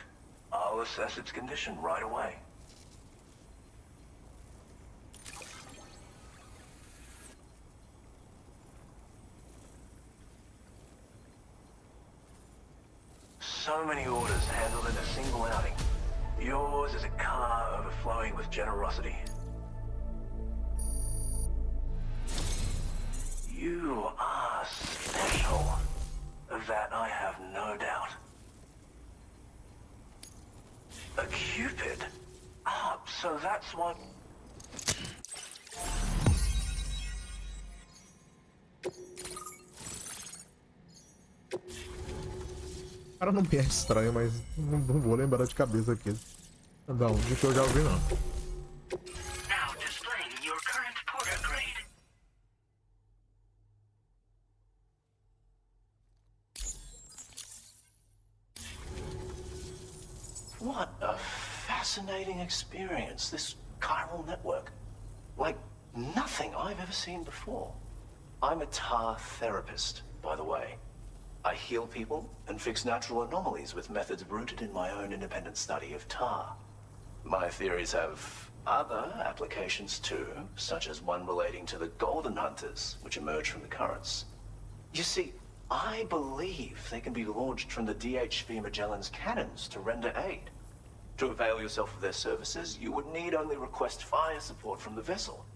I'll assess its condition right away. So many orders handled in a single outing. Yours is a car overflowing with generosity. You are special. Of that I have no doubt. A Cupid? Ah, so that's what... Cara, não me é estranho, mas não vou lembrar de cabeça aqui. Não, de que eu já ouvi não. Now displaying your current porter grade. What a fascinating experience, this chiral network. Like nothing I've ever seen before. I'm a tar therapist, by the way. I heal people and fix natural anomalies with methods rooted in my own independent study of tar. My theories have other applications too, such as one relating to the golden hunters, which emerge from the currents. You see, I believe they can be launched from the DHV Magellan's cannons to render aid. To avail yourself of their services, you would need only request fire support from the vessel.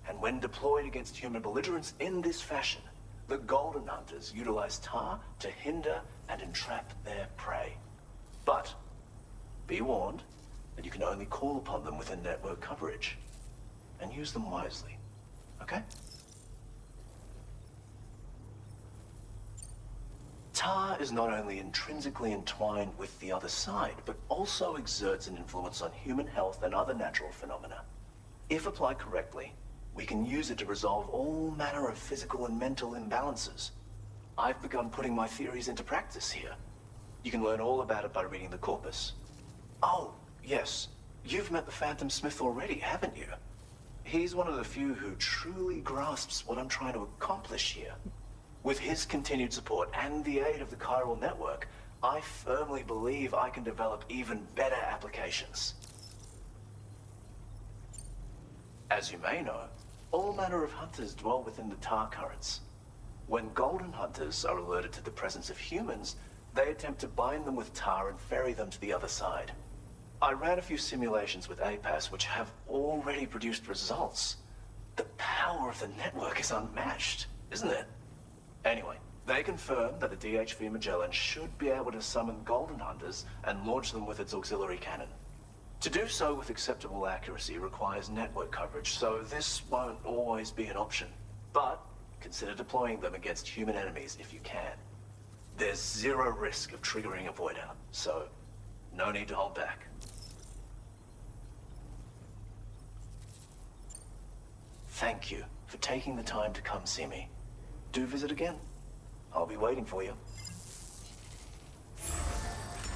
And when deployed against human belligerents in this fashion, the Golden Hunters utilize tar to hinder and entrap their prey. But be warned that you can only call upon them within network coverage. And use them wisely, okay? Tar is not only intrinsically entwined with the other side, but also exerts an influence on human health and other natural phenomena. If applied correctly, we can use it to resolve all manner of physical and mental imbalances. I've begun putting my theories into practice here. You can learn all about it by reading the corpus. Oh, yes. You've met the Phantom Smith already, haven't you? He's one of the few who truly grasps what I'm trying to accomplish here. With his continued support and the aid of the chiral network, I firmly believe I can develop even better applications. As you may know, all manner of hunters dwell within the tar currents. When golden hunters are alerted to the presence of humans, they attempt to bind them with tar and ferry them to the other side. I ran a few simulations with APAS which have already produced results. The power of the network is unmatched, isn't it? Anyway, they confirm that the DHV Magellan should be able to summon golden hunters and launch them with its auxiliary cannon. To do so with acceptable accuracy requires network coverage, so this won't always be an option. But consider deploying them against human enemies if you can. There's zero risk of triggering a void out, so no need to hold back. Thank you for taking the time to come see me. Do visit again. I'll be waiting for you.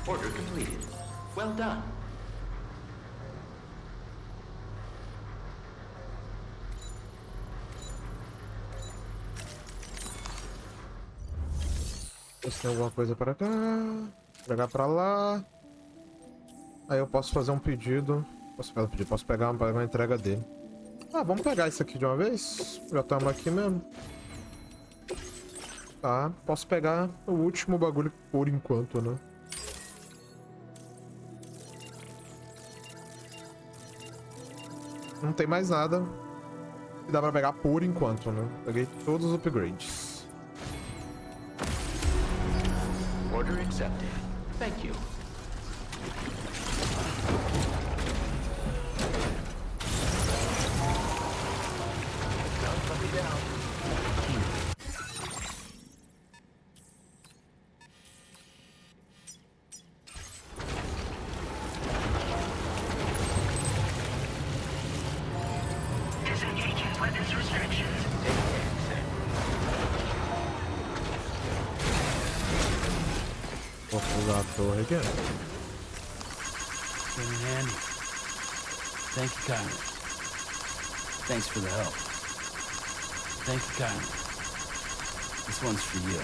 Order completed. Well done. Se tem alguma coisa para cá, pegar para lá. Aí eu posso fazer um pedido. Posso pegar uma entrega dele. Ah, vamos pegar isso aqui de uma vez? Já estamos aqui mesmo. Tá, posso pegar o último bagulho por enquanto, né? Não tem mais nada que dá pra pegar por enquanto, né? Peguei todos os upgrades. Order accepted. Thank you. Don't let me down. Vou usar a torre aqui. Came in handy. Thank you kindly. Thanks for the help. Thank you kindly. This one's for you.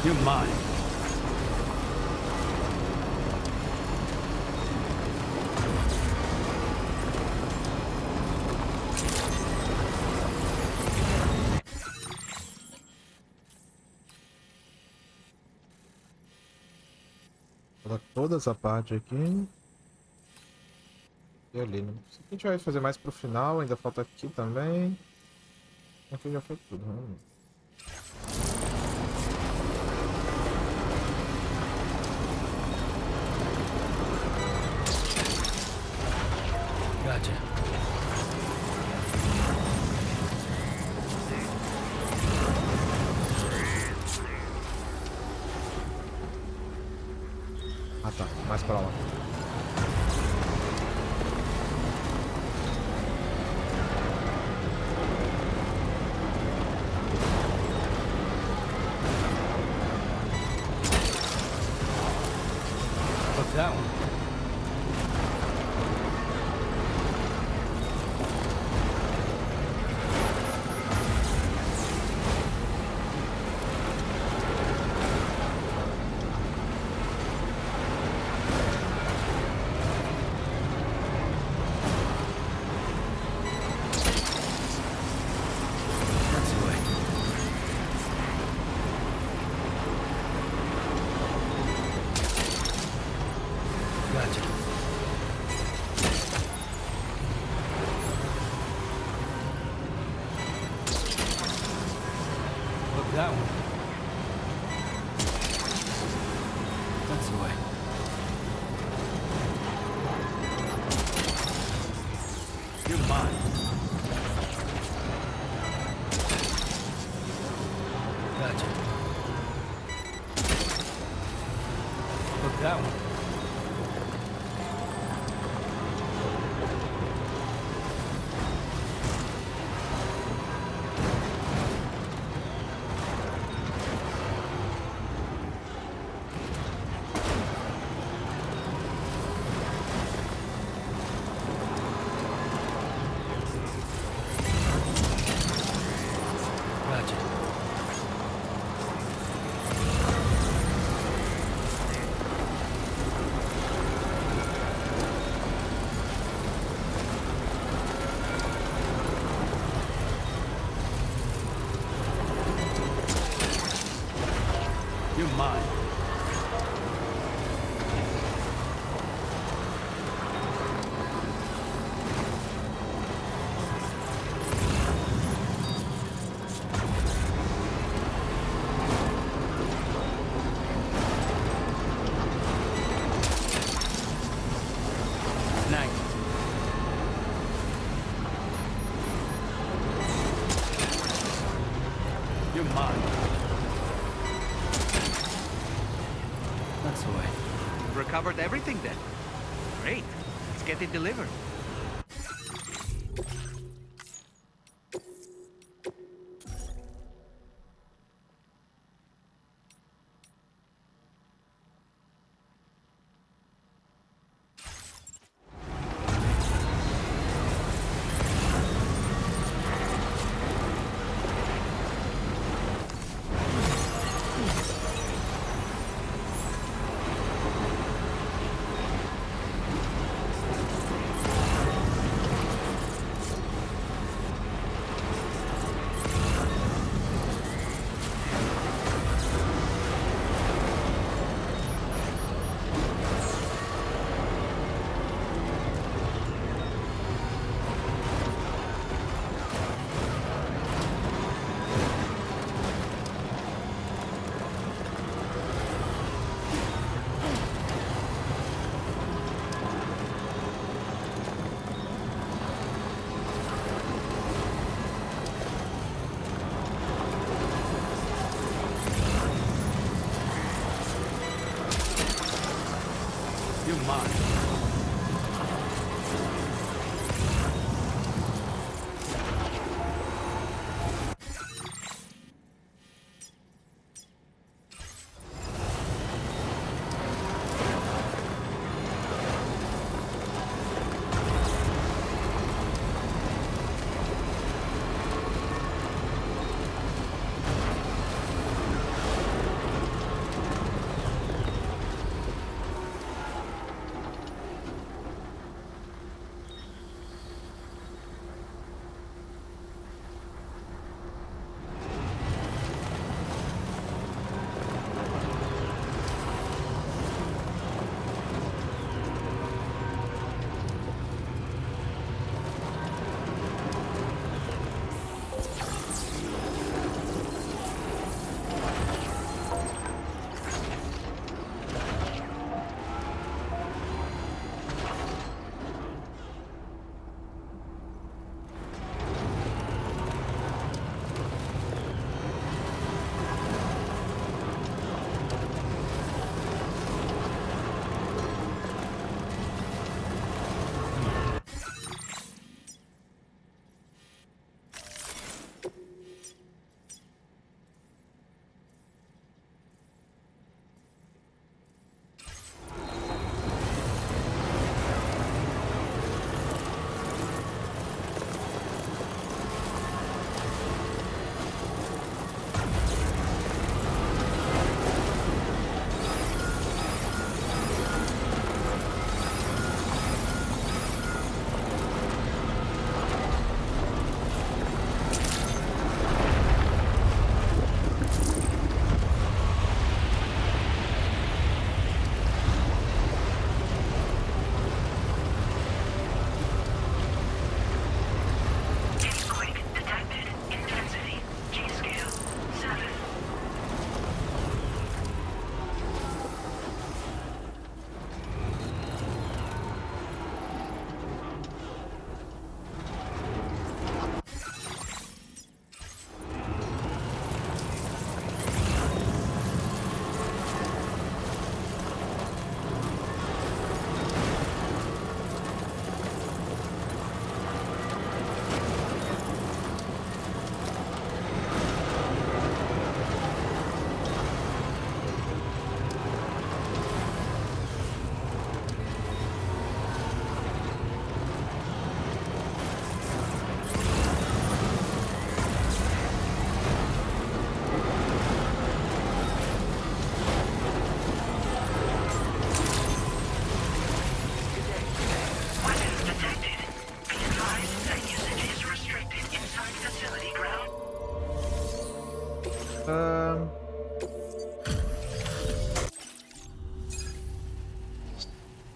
You're mine. Toda essa parte aqui. E ali, né? Isso aqui a gente vai fazer mais pro final, ainda falta aqui também. Aqui já foi tudo, né? Gotcha. Ah tá, mais pra lá. What's that one? That one. That's the way. You're mine. Gotcha. Look, that one. You're mine. Nice. You're mine. blocks away. Recovered everything then? Great. Let's get it delivered. You're mine.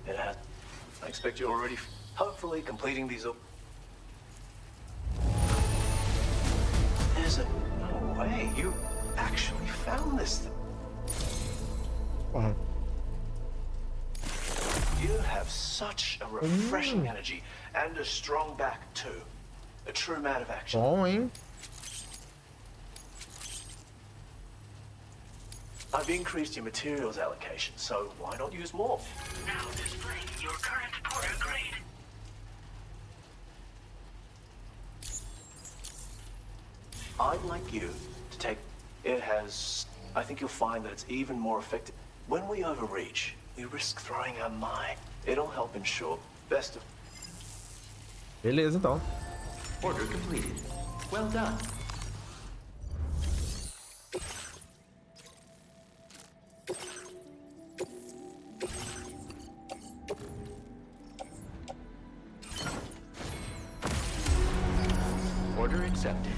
Yeah, I expect you're already, hopefully, completing these up. There's no way you actually found this thing. Wow. You have such a refreshing energy and a strong back too. A true man of action. Bom, hein? I I've increased your materials allocation, so why not use more? Now displaying your current porter grade. I'd like you to take... It has... I think you'll find that it's even more effective. When we overreach, we risk throwing our mind. It'll help ensure best of... Beleza, então. Order completed. Well done. Order accepted.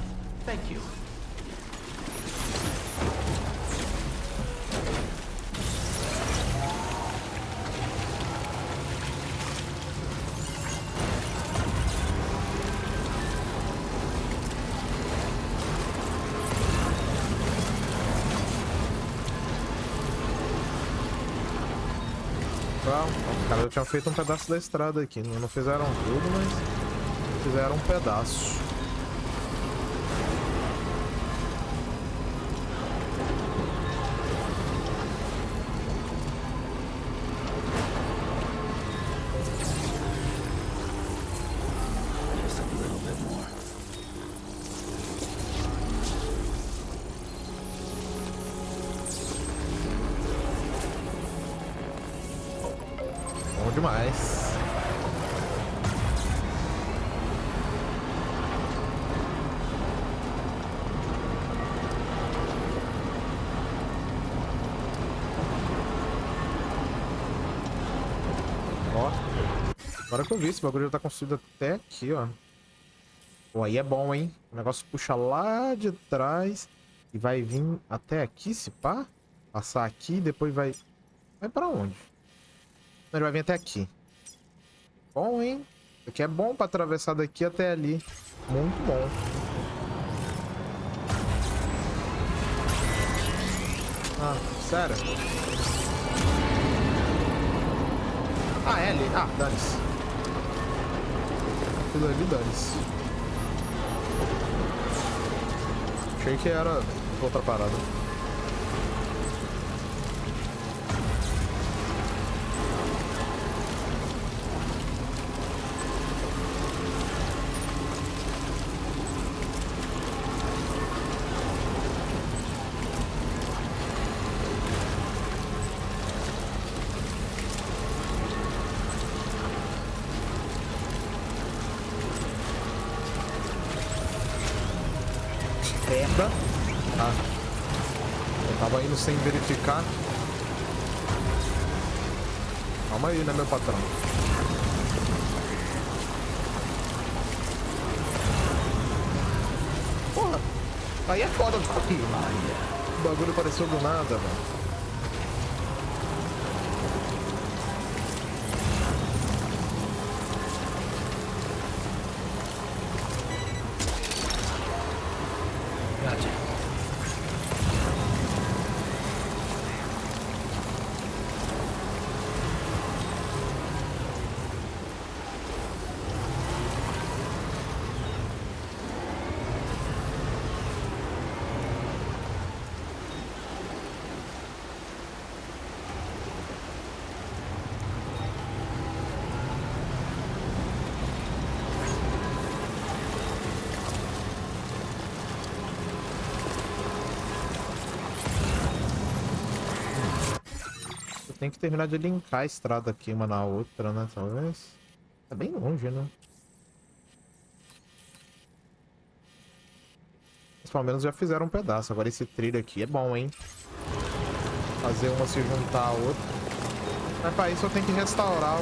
Thank you. Os caras já tinham feito um pedaço da estrada aqui. Não fizeram tudo, mas fizeram um pedaço. Demais. Ó, agora que eu vi, esse bagulho já tá construído até aqui, ó. Pô, aí é bom, hein? O negócio puxa lá de trás e vai vir até aqui, se pá. Passar aqui e depois vai... Vai pra onde? Ele vai vir até aqui. Bom, hein? Isso aqui é bom pra atravessar daqui até ali. Muito bom. Ah, sério? Ah, é ali. Ah, dane-se. Tudo ali, dane-se. Achei que era outra parada. Ah, eu tava indo sem verificar. Calma aí, né, meu patrão? Porra, aí é foda. O bagulho apareceu do nada, velho. Tem que terminar de linkar a estrada aqui uma na outra, né? Talvez. Tá bem longe, né? Mas pelo menos já fizeram um pedaço. Agora esse trilho aqui é bom, hein? Fazer uma se juntar à outra. Mas pra isso eu tenho que restaurar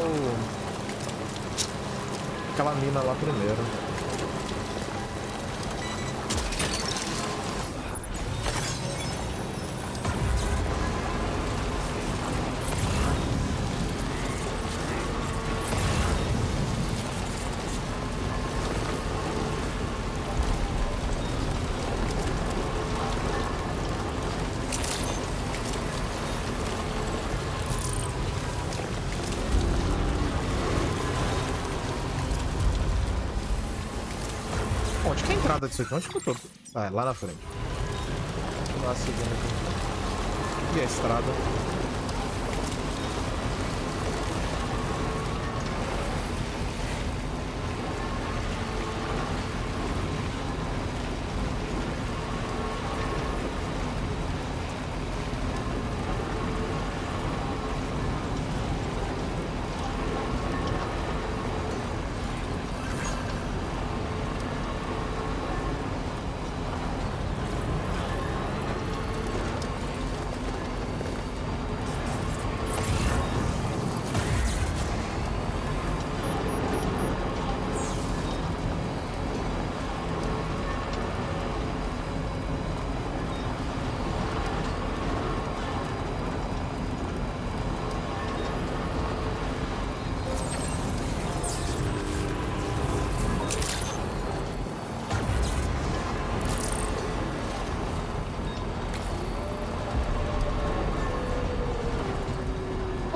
aquela mina lá primeiro. Onde que é a entrada disso aqui? Onde que eu tô? Ah, é lá na frente. Vou lá seguindo aqui. E a estrada.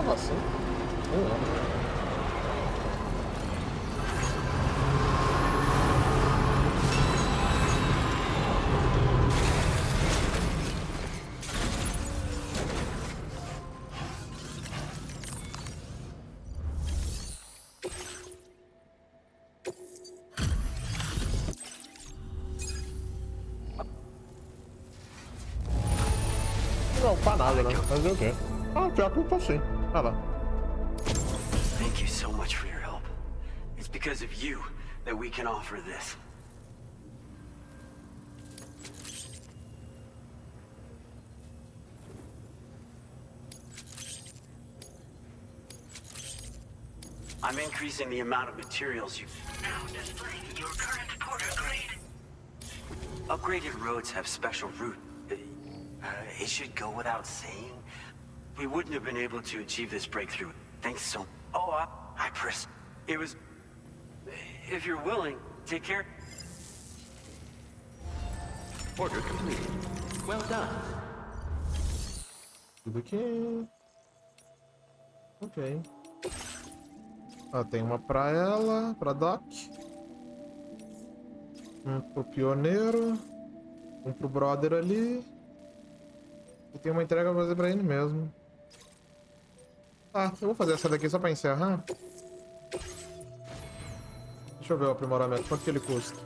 Assim? Não, pra nada, né? Fazer o quê? Ah, pior que eu tô sim. Ah lá. Thank you so much for your help. It's because of you that we can offer this. I'm increasing the amount of materials you... Now displaying your current porter grade. Upgraded roads have special route. It should go without saying. We wouldn't have been able to achieve this breakthrough. Thanks so... Oh, I press... It was... If you're willing, take care... Order completed. Well done. Tudo aqui. Ok. Ó, tem uma pra ela, pra Doc. Um pro pioneiro. Um pro brother ali. E tem uma entrega pra fazer pra ele mesmo. Tá, eu vou fazer essa daqui só pra encerrar. Deixa eu ver o aprimoramento. Quanto que ele custa?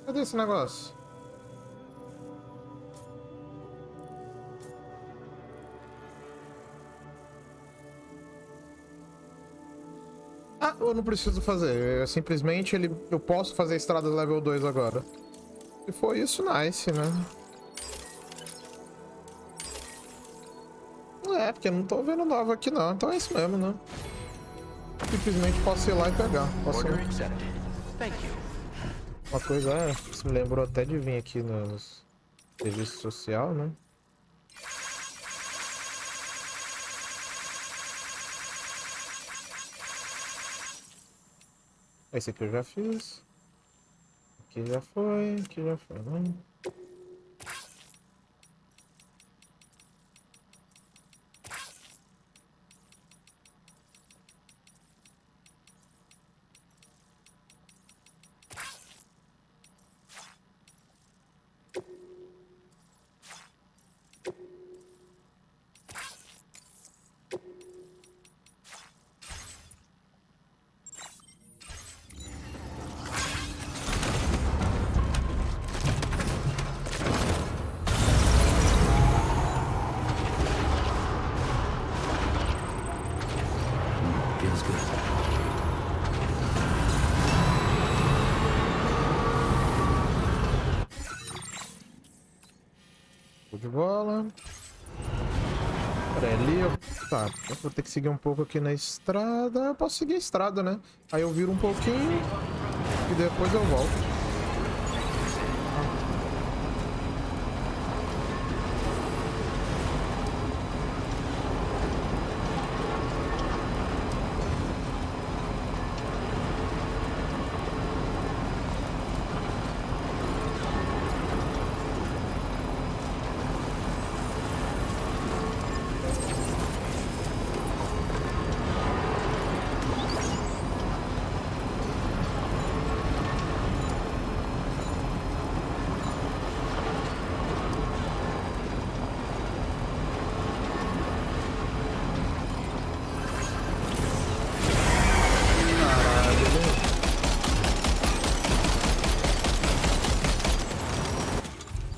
Cadê esse negócio? Ah, eu não preciso fazer. Simplesmente eu posso fazer estradas level 2 agora. Se for isso, nice, né? É, porque eu não tô vendo nova aqui não. Então é isso mesmo, né? Simplesmente posso ir lá e pegar. Posso ir. Uma coisa, isso me lembrou até de vir aqui nos serviço social, né? Esse aqui eu já fiz. Aqui já foi, né? De bola. Pera ali, tá, eu vou ter que seguir um pouco aqui na estrada. Eu posso seguir a estrada, né? Aí eu viro um pouquinho e depois eu volto.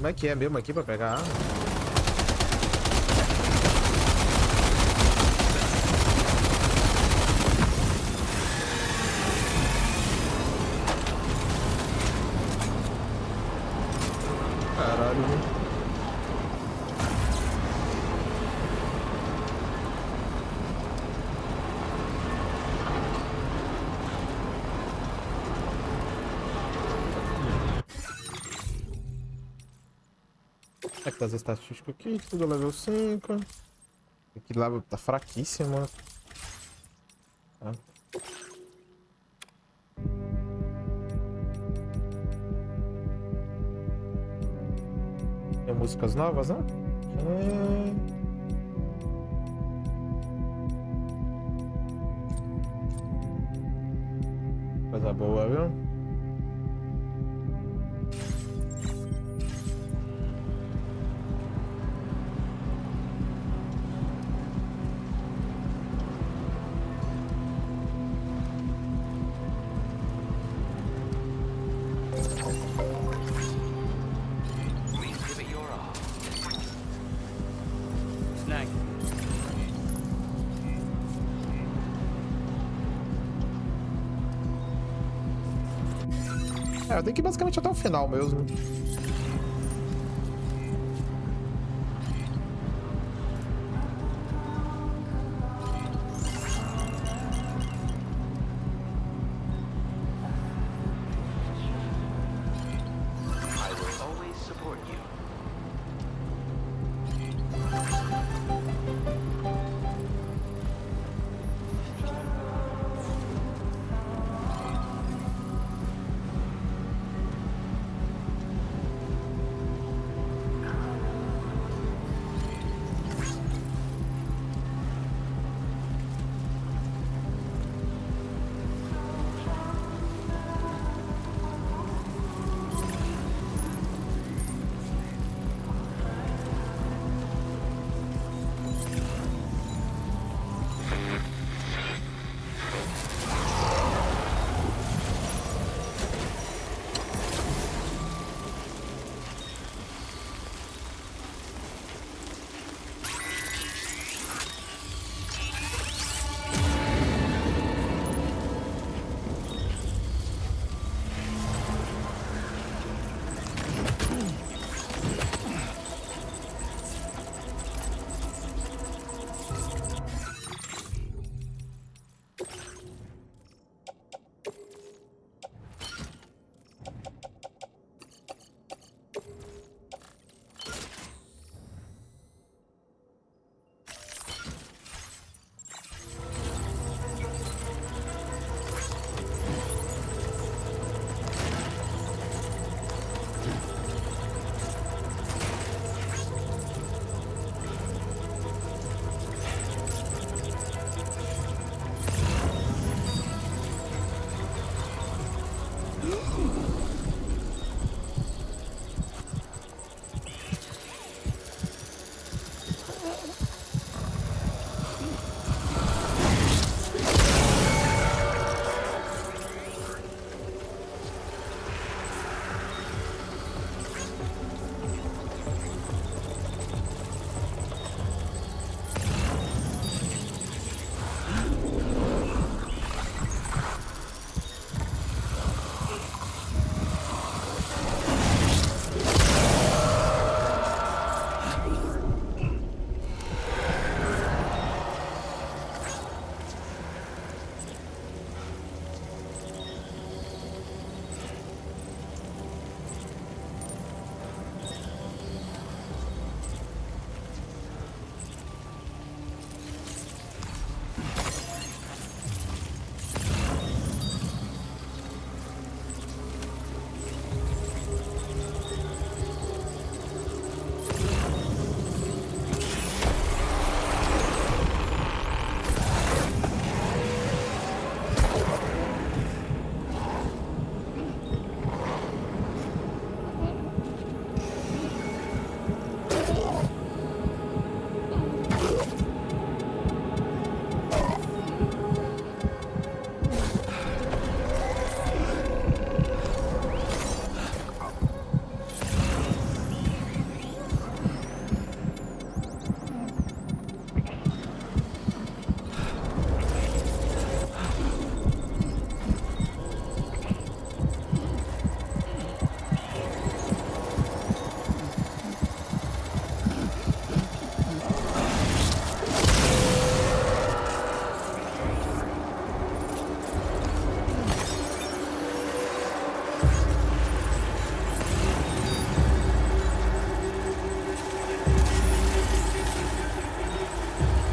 Como é que é mesmo aqui pra pegar a arma? Caralho, velho. É que tá as estatísticas aqui, tudo level 5. Aqui lá tá fraquíssimo. Tá. Tem músicas novas, né? Coisa boa, viu? É, eu tenho que ir basicamente até o final mesmo.